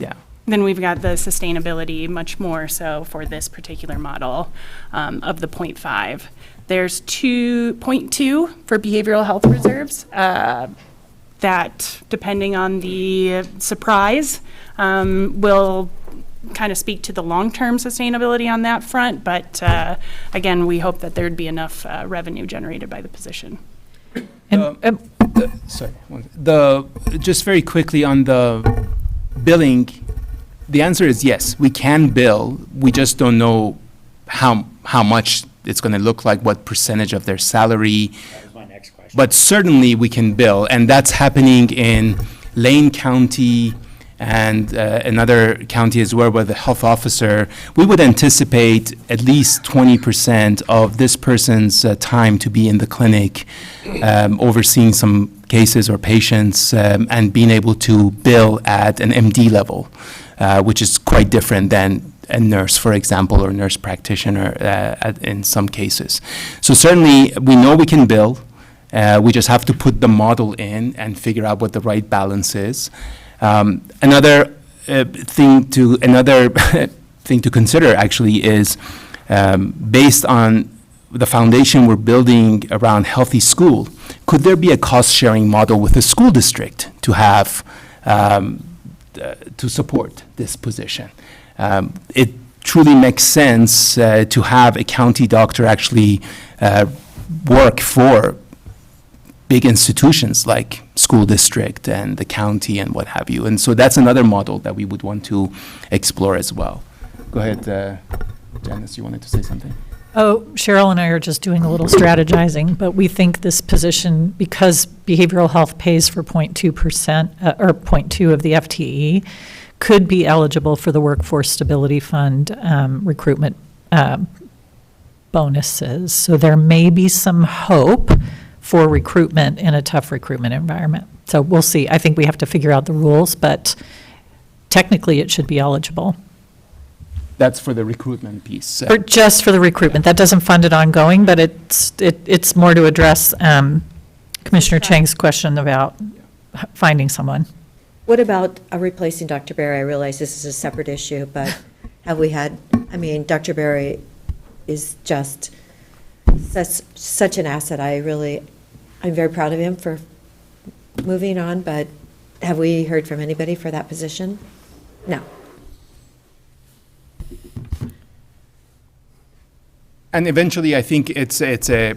Yeah. then we've got the sustainability much more so for this particular model of the .5. There's .2 for behavioral health reserves that, depending on the surprise, will kind of speak to the long-term sustainability on that front, but again, we hope that there'd be enough revenue generated by the position. Sorry. Just very quickly on the billing, the answer is yes, we can bill. We just don't know how much it's going to look like, what percentage of their salary. That was my next question. But certainly we can bill, and that's happening in Lane County and another county as well, where the health officer, we would anticipate at least 20% of this person's time to be in the clinic, overseeing some cases or patients, and being able to bill at an MD level, which is quite different than a nurse, for example, or nurse practitioner in some cases. So certainly, we know we can bill. We just have to put the model in and figure out what the right balance is. Another thing to consider actually is based on the foundation we're building around healthy school. Could there be a cost-sharing model with the school district to have to support this position? It truly makes sense to have a county doctor actually work for big institutions like school district and the county and what have you. And so that's another model that we would want to explore as well. Go ahead, Janice, you wanted to say something? Oh, Cheryl and I are just doing a little strategizing, but we think this position, because behavioral health pays for 0.2%, or 0.2 of the FTE, could be eligible for the Workforce Stability Fund recruitment bonuses. So there may be some hope for recruitment in a tough recruitment environment. So we'll see. I think we have to figure out the rules, but technically it should be eligible. That's for the recruitment piece. Or just for the recruitment. That doesn't fund it ongoing, but it's more to address Commissioner Chang's question about finding someone. What about replacing Dr. Berry? I realize this is a separate issue, but have we had, I mean, Dr. Berry is just such an asset. I'm very proud of him for moving on, but have we heard from anybody for that position? No. And eventually, I think it's a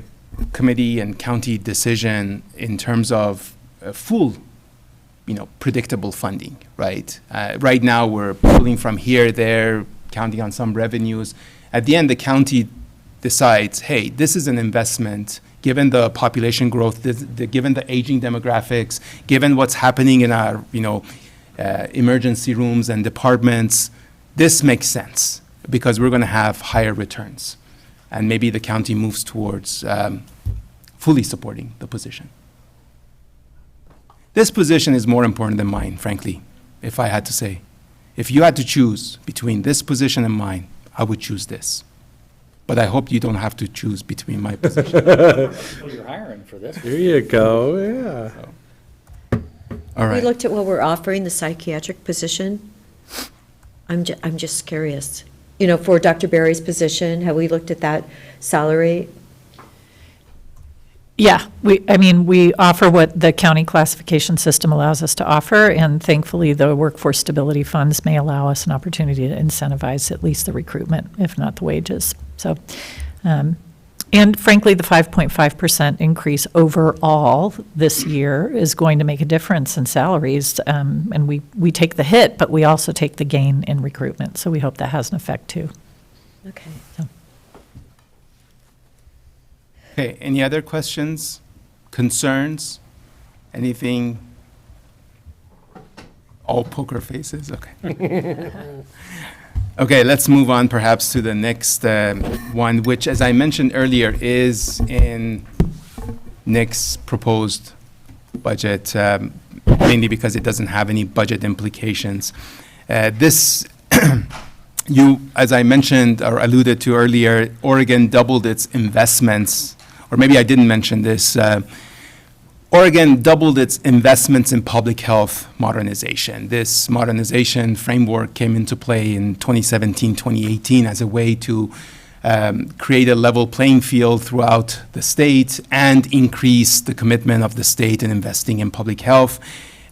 committee and county decision in terms of full, predictable funding, right? Right now, we're pulling from here, there, counting on some revenues. At the end, the county decides, hey, this is an investment, given the population growth, given the aging demographics, given what's happening in our, emergency rooms and departments, this makes sense because we're going to have higher returns. And maybe the county moves towards fully supporting the position. This position is more important than mine, frankly, if I had to say. If you had to choose between this position and mine, I would choose this. But I hope you don't have to choose between my position. Well, you're hiring for this. There you go, yeah. All right. We looked at what we're offering, the psychiatric position. I'm just curious. For Dr. Berry's position, have we looked at that salary? Yeah, we offer what the county classification system allows us to offer, and thankfully, the workforce stability funds may allow us an opportunity to incentivize at least the recruitment, if not the wages. So, and frankly, the 5.5% increase overall this year is going to make a difference in salaries, and we take the hit, but we also take the gain in recruitment, so we hope that has an effect too. Okay. So. Okay, any other questions, concerns, anything? All poker faces, okay. Okay, let's move on perhaps to the next one, which, as I mentioned earlier, is in Nick's proposed budget, mainly because it doesn't have any budget implications. This, as I mentioned or alluded to earlier, Oregon doubled its investments, or maybe I didn't mention this. Oregon doubled its investments in public health modernization. This modernization framework came into play in 2017, 2018 as a way to create a level playing field throughout the state and increase the commitment of the state in investing in public health.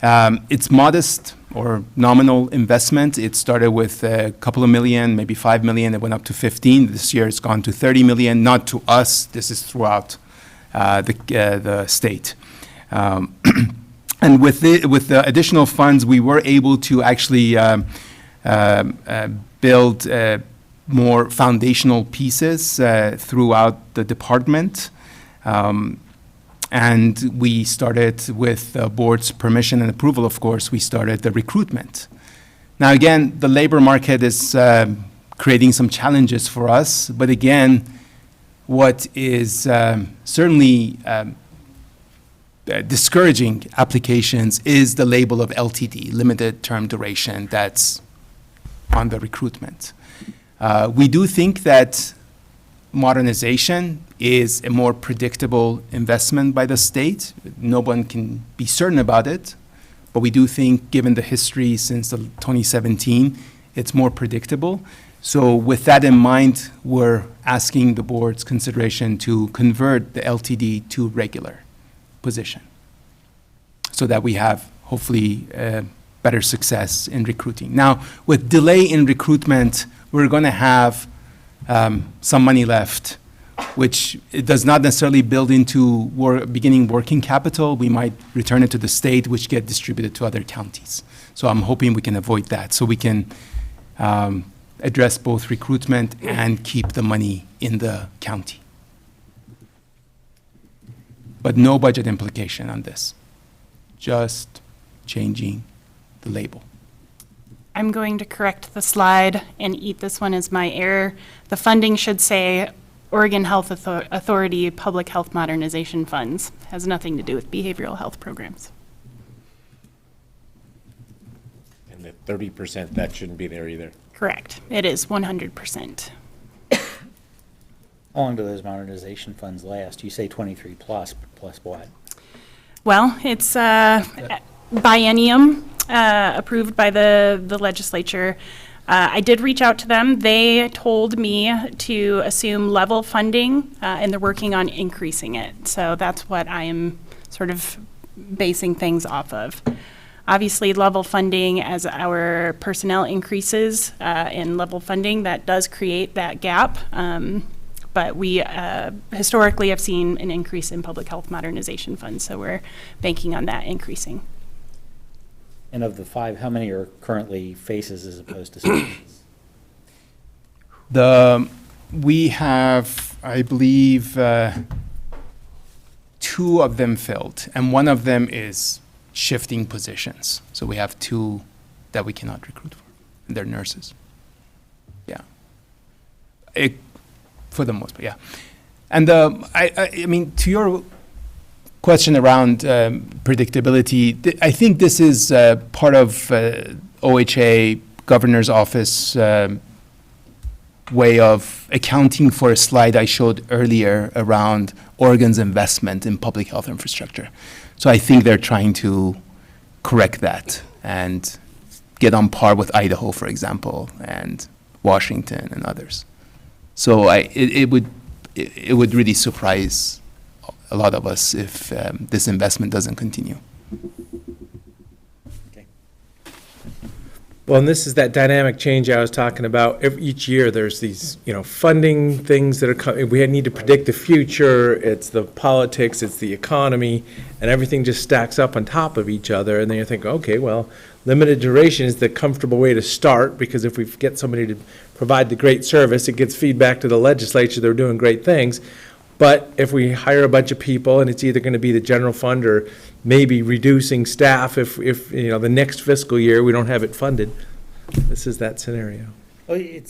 It's modest or nominal investment. It started with a couple of million, maybe 5 million. It went up to 15. This year it's gone to 30 million, not to us. This is throughout the state. And with the additional funds, we were able to actually build more foundational pieces throughout the department. And we started, with the board's permission and approval, of course, we started the recruitment. Now, again, the labor market is creating some challenges for us, but again, what is certainly discouraging applications is the label of LTD, limited term duration, that's on the recruitment. We do think that modernization is a more predictable investment by the state. No one can be certain about it, but we do think, given the history since 2017, it's more predictable. So with that in mind, we're asking the board's consideration to convert the LTD to regular position so that we have, hopefully, better success in recruiting. Now, with delay in recruitment, we're going to have some money left, which it does not necessarily build into beginning working capital. We might return it to the state, which get distributed to other counties. So I'm hoping we can avoid that, so we can address both recruitment and keep the money in the county. But no budget implication on this, just changing the label. I'm going to correct the slide and eat this one as my error. The funding should say Oregon Health Authority Public Health Modernization Funds. Has nothing to do with behavioral health programs. And the 30%, that shouldn't be there either. Correct. It is 100%. How long do those modernization funds last? You say 23 plus what? Well, it's biennium approved by the legislature. I did reach out to them. They told me to assume level funding, and they're working on increasing it. So that's what I am sort of basing things off of. Obviously, level funding, as our personnel increases in level funding, that does create that gap. But we historically have seen an increase in public health modernization funds, so we're banking on that increasing. And of the 5, how many are currently faces as opposed to spaces? We have, I believe, 2 of them filled, and one of them is shifting positions. So we have 2 that we cannot recruit for, and they're nurses. Yeah. For the most part, yeah. And I mean, to your question around predictability, I think this is part of OHA Governor's Office way of accounting for a slide I showed earlier around Oregon's investment in public health infrastructure. So I think they're trying to correct that and get on par with Idaho, for example, and Washington and others. So it would really surprise a lot of us if this investment doesn't continue. Okay. Well, and this is that dynamic change I was talking about. Each year, there's these, funding things that are coming. We need to predict the future. It's the politics, it's the economy, and everything just stacks up on top of each other. And then you think, okay, well, limited duration is the comfortable way to start, because if we get somebody to provide the great service, it gets feedback to the legislature, they're doing great things. But if we hire a bunch of people, and it's either going to be the general fund or maybe reducing staff if the next fiscal year we don't have it funded, this is that scenario. Well, I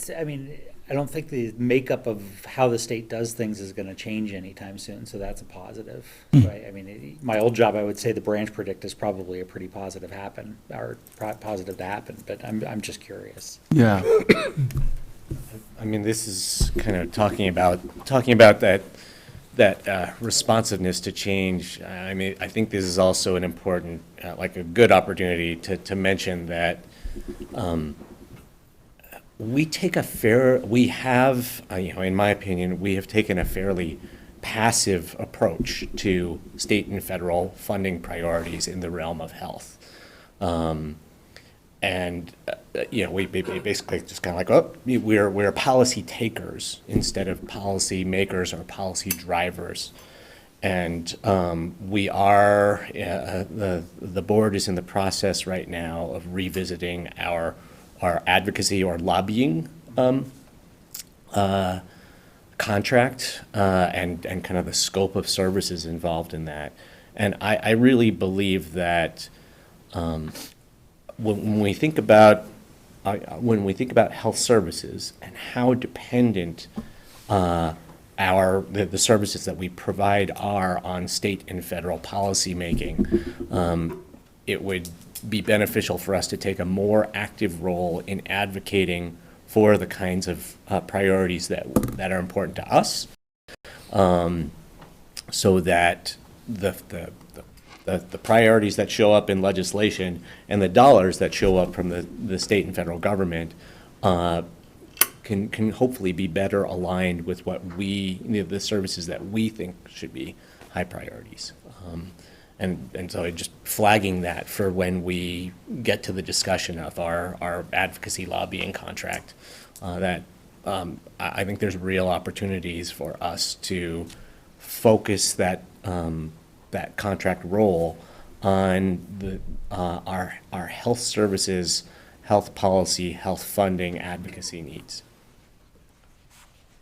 don't think the makeup of how the state does things is going to change anytime soon, so that's a positive, right? I mean, my old job, I would say the branch predict is probably a pretty positive to happen, but I'm just curious. Yeah. I mean, this is kind of talking about that responsiveness to change. I mean, I think this is also an important, a good opportunity to mention that in my opinion, we have taken a fairly passive approach to state and federal funding priorities in the realm of health. We basically just kind of we're policy takers instead of policy makers or policy drivers. And we are, the board is in the process right now of revisiting our advocacy or lobbying contract and kind of the scope of services involved in that. And I really believe that when we think about health services and how dependent the services that we provide are on state and federal policy making, it would be beneficial for us to take a more active role in advocating for the kinds of priorities that are important to us, so that the priorities that show up in legislation and the dollars that show up from the state and federal government can hopefully be better aligned with what the services that we think should be high priorities. And so just flagging that for when we get to the discussion of our advocacy lobbying contract, that I think there's real opportunities for us to focus that contract role on our health services, health policy, health funding, advocacy needs.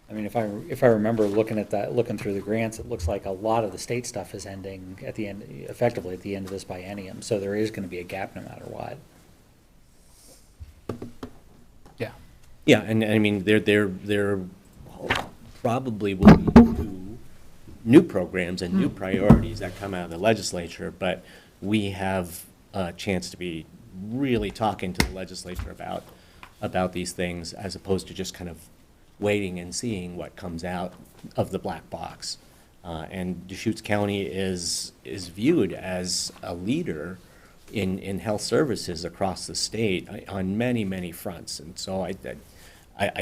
I mean, if I remember looking through the grants, it looks like a lot of the state stuff is ending effectively at the end of this biennium. So there is going to be a gap no matter what. Yeah. Yeah, and I mean, there probably will be new programs and new priorities that come out of the legislature, but we have a chance to be really talking to the legislature about these things, as opposed to just kind of waiting and seeing what comes out of the black box. And Deschutes County is viewed as a leader in health services across the state on many, many fronts. And so I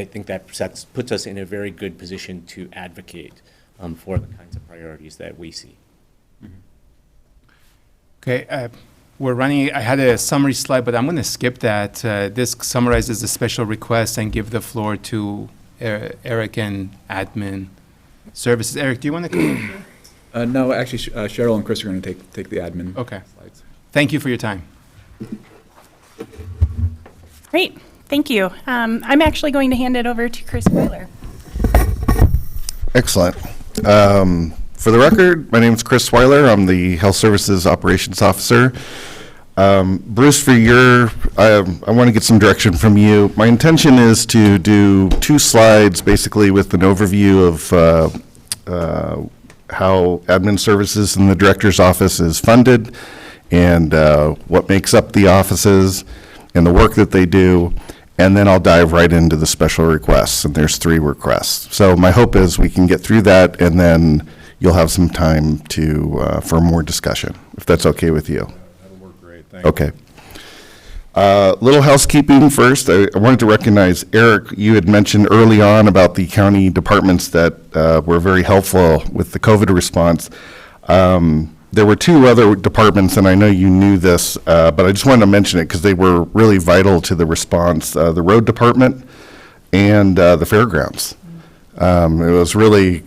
think that puts us in a very good position to advocate for the kinds of priorities that we see. Okay, we're running, I had a summary slide, but I'm going to skip that. This summarizes the special request and give the floor to Eric and admin services. Eric, do you want to come in? No, actually, Cheryl and Chris are going to take the admin slides. Thank you for your time. Great, thank you. I'm actually going to hand it over to Chris Weiler. Excellent. For the record, my name is Chris Weiler. I'm the Health Services Operations Officer. Bruce, for I want to get some direction from you. My intention is to do 2 slides, basically with an overview of how admin services in the director's office is funded and what makes up the offices and the work that they do. And then I'll dive right into the special requests, and there's 3 requests. So my hope is we can get through that, and then you'll have some time for more discussion, if that's okay with you. That'll work great, thank you. Okay. Little housekeeping first. I wanted to recognize, Eric, you had mentioned early on about the county departments that were very helpful with the COVID response. There were 2 other departments, and I know you knew this, but I just wanted to mention it because they were really vital to the response. The road department and the fairgrounds. It was really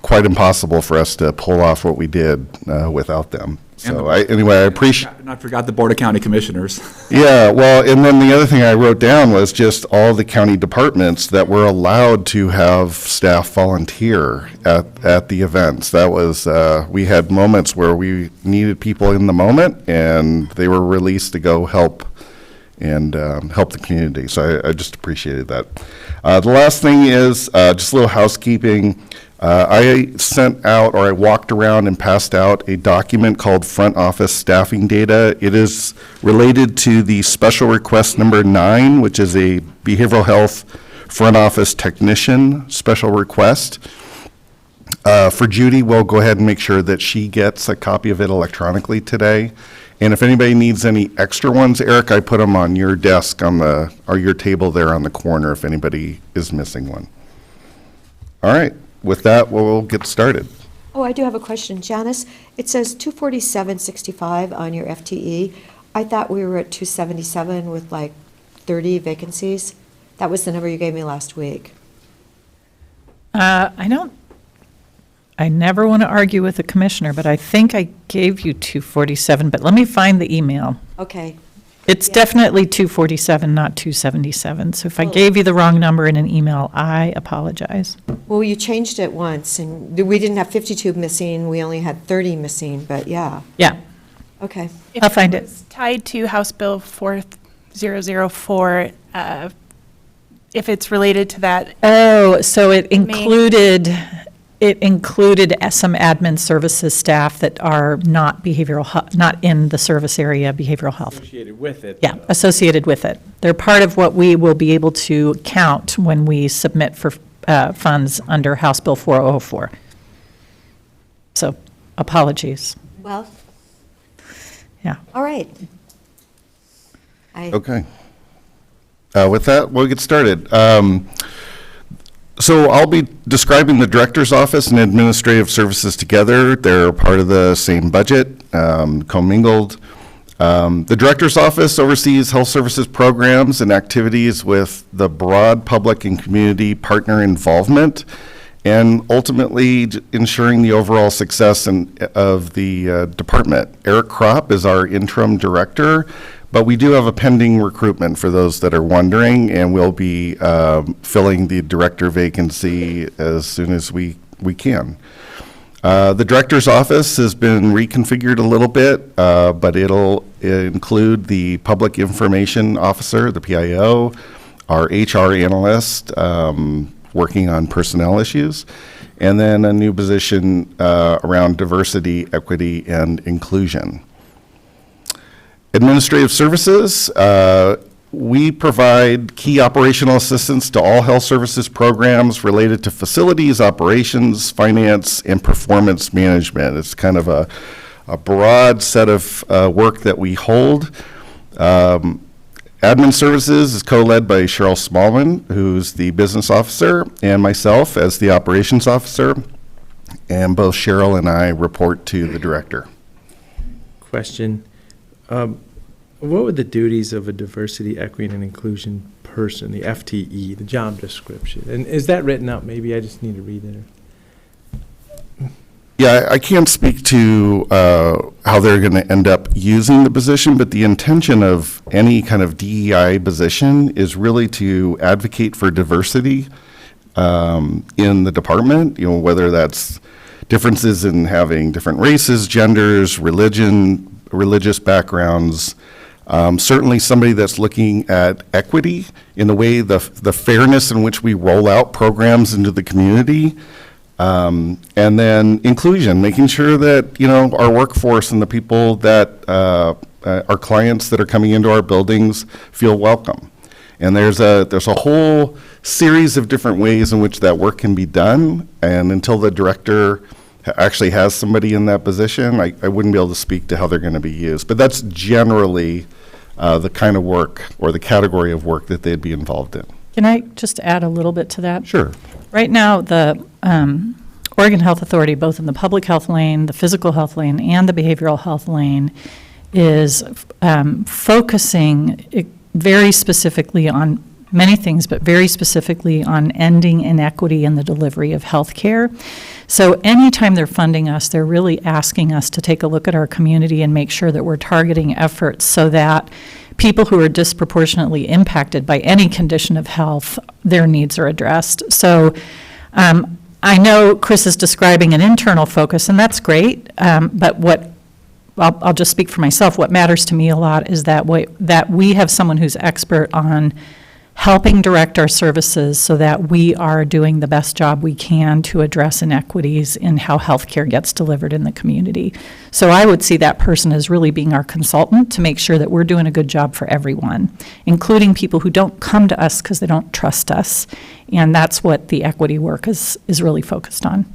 quite impossible for us to pull off what we did without them. So I appreciate. Not forgot the Board of County Commissioners. Yeah, well, and then the other thing I wrote down was just all the county departments that were allowed to have staff volunteer at the events. That was, we had moments where we needed people in the moment, and they were released to go help and help the community. So I just appreciated that. The last thing is just a little housekeeping. I sent out, or I walked around and passed out a document called Front Office Staffing Data. It is related to the special request number 9, which is a behavioral health front office technician special request. For Judy, we'll go ahead and make sure that she gets a copy of it electronically today. And if anybody needs any extra ones, Eric, I put them on your desk or your table there on the corner if anybody is missing one. All right. With that, we'll get started. Oh, I do have a question. Janice, it says 247.65 on your FTE. I thought we were at 277 with like 30 vacancies. That was the number you gave me last week. I never want to argue with the commissioner, but I think I gave you 247, but let me find the email. Okay. It's definitely 247, not 277. So if I gave you the wrong number in an email, I apologize. Well, you changed it once, and we didn't have 52 missing, we only had 30 missing, but yeah. Yeah. Okay. I'll find it. It's tied to House Bill 4004, if it's related to that. Oh, so it included some admin services staff that are not not in the service area behavioral health. Associated with it. Yeah, associated with it. They're part of what we will be able to count when we submit for funds under House Bill 4004. So, apologies. Well. Yeah. All right. Okay. With that, we'll get started. So I'll be describing the Director's Office and Administrative Services together. They're part of the same budget, commingled. The Director's Office oversees health services programs and activities with the broad public and community partner involvement, and ultimately ensuring the overall success of the department. Eric Kropp is our interim director, but we do have a pending recruitment for those that are wondering, and we'll be filling the director vacancy as soon as we can. The director's office has been reconfigured a little bit, but it'll include the public information officer, the PIO, our HR analyst, working on personnel issues, and then a new position around diversity, equity, and inclusion. Administrative services, we provide key operational assistance to all health services programs related to facilities, operations, finance, and performance management. It's kind of a broad set of work that we hold. Admin services is co-led by Cheryl Smallman, who's the business officer, and myself as the operations officer. And both Cheryl and I report to the director. Question. What would the duties of a diversity, equity, and inclusion person, the FTE, the job description? And is that written out? Maybe I just need to read it. Yeah, I can't speak to how they're going to end up using the position, but the intention of any kind of DEI position is really to advocate for diversity in the department, whether that's differences in having different races, genders, religious backgrounds. Certainly somebody that's looking at equity in the way the fairness in which we roll out programs into the community. And then inclusion, making sure that, our workforce and the people that our clients that are coming into our buildings feel welcome. And there's a whole series of different ways in which that work can be done. And until the director actually has somebody in that position, I wouldn't be able to speak to how they're going to be used. But that's generally the kind of work or the category of work that they'd be involved in. Can I just add a little bit to that? Sure. Right now, the Oregon Health Authority, both in the public health lane, the physical health lane, and the behavioral health lane, is focusing very specifically on many things, but very specifically on ending inequity in the delivery of health care. So anytime they're funding us, they're really asking us to take a look at our community and make sure that we're targeting efforts so that people who are disproportionately impacted by any condition of health, their needs are addressed. So I know Chris is describing an internal focus, and that's great, but I'll just speak for myself. What matters to me a lot is that we have someone who's expert on helping direct our services so that we are doing the best job we can to address inequities in how healthcare gets delivered in the community. So I would see that person as really being our consultant to make sure that we're doing a good job for everyone, including people who don't come to us because they don't trust us. And that's what the equity work is really focused on.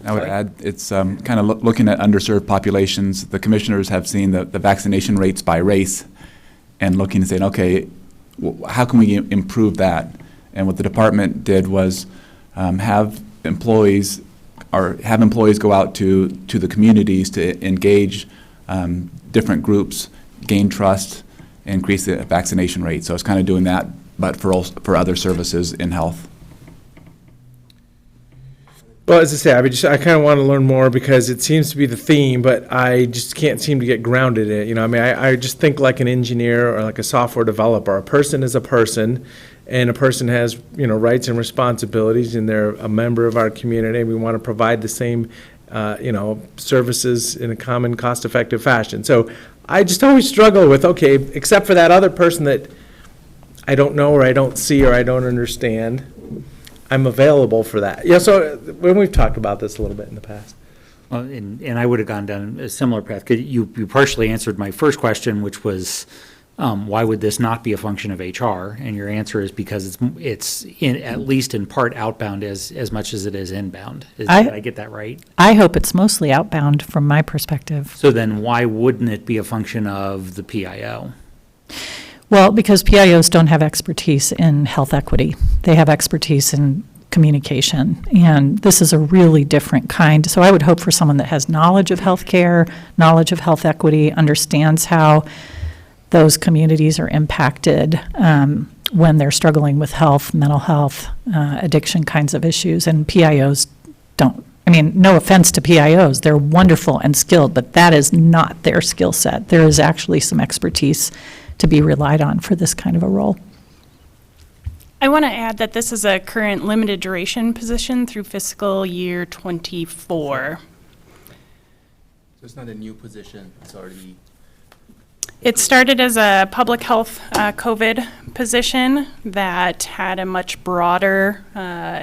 I would add, it's kind of looking at underserved populations. The commissioners have seen the vaccination rates by race and looking and saying, okay, how can we improve that? And what the department did was have employees go out to the communities to engage different groups, gain trust, increase the vaccination rate. So it's kind of doing that, but for other services in health. Well, as I say, I kind of want to learn more because it seems to be the theme, but I just can't seem to get grounded in it. You know, I mean, I just think like an engineer or like a software developer. A person is a person, and a person has, you know, rights and responsibilities, and they're a member of our community. We want to provide the same, you know, services in a common, cost-effective fashion. So I just always struggle with, okay, except for that other person that I don't know or I don't see or I don't understand, I'm available for that. Yeah, so when we've talked about this a little bit in the past. Well, and I would have gone down a similar path. 'Cause you partially answered my first question, which was, why would this not be a function of HR? And your answer is because it's at least in part outbound as much as it is inbound. Did I get that right? I hope it's mostly outbound from my perspective. So then why wouldn't it be a function of the PIO? Well, because PIOs don't have expertise in health equity. They have expertise in communication, and this is a really different kind. So I would hope for someone that has knowledge of healthcare, knowledge of health equity, understands how those communities are impacted when they're struggling with health, mental health, addiction kinds of issues, and PIOs don't. I mean, no offense to PIOs, they're wonderful and skilled, but that is not their skill set. There is actually some expertise to be relied on for this kind of a role. I want to add that this is a current limited duration position through fiscal year '24. So it's not a new position, it's already... It started as a public health COVID position that had a much broader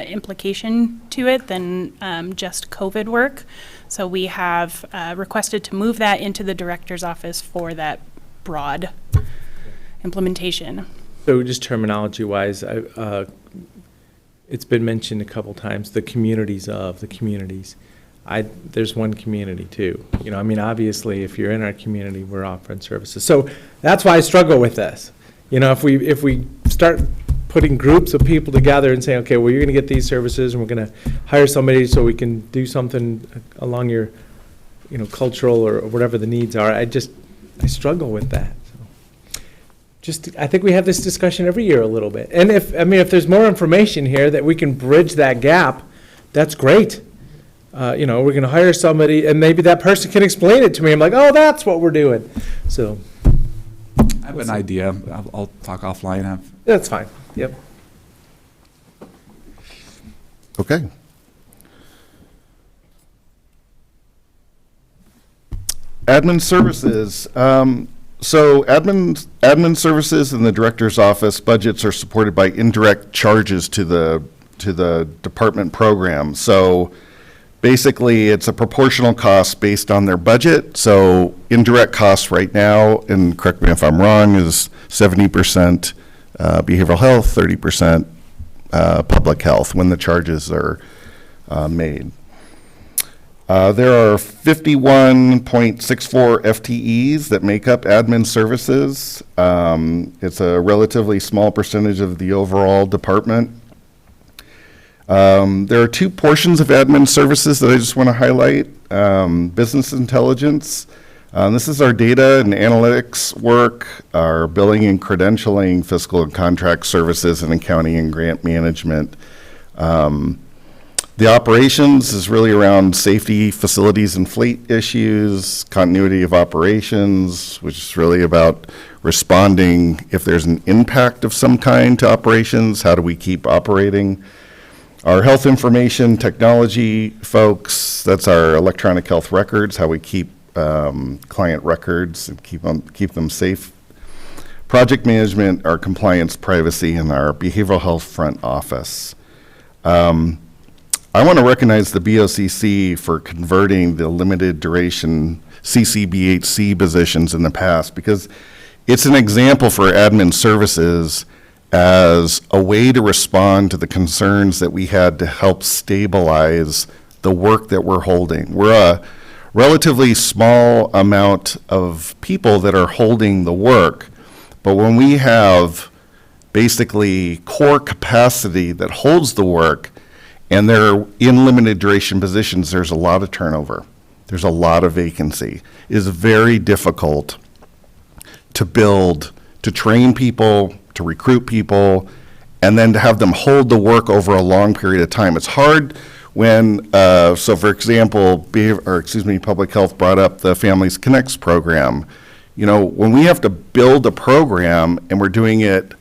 implication to it than just COVID work. So we have requested to move that into the director's office for that broad implementation. So just terminology-wise, it's been mentioned a couple times, the communities. There's one community too. You know, I mean, obviously, if you're in our community, we're offering services. So that's why I struggle with this. You know, if we start putting groups of people together and saying, okay, well, you're going to get these services, and we're going to hire somebody so we can do something along your, you know, cultural or whatever the needs are. I struggle with that. I think we have this discussion every year a little bit. And if there's more information here that we can bridge that gap, that's great. You know, we're going to hire somebody, and maybe that person can explain it to me. I'm like, oh, that's what we're doing. So I have an idea. I'll talk offline. That's fine. Yep. Okay. Admin services. So admin services in the director's office budgets are supported by indirect charges to the department program. So basically, it's a proportional cost based on their budget. So indirect costs right now, and correct me if I'm wrong, is 70% behavioral health, 30% public health when the charges are made. There are 51.64 FTEs that make up admin services. It's a relatively small percentage of the overall department. There are two portions of admin services that I just want to highlight. Business intelligence. This is our data and analytics work, our billing and credentialing, fiscal and contract services, and accounting and grant management. The operations is really around safety, facilities, and fleet issues, continuity of operations, which is really about responding if there's an impact of some kind to operations, how do we keep operating? Our health information technology folks, that's our electronic health records, how we keep client records and keep them safe. Project management, our compliance, privacy, and our behavioral health front office. I want to recognize the BOCC for converting the limited duration CCBHC positions in the past, because it's an example for admin services as a way to respond to the concerns that we had to help stabilize the work that we're holding. We're a relatively small amount of people that are holding the work, but when we have basically core capacity that holds the work, and they're in limited duration positions, there's a lot of turnover. There's a lot of vacancy. It is very difficult to build, to train people, to recruit people, and then to have them hold the work over a long period of time. It's hard So for example, Public Health brought up the Families Connects program. You know, when we have to build a program and we're doing it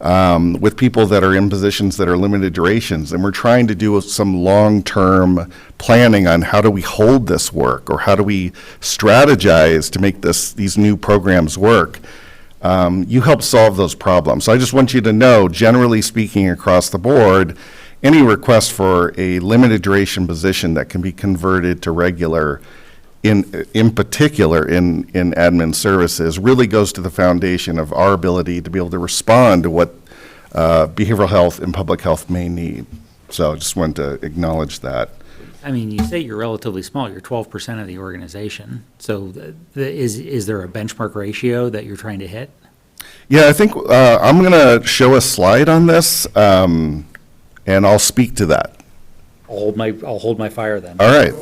with people that are in positions that are limited durations, and we're trying to do some long-term planning on how do we hold this work, or how do we strategize to make these new programs work, you help solve those problems. So I just want you to know, generally speaking across the board, any request for a limited duration position that can be converted to regular, in particular in admin services, really goes to the foundation of our ability to be able to respond to what behavioral health and public health may need. So I just wanted to acknowledge that. I mean, you say you're relatively small, you're 12% of the organization. So is there a benchmark ratio that you're trying to hit? Yeah, I think I'm going to show a slide on this, and I'll speak to that. I'll hold my fire then. All right.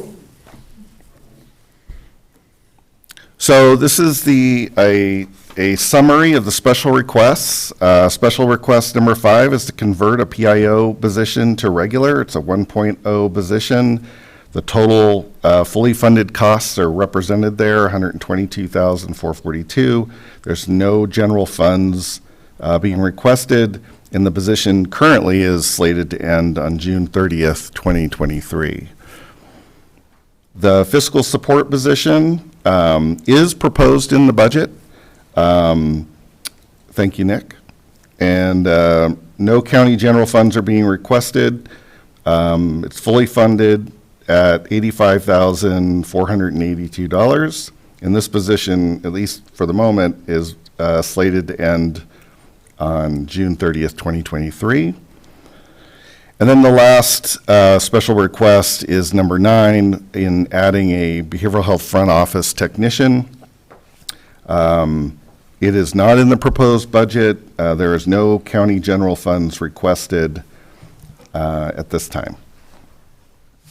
So this is a summary of the special requests. Special request number 5 is to convert a PIO position to regular. It's a 1.0 position. The total fully funded costs are represented there, $122,442. There's no general funds being requested, and the position currently is slated to end on June 30th, 2023. The fiscal support position is proposed in the budget. Thank you, Nick. And no county general funds are being requested. It's fully funded at $85,482. And this position, at least for the moment, is slated to end on June 30th, 2023. And then the last special request is number 9, in adding a behavioral health front office technician. It is not in the proposed budget. There is no county general funds requested at this time.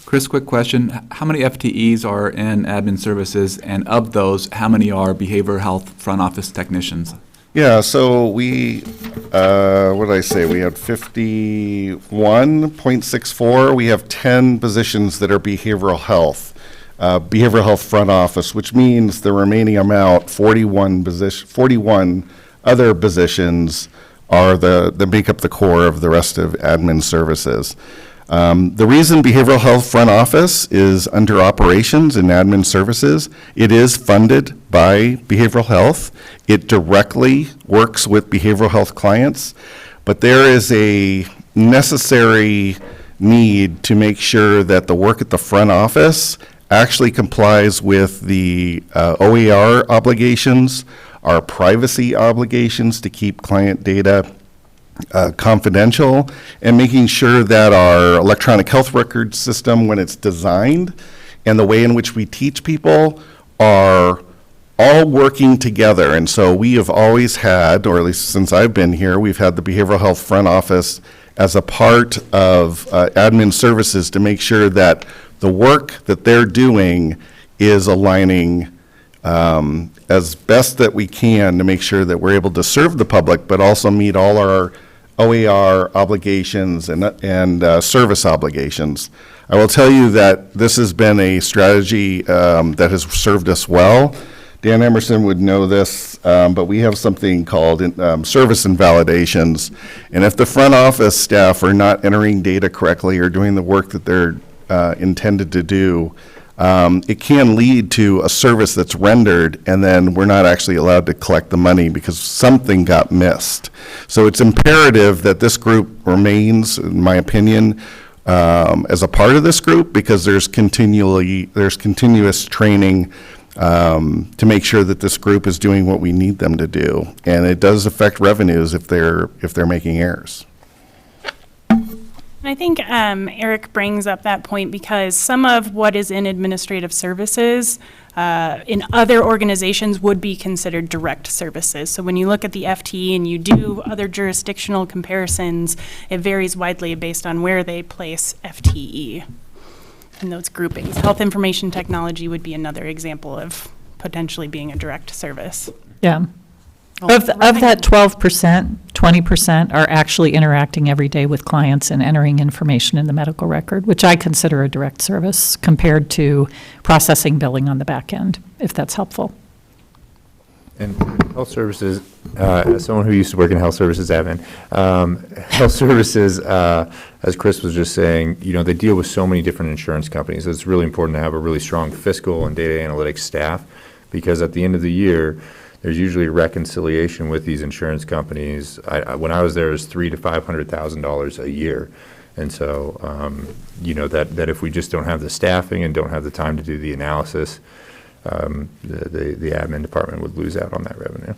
Chris, quick question. How many FTEs are in admin services, and of those, how many are behavioral health front office technicians? Yeah, so we, what did I say? We had 51.64. We have 10 positions that are behavioral health front office, which means the remaining amount, 41 other positions are that make up the core of the rest of admin services. The reason behavioral health front office is under operations in admin services, it is funded by behavioral health. It directly works with behavioral health clients, but there is a necessary need to make sure that the work at the front office actually complies with the OER obligations, our privacy obligations to keep client data confidential, and making sure that our electronic health record system, when it's designed, and the way in which we teach people are all working together. And so we have always had, or at least since I've been here, we've had the behavioral health front office as a part of admin services to make sure that the work that they're doing is aligning as best that we can to make sure that we're able to serve the public, but also meet all our OER obligations and service obligations. I will tell you that this has been a strategy that has served us well. Dan Emerson would know this, but we have something called service invalidations. And if the front office staff are not entering data correctly or doing the work that they're intended to do, it can lead to a service that's rendered, and then we're not actually allowed to collect the money because something got missed. So it's imperative that this group remains, in my opinion, as a part of this group, because there's continuous training to make sure that this group is doing what we need them to do, and it does affect revenues if they're making errors. I think Eric brings up that point because some of what is in administrative services in other organizations would be considered direct services. So when you look at the FTE and you do other jurisdictional comparisons, it varies widely based on where they place FTE in those groupings. Health information technology would be another example of potentially being a direct service. Yeah. Of that 12%, 20% are actually interacting every day with clients and entering information in the medical record, which I consider a direct service compared to processing billing on the back end, if that's helpful. And health services, as someone who used to work in health services admin, health services, as Chris was just saying, they deal with so many different insurance companies. It's really important to have a really strong fiscal and data analytics staff, because at the end of the year, there's usually reconciliation with these insurance companies. When I was there, it was $300,000 to $500,000 a year. And so, that if we just don't have the staffing and don't have the time to do the analysis, the admin department would lose out on that revenue.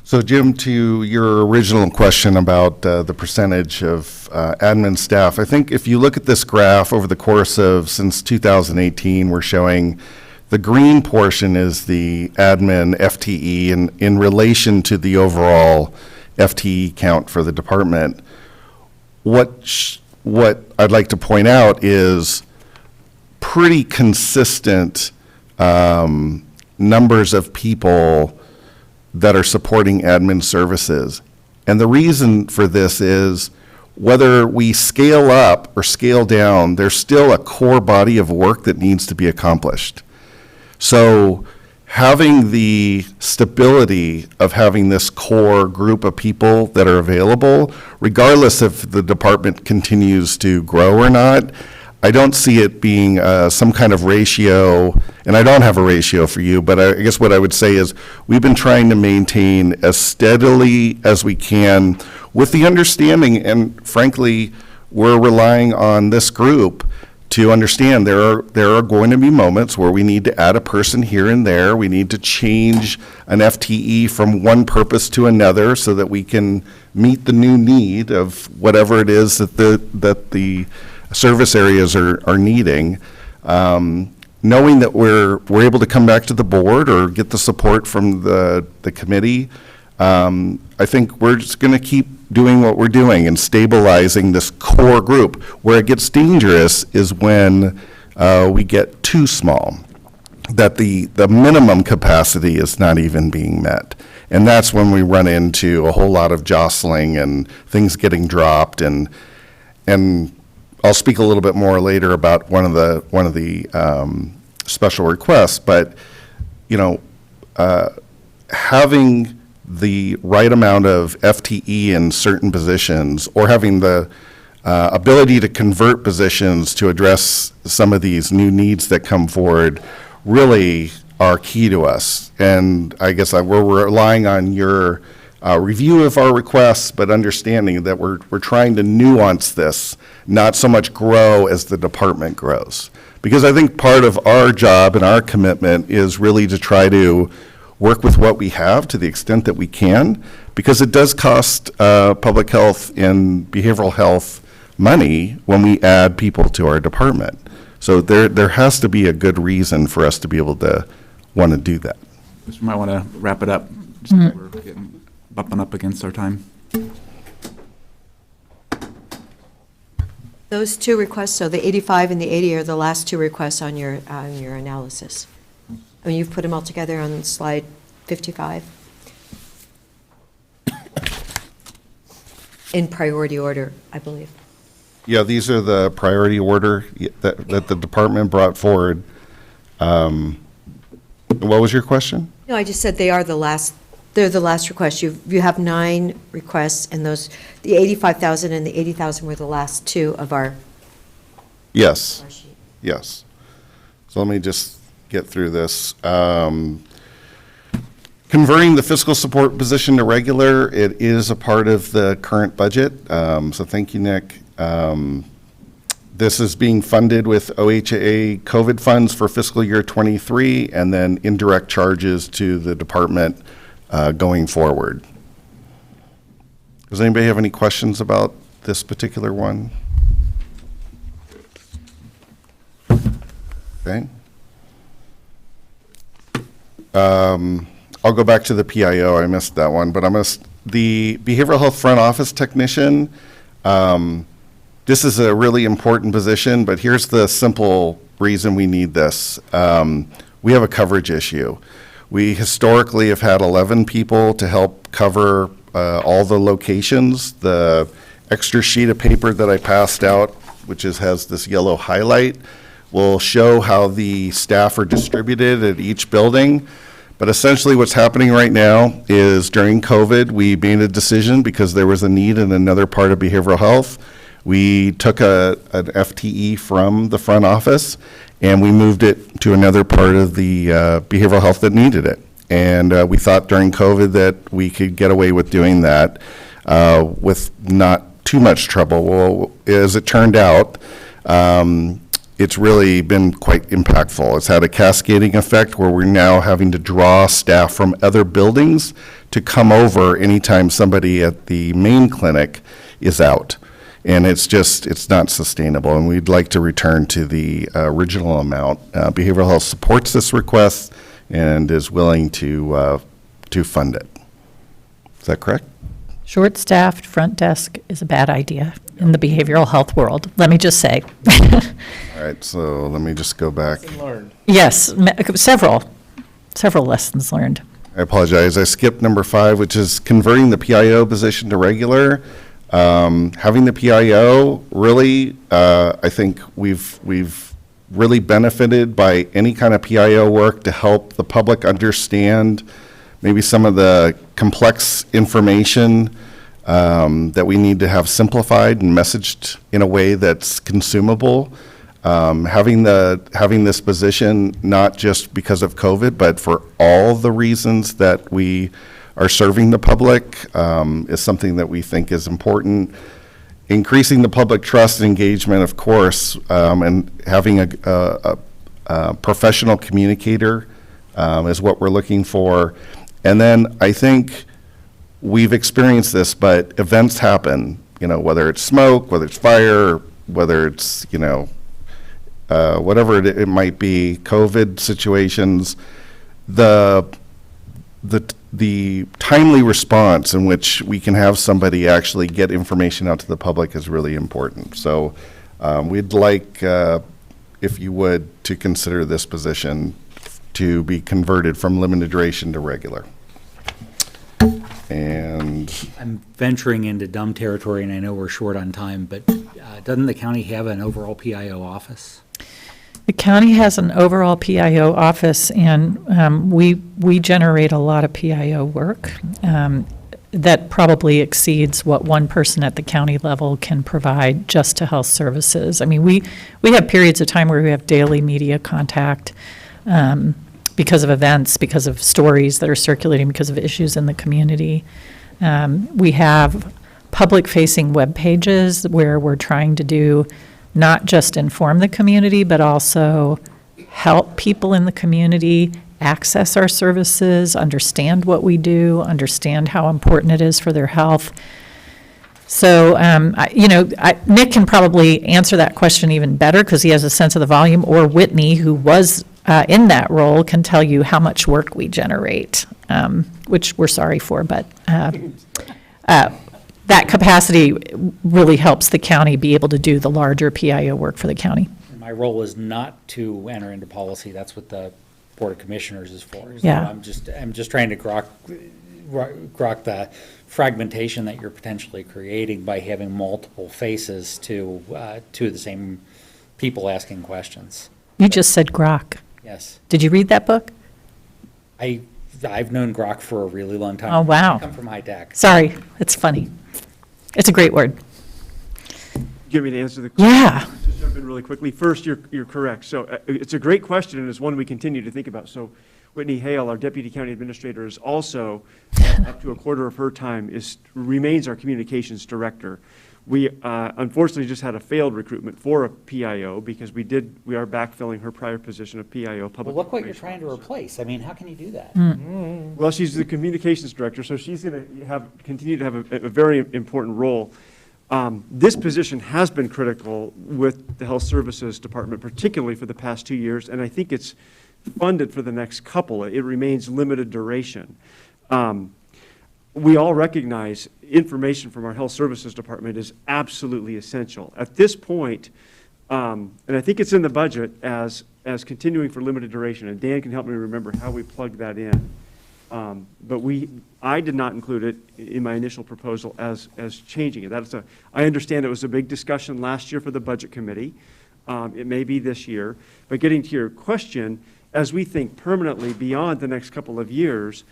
So Jim, to your original question about the percentage of admin staff, I think if you look at this graph over the course of since 2018, we're showing the green portion is the admin FTE in relation to the overall FTE count for the department. What I'd like to point out is pretty consistent numbers of people that are supporting admin services. And the reason for this is whether we scale up or scale down, there's still a core body of work that needs to be accomplished. So having the stability of having this core group of people that are available, regardless if the department continues to grow or not, I don't see it being some kind of ratio, and I don't have a ratio for you, but I guess what I would say is we've been trying to maintain as steadily as we can with the understanding, and frankly, we're relying on this group to understand there are going to be moments where we need to add a person here and there. We need to change an FTE from one purpose to another so that we can meet the new need of whatever it is that the service areas are needing. Knowing that we're able to come back to the board or get the support from the committee, I think we're just going to keep doing what we're doing and stabilizing this core group. Where it gets dangerous is when we get too small, that the minimum capacity is not even being met. And that's when we run into a whole lot of jostling and things getting dropped, and I'll speak a little bit more later about one of the special requests, but having the right amount of FTE in certain positions, or having the ability to convert positions to address some of these new needs that come forward, really are key to us. And I guess we're relying on your review of our requests, but understanding that we're trying to nuance this, not so much grow as the department grows. Because I think part of our job and our commitment is really to try to work with what we have to the extent that we can, because it does cost public health and behavioral health money when we add people to our department. So there has to be a good reason for us to be able to want to do that. Just might want to wrap it up. We're bumping up against our time. Those two requests, so the 85 and the 80 are the last two requests on your analysis. I mean, you've put them all together on slide 55. In priority order, I believe. Yeah, these are the priority order that the department brought forward. What was your question? No, I just said they're the last request. You have 9 requests, and those, the 85,000 and the 80,000 were the last two of our. Yes. Our sheet. Yes. So let me just get through this. Converting the fiscal support position to regular, it is a part of the current budget. So thank you, Nick. This is being funded with OHA COVID funds for fiscal year 23, and then indirect charges to the department going forward. Does anybody have any questions about this particular one? Okay. I'll go back to the PIO. I missed that one, but the behavioral health front office technician. This is a really important position, but here's the simple reason we need this. We have a coverage issue. We historically have had 11 people to help cover all the locations. The extra sheet of paper that I passed out, which has this yellow highlight, will show how the staff are distributed at each building. But essentially what's happening right now is during COVID, we made a decision because there was a need in another part of behavioral health. We took an FTE from the front office and we moved it to another part of the behavioral health that needed it. And we thought during COVID that we could get away with doing that with not too much trouble. Well, as it turned out, it's really been quite impactful. It's had a cascading effect where we're now having to draw staff from other buildings to come over anytime somebody at the main clinic is out. And it's not sustainable, and we'd like to return to the original amount. Behavioral health supports this request and is willing to fund it. Is that correct? Short-staffed front desk is a bad idea in the behavioral health world, let me just say. All right, so let me just go back. Yes, several lessons learned. I apologize. I skipped number 5, which is converting the PIO position to regular. Having the PIO, really, I think we've really benefited by any kind of PIO work to help the public understand maybe some of the complex information that we need to have simplified and messaged in a way that's consumable. Having this position, not just because of COVID, but for all the reasons that we are serving the public, is something that we think is important. Increasing the public trust and engagement, of course, and having a professional communicator is what we're looking for. And then I think we've experienced this, but events happen, whether it's smoke, whether it's fire, whether it's, whatever it might be, COVID situations, the timely response in which we can have somebody actually get information out to the public is really important. So we'd like, if you would, to consider this position to be converted from limited duration to regular. And I'm venturing into dumb territory, and I know we're short on time, but doesn't the county have an overall PIO office? The county has an overall PIO office, and we generate a lot of PIO work that probably exceeds what one person at the county level can provide just to health services. I mean, we have periods of time where we have daily media contact because of events, because of stories that are circulating, because of issues in the community. We have public-facing web pages where we're trying to do not just inform the community, but also help people in the community access our services, understand what we do, understand how important it is for their health. So, Nick can probably answer that question even better because he has a sense of the volume, or Whitney, who was in that role, can tell you how much work we generate, which we're sorry for, but that capacity really helps the county be able to do the larger PIO work for the county. My role is not to enter into policy. That's what the Board of Commissioners is for. So Yeah. I'm just trying to grok the fragmentation that you're potentially creating by having multiple faces to the same people asking questions. You just said grok. Yes. Did you read that book? I've known grok for a really long time. Oh, wow. I come from high tech. Sorry, it's funny. It's a great word. Give me to answer the question. Yeah. Just jump in really quickly. First, you're correct. So it's a great question, and it's one we continue to think about. So Whitney Hale, our Deputy County Administrator, is also, up to a quarter of her time, remains our Communications Director. We unfortunately just had a failed recruitment for a PIO because we are backfilling her prior position of PIO. Well, look what you're trying to replace. I mean, how can you do that? Well, she's the Communications Director, so she's going to continue to have a very important role. This position has been critical with the Health Services Department, particularly for the past 2 years, and I think it's funded for the next couple. It remains limited duration. We all recognize information from our Health Services Department is absolutely essential. At this point, And I think it's in the budget as continuing for limited duration, and Dan can help me remember how we plugged that in. But I did not include it in my initial proposal as changing it. I understand it was a big discussion last year for the Budget Committee. It may be this year. But getting to your question, as we think permanently beyond the next couple of years,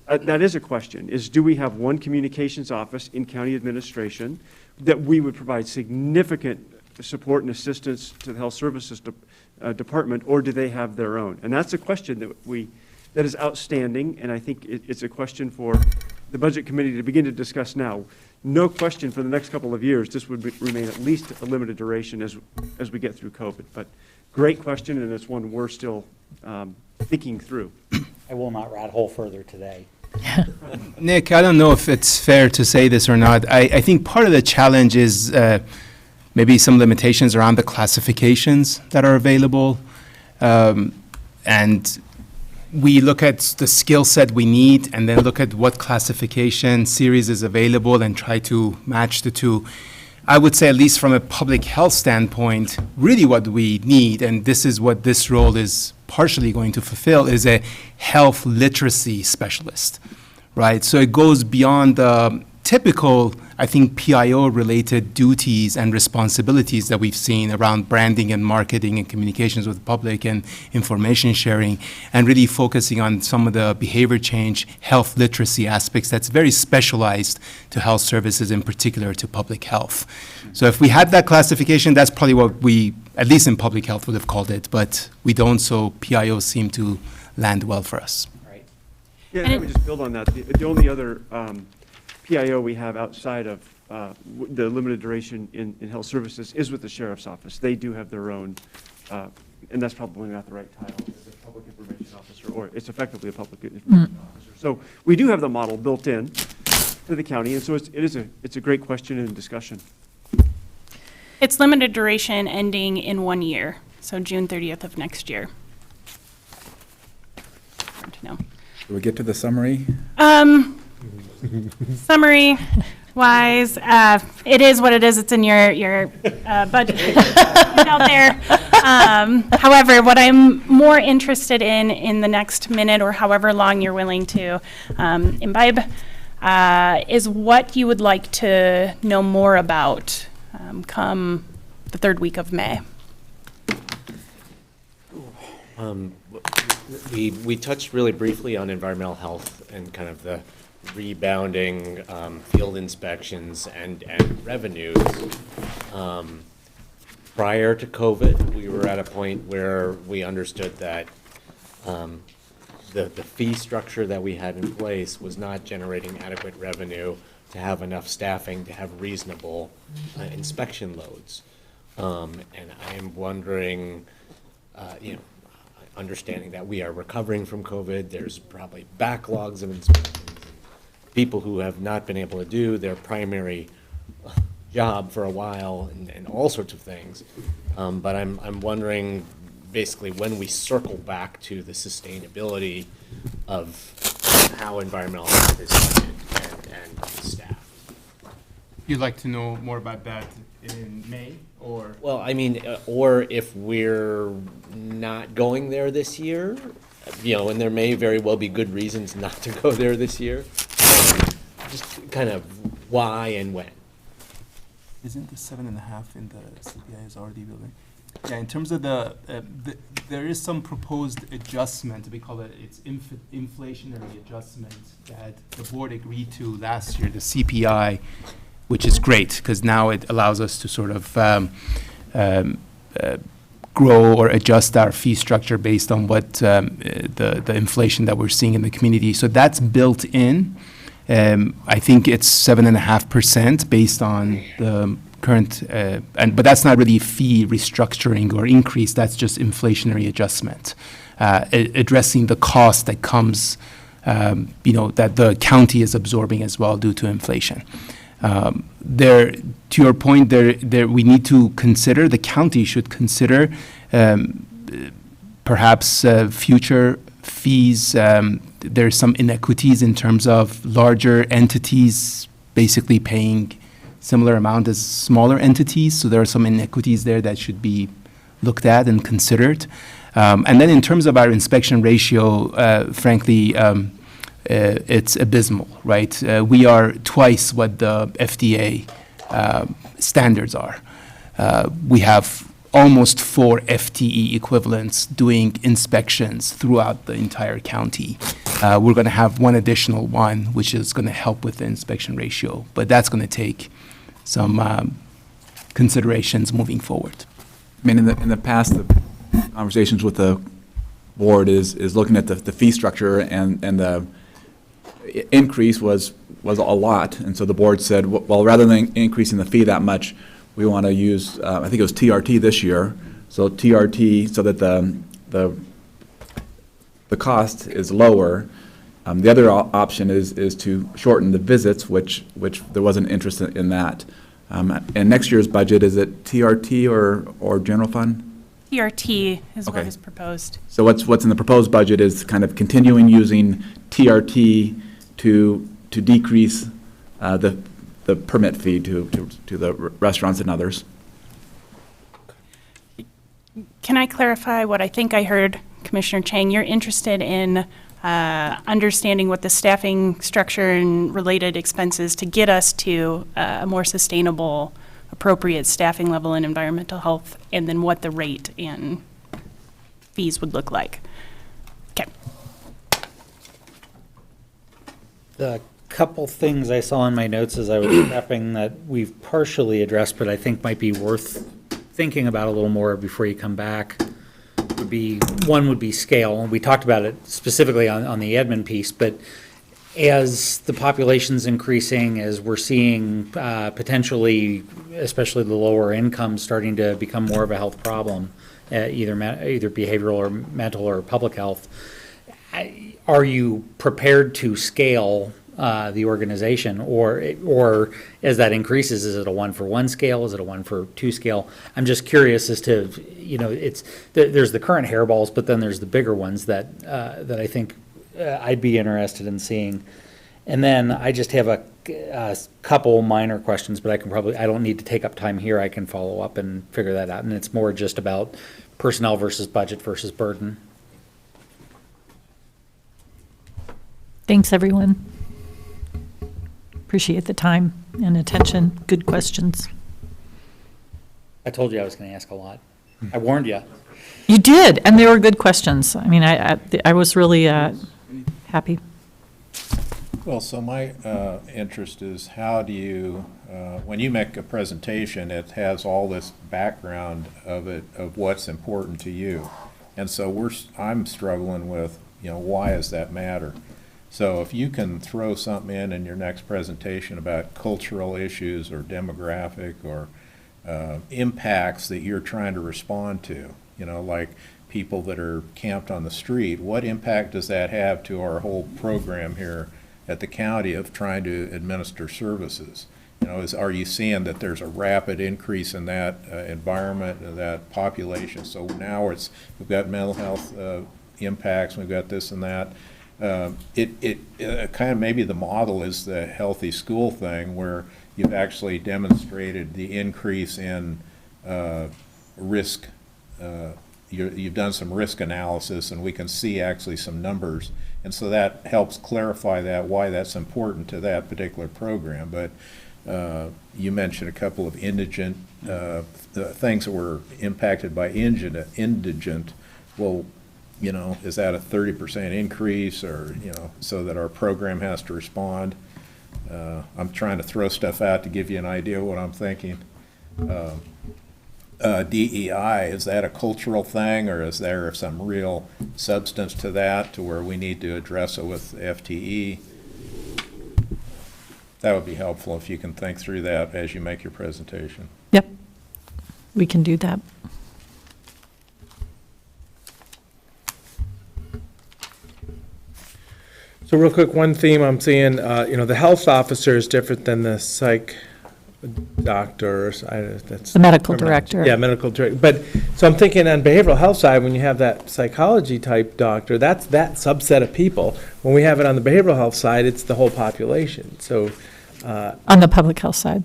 that is a question, is do we have one communications office in county administration that we would provide significant support and assistance to the Health Services Department, or do they have their own? And that's a question that is outstanding, and I think it's a question for the Budget Committee to begin to discuss now. No question for the next couple of years, this would remain at least a limited duration as we get through COVID. But great question, and it's one we're still thinking through. I will not rat hole further today. Nick, I don't know if it's fair to say this or not. I think part of the challenge is maybe some limitations around the classifications that are available. And we look at the skill set we need and then look at what classification series is available and try to match the two. I would say, at least from a public health standpoint, really what we need, and this is what this role is partially going to fulfill, is a health literacy specialist, right? So it goes beyond the typical, I think, PIO-related duties and responsibilities that we've seen around branding and marketing and communications with the public and information sharing, and really focusing on some of the behavior change, health literacy aspects that's very specialized to health services, in particular to public health. So if we had that classification, that's probably what we, at least in public health, would have called it, but we don't, so PIO seem to land well for us. Right. Yeah, and I would just build on that. The only other PIO we have outside of the limited duration in health services is with the sheriff's office. They do have their own, and that's probably not the right title. It's a public information officer, or it's effectively a public information officer. So we do have the model built in to the county, and so it's a great question and discussion. It's limited duration ending in 1 year, so June 30th of next year. Hard to know. Do we get to the summary? Summary wise, it is what it is. It's in your budget out there. However, what I'm more interested in the next minute or however long you're willing to imbibe is what you would like to know more about come the third week of May. We touched really briefly on environmental health and kind of the rebounding field inspections and revenues. Prior to COVID, we were at a point where we understood that the fee structure that we had in place was not generating adequate revenue to have enough staffing to have reasonable inspection loads. And I am wondering, understanding that we are recovering from COVID, there's probably backlogs of inspections, people who have not been able to do their primary job for a while and all sorts of things. But I'm wondering, basically, when we circle back to the sustainability of how environmental health is funded and staffed. You'd like to know more about that in May, or? Well, I mean, or if we're not going there this year, and there may very well be good reasons not to go there this year. Just kind of why and when. Isn't the 7.5 in the CPI is already building? Yeah, in terms of there is some proposed adjustment, we call it, it's inflationary adjustment that the board agreed to last year, the CPI, which is great, because now it allows us to sort of grow or adjust our fee structure based on what the inflation that we're seeing in the community. So that's built in. I think it's 7.5% based on the current, but that's not really fee restructuring or increase. That's just inflationary adjustment, addressing the cost that comes, that the county is absorbing as well due to inflation. To your point, there we need to consider, the county should consider perhaps future fees. There's some inequities in terms of larger entities basically paying similar amount as smaller entities, so there are some inequities there that should be looked at and considered. And then in terms of our inspection ratio, frankly, it's abysmal, right? We are twice what the FDA standards are. We have almost 4 FTE equivalents doing inspections throughout the entire county. We're going to have one additional one, which is going to help with the inspection ratio, but that's going to take some considerations moving forward. I mean, in the past, the conversations with the board is looking at the fee structure, and the increase was a lot, and so the board said, well, rather than increasing the fee that much, we want to use, I think it was TRT this year, so TRT so that the cost is lower. The other option is to shorten the visits, which there wasn't interest in that. And next year's budget, is it TRT or general fund? TRT is what Okay. is proposed. So what's in the proposed budget is kind of continuing using TRT to decrease the permit fee to the restaurants and others. Can I clarify what I think I heard, Commissioner Chang? You're interested in understanding what the staffing structure and related expenses to get us to a more sustainable, appropriate staffing level in environmental health, and then what the rate and fees would look like. Okay. The couple things I saw in my notes as I was prepping that we've partially addressed, but I think might be worth thinking about a little more before you come back, would be, one would be scale. We talked about it specifically on the admin piece, but as the population's increasing, as we're seeing potentially, especially the lower income, starting to become more of a health problem, either behavioral or mental or public health, are you prepared to scale the organization, or as that increases, is it a 1-for-1 scale? Is it a 1-for-2 scale? I'm just curious as to, there's the current hairballs, but then there's the bigger ones that I think I'd be interested in seeing. And then I just have a couple minor questions, but I don't need to take up time here. I can follow up and figure that out. And it's more just about personnel versus budget versus burden. Thanks, everyone. Appreciate the time and attention. Good questions. I told you I was going to ask a lot. I warned you. You did, and they were good questions. I mean, I was really happy. Well, so my interest is, how do you, when you make a presentation, it has all this background of what's important to you. And so I'm struggling with, why does that matter? So if you can throw something in your next presentation about cultural issues or demographic or impacts that you're trying to respond to, like people that are camped on the street, what impact does that have to our whole program here at the county of trying to administer services? Are you seeing that there's a rapid increase in that environment, that population? So now we've got mental health impacts, we've got this and that. Kind of maybe the model is the healthy school thing, where you've actually demonstrated the increase in risk. You've done some risk analysis, and we can see actually some numbers, and so that helps clarify why that's important to that particular program. But you mentioned a couple of indigent things that were impacted by indigent. Well, is that a 30% increase, or, so that our program has to respond? I'm trying to throw stuff out to give you an idea of what I'm thinking. DEI, is that a cultural thing, or is there some real substance to that to where we need to address it with FTE? That would be helpful if you can think through that as you make your presentation. Yep, we can do that. So real quick, one theme I'm seeing, the health officer is different than the psych doctor. That's The medical director. Yeah, medical director. But, so I'm thinking on behavioral health side, when you have that psychology type doctor, that's that subset of people. When we have it on the behavioral health side, it's the whole population. So. On the public health side.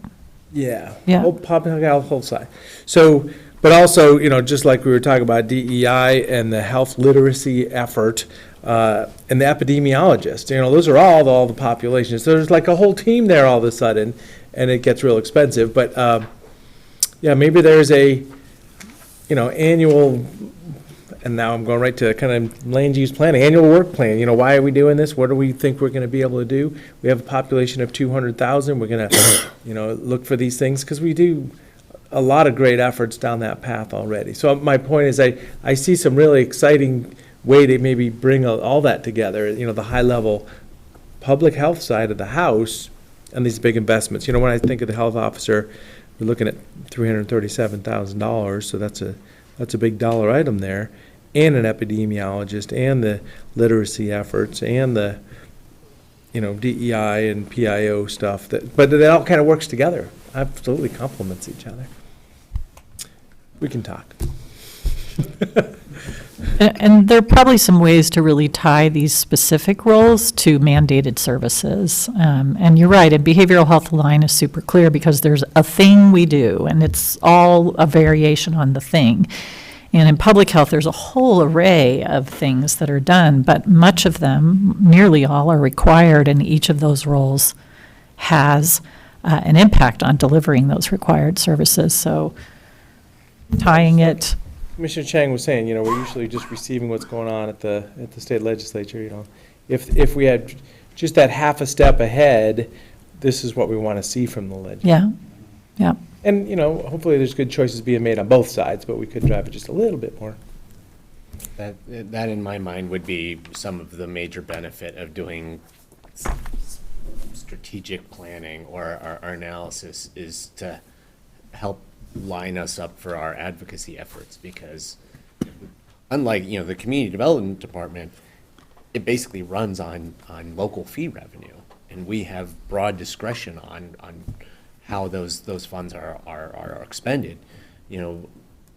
Yeah. Yeah. Whole public health, whole side. So, but also, just like we were talking about DEI and the health literacy effort, and the epidemiologist, those are all the populations. So there's like a whole team there all of a sudden, and it gets real expensive. But, yeah, maybe there's a, annual, and now I'm going right to kind of land use planning, annual work plan. Why are we doing this? What do we think we're going to be able to do? We have a population of 200,000. We're going to, look for these things because we do a lot of great efforts down that path already. So my point is I see some really exciting way to maybe bring all that together, the high-level public health side of the house and these big investments. When I think of the health officer, we're looking at $337,000, so that's a big dollar item there, and an epidemiologist, and the literacy efforts, and the, DEI and PIO stuff, but it all kind of works together, absolutely complements each other. We can talk. And there are probably some ways to really tie these specific roles to mandated services. And you're right, a behavioral health line is super clear because there's a thing we do, and it's all a variation on the thing. And in public health, there's a whole array of things that are done, but much of them, nearly all, are required, and each of those roles has an impact on delivering those required services. So tying it. Commissioner Chang was saying, we're usually just receiving what's going on at the state legislature, If we had just that half a step ahead, this is what we want to see from the legislature. Yeah. And, hopefully there's good choices being made on both sides, but we could drive it just a little bit more. That in my mind would be some of the major benefit of doing strategic planning or our analysis is to help line us up for our advocacy efforts, because unlike, the community development department, it basically runs on local fee revenue, and we have broad discretion on how those funds are expended.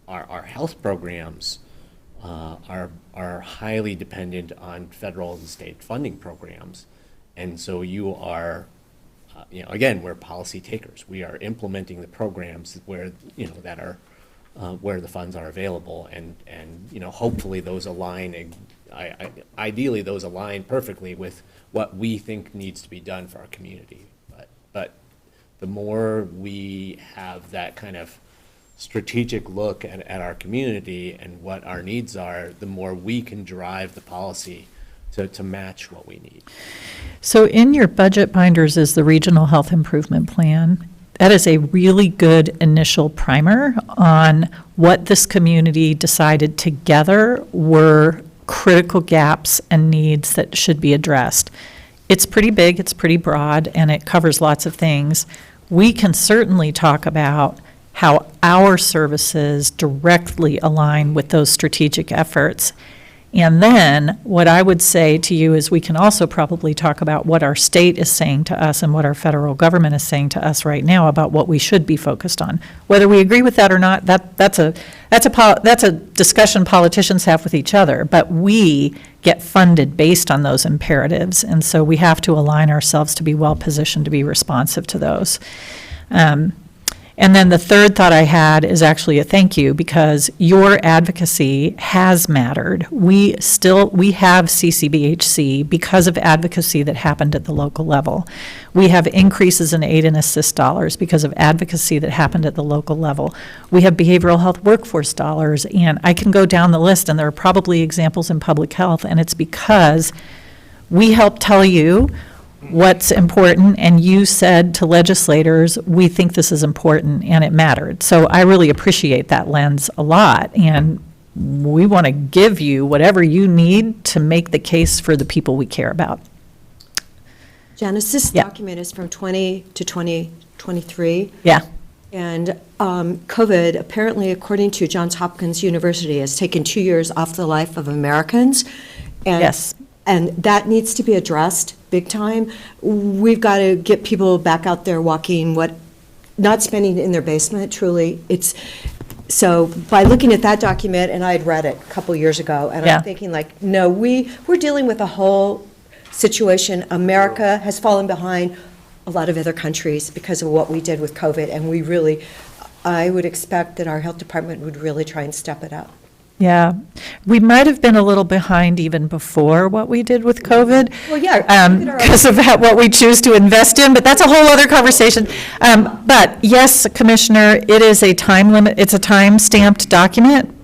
Our health programs are highly dependent on federal and state funding programs, and so you are again, we're policy takers. We are implementing the programs where, that are, where the funds are available, and hopefully those align, ideally those align perfectly with what we think needs to be done for our community. But the more we have that kind of strategic look at our community and what our needs are, the more we can drive the policy to match what we need. So in your budget binders is the Regional Health Improvement Plan. That is a really good initial primer on what this community decided together were critical gaps and needs that should be addressed. It's pretty big, it's pretty broad, and it covers lots of things. We can certainly talk about how our services directly align with those strategic efforts. And then what I would say to you is we can also probably talk about what our state is saying to us and what our federal government is saying to us right now about what we should be focused on. Whether we agree with that or not, that's a discussion politicians have with each other, but we get funded based on those imperatives, and so we have to align ourselves to be well positioned to be responsive to those. And then the third thought I had is actually a thank you, because your advocacy has mattered. We have Ccbhc because of advocacy that happened at the local level. We have increases in aid and assist dollars because of advocacy that happened at the local level. We have behavioral health workforce dollars, and I can go down the list, and there are probably examples in public health, and it's because we help tell you what's important, and you said to legislators, we think this is important, and it mattered. So I really appreciate that lens a lot, and we want to give you whatever you need to make the case for the people we care about. Janice, this document is from 20 to 2023. Yeah. And COVID, apparently, according to Johns Hopkins University, has taken 2 years off the life of Americans. And yes. And that needs to be addressed big time. We've got to get people back out there walking, not spending in their basement, truly. So by looking at that document, and I had read it a couple years ago, and I'm thinking no, we're dealing with a whole situation. America has fallen behind a lot of other countries because of what we did with COVID, and we really, I would expect that our health department would really try and step it up. Yeah, we might have been a little behind even before what we did with COVID. Well, yeah. Because of what we choose to invest in, but that's a whole other conversation. But yes, Commissioner, it is a time limit, it's a time-stamped document,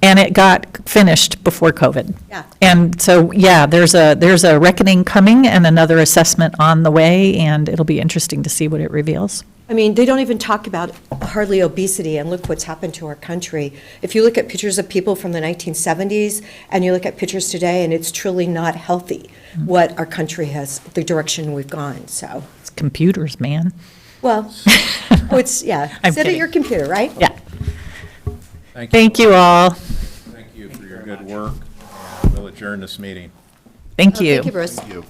and it got finished before COVID. Yeah. And so, yeah, there's a reckoning coming and another assessment on the way, and it'll be interesting to see what it reveals. I mean, they don't even talk about hardly obesity, and look what's happened to our country. If you look at pictures of people from the 1970s, and you look at pictures today, and it's truly not healthy, what our country has, the direction we've gone, so. It's computers, man. Well, it's, yeah, I'm sit at kidding. your computer, right? Yeah. Thank you all. Thank you for your good work. We'll adjourn this meeting. Thank you. Thank you, Bruce. Thank you.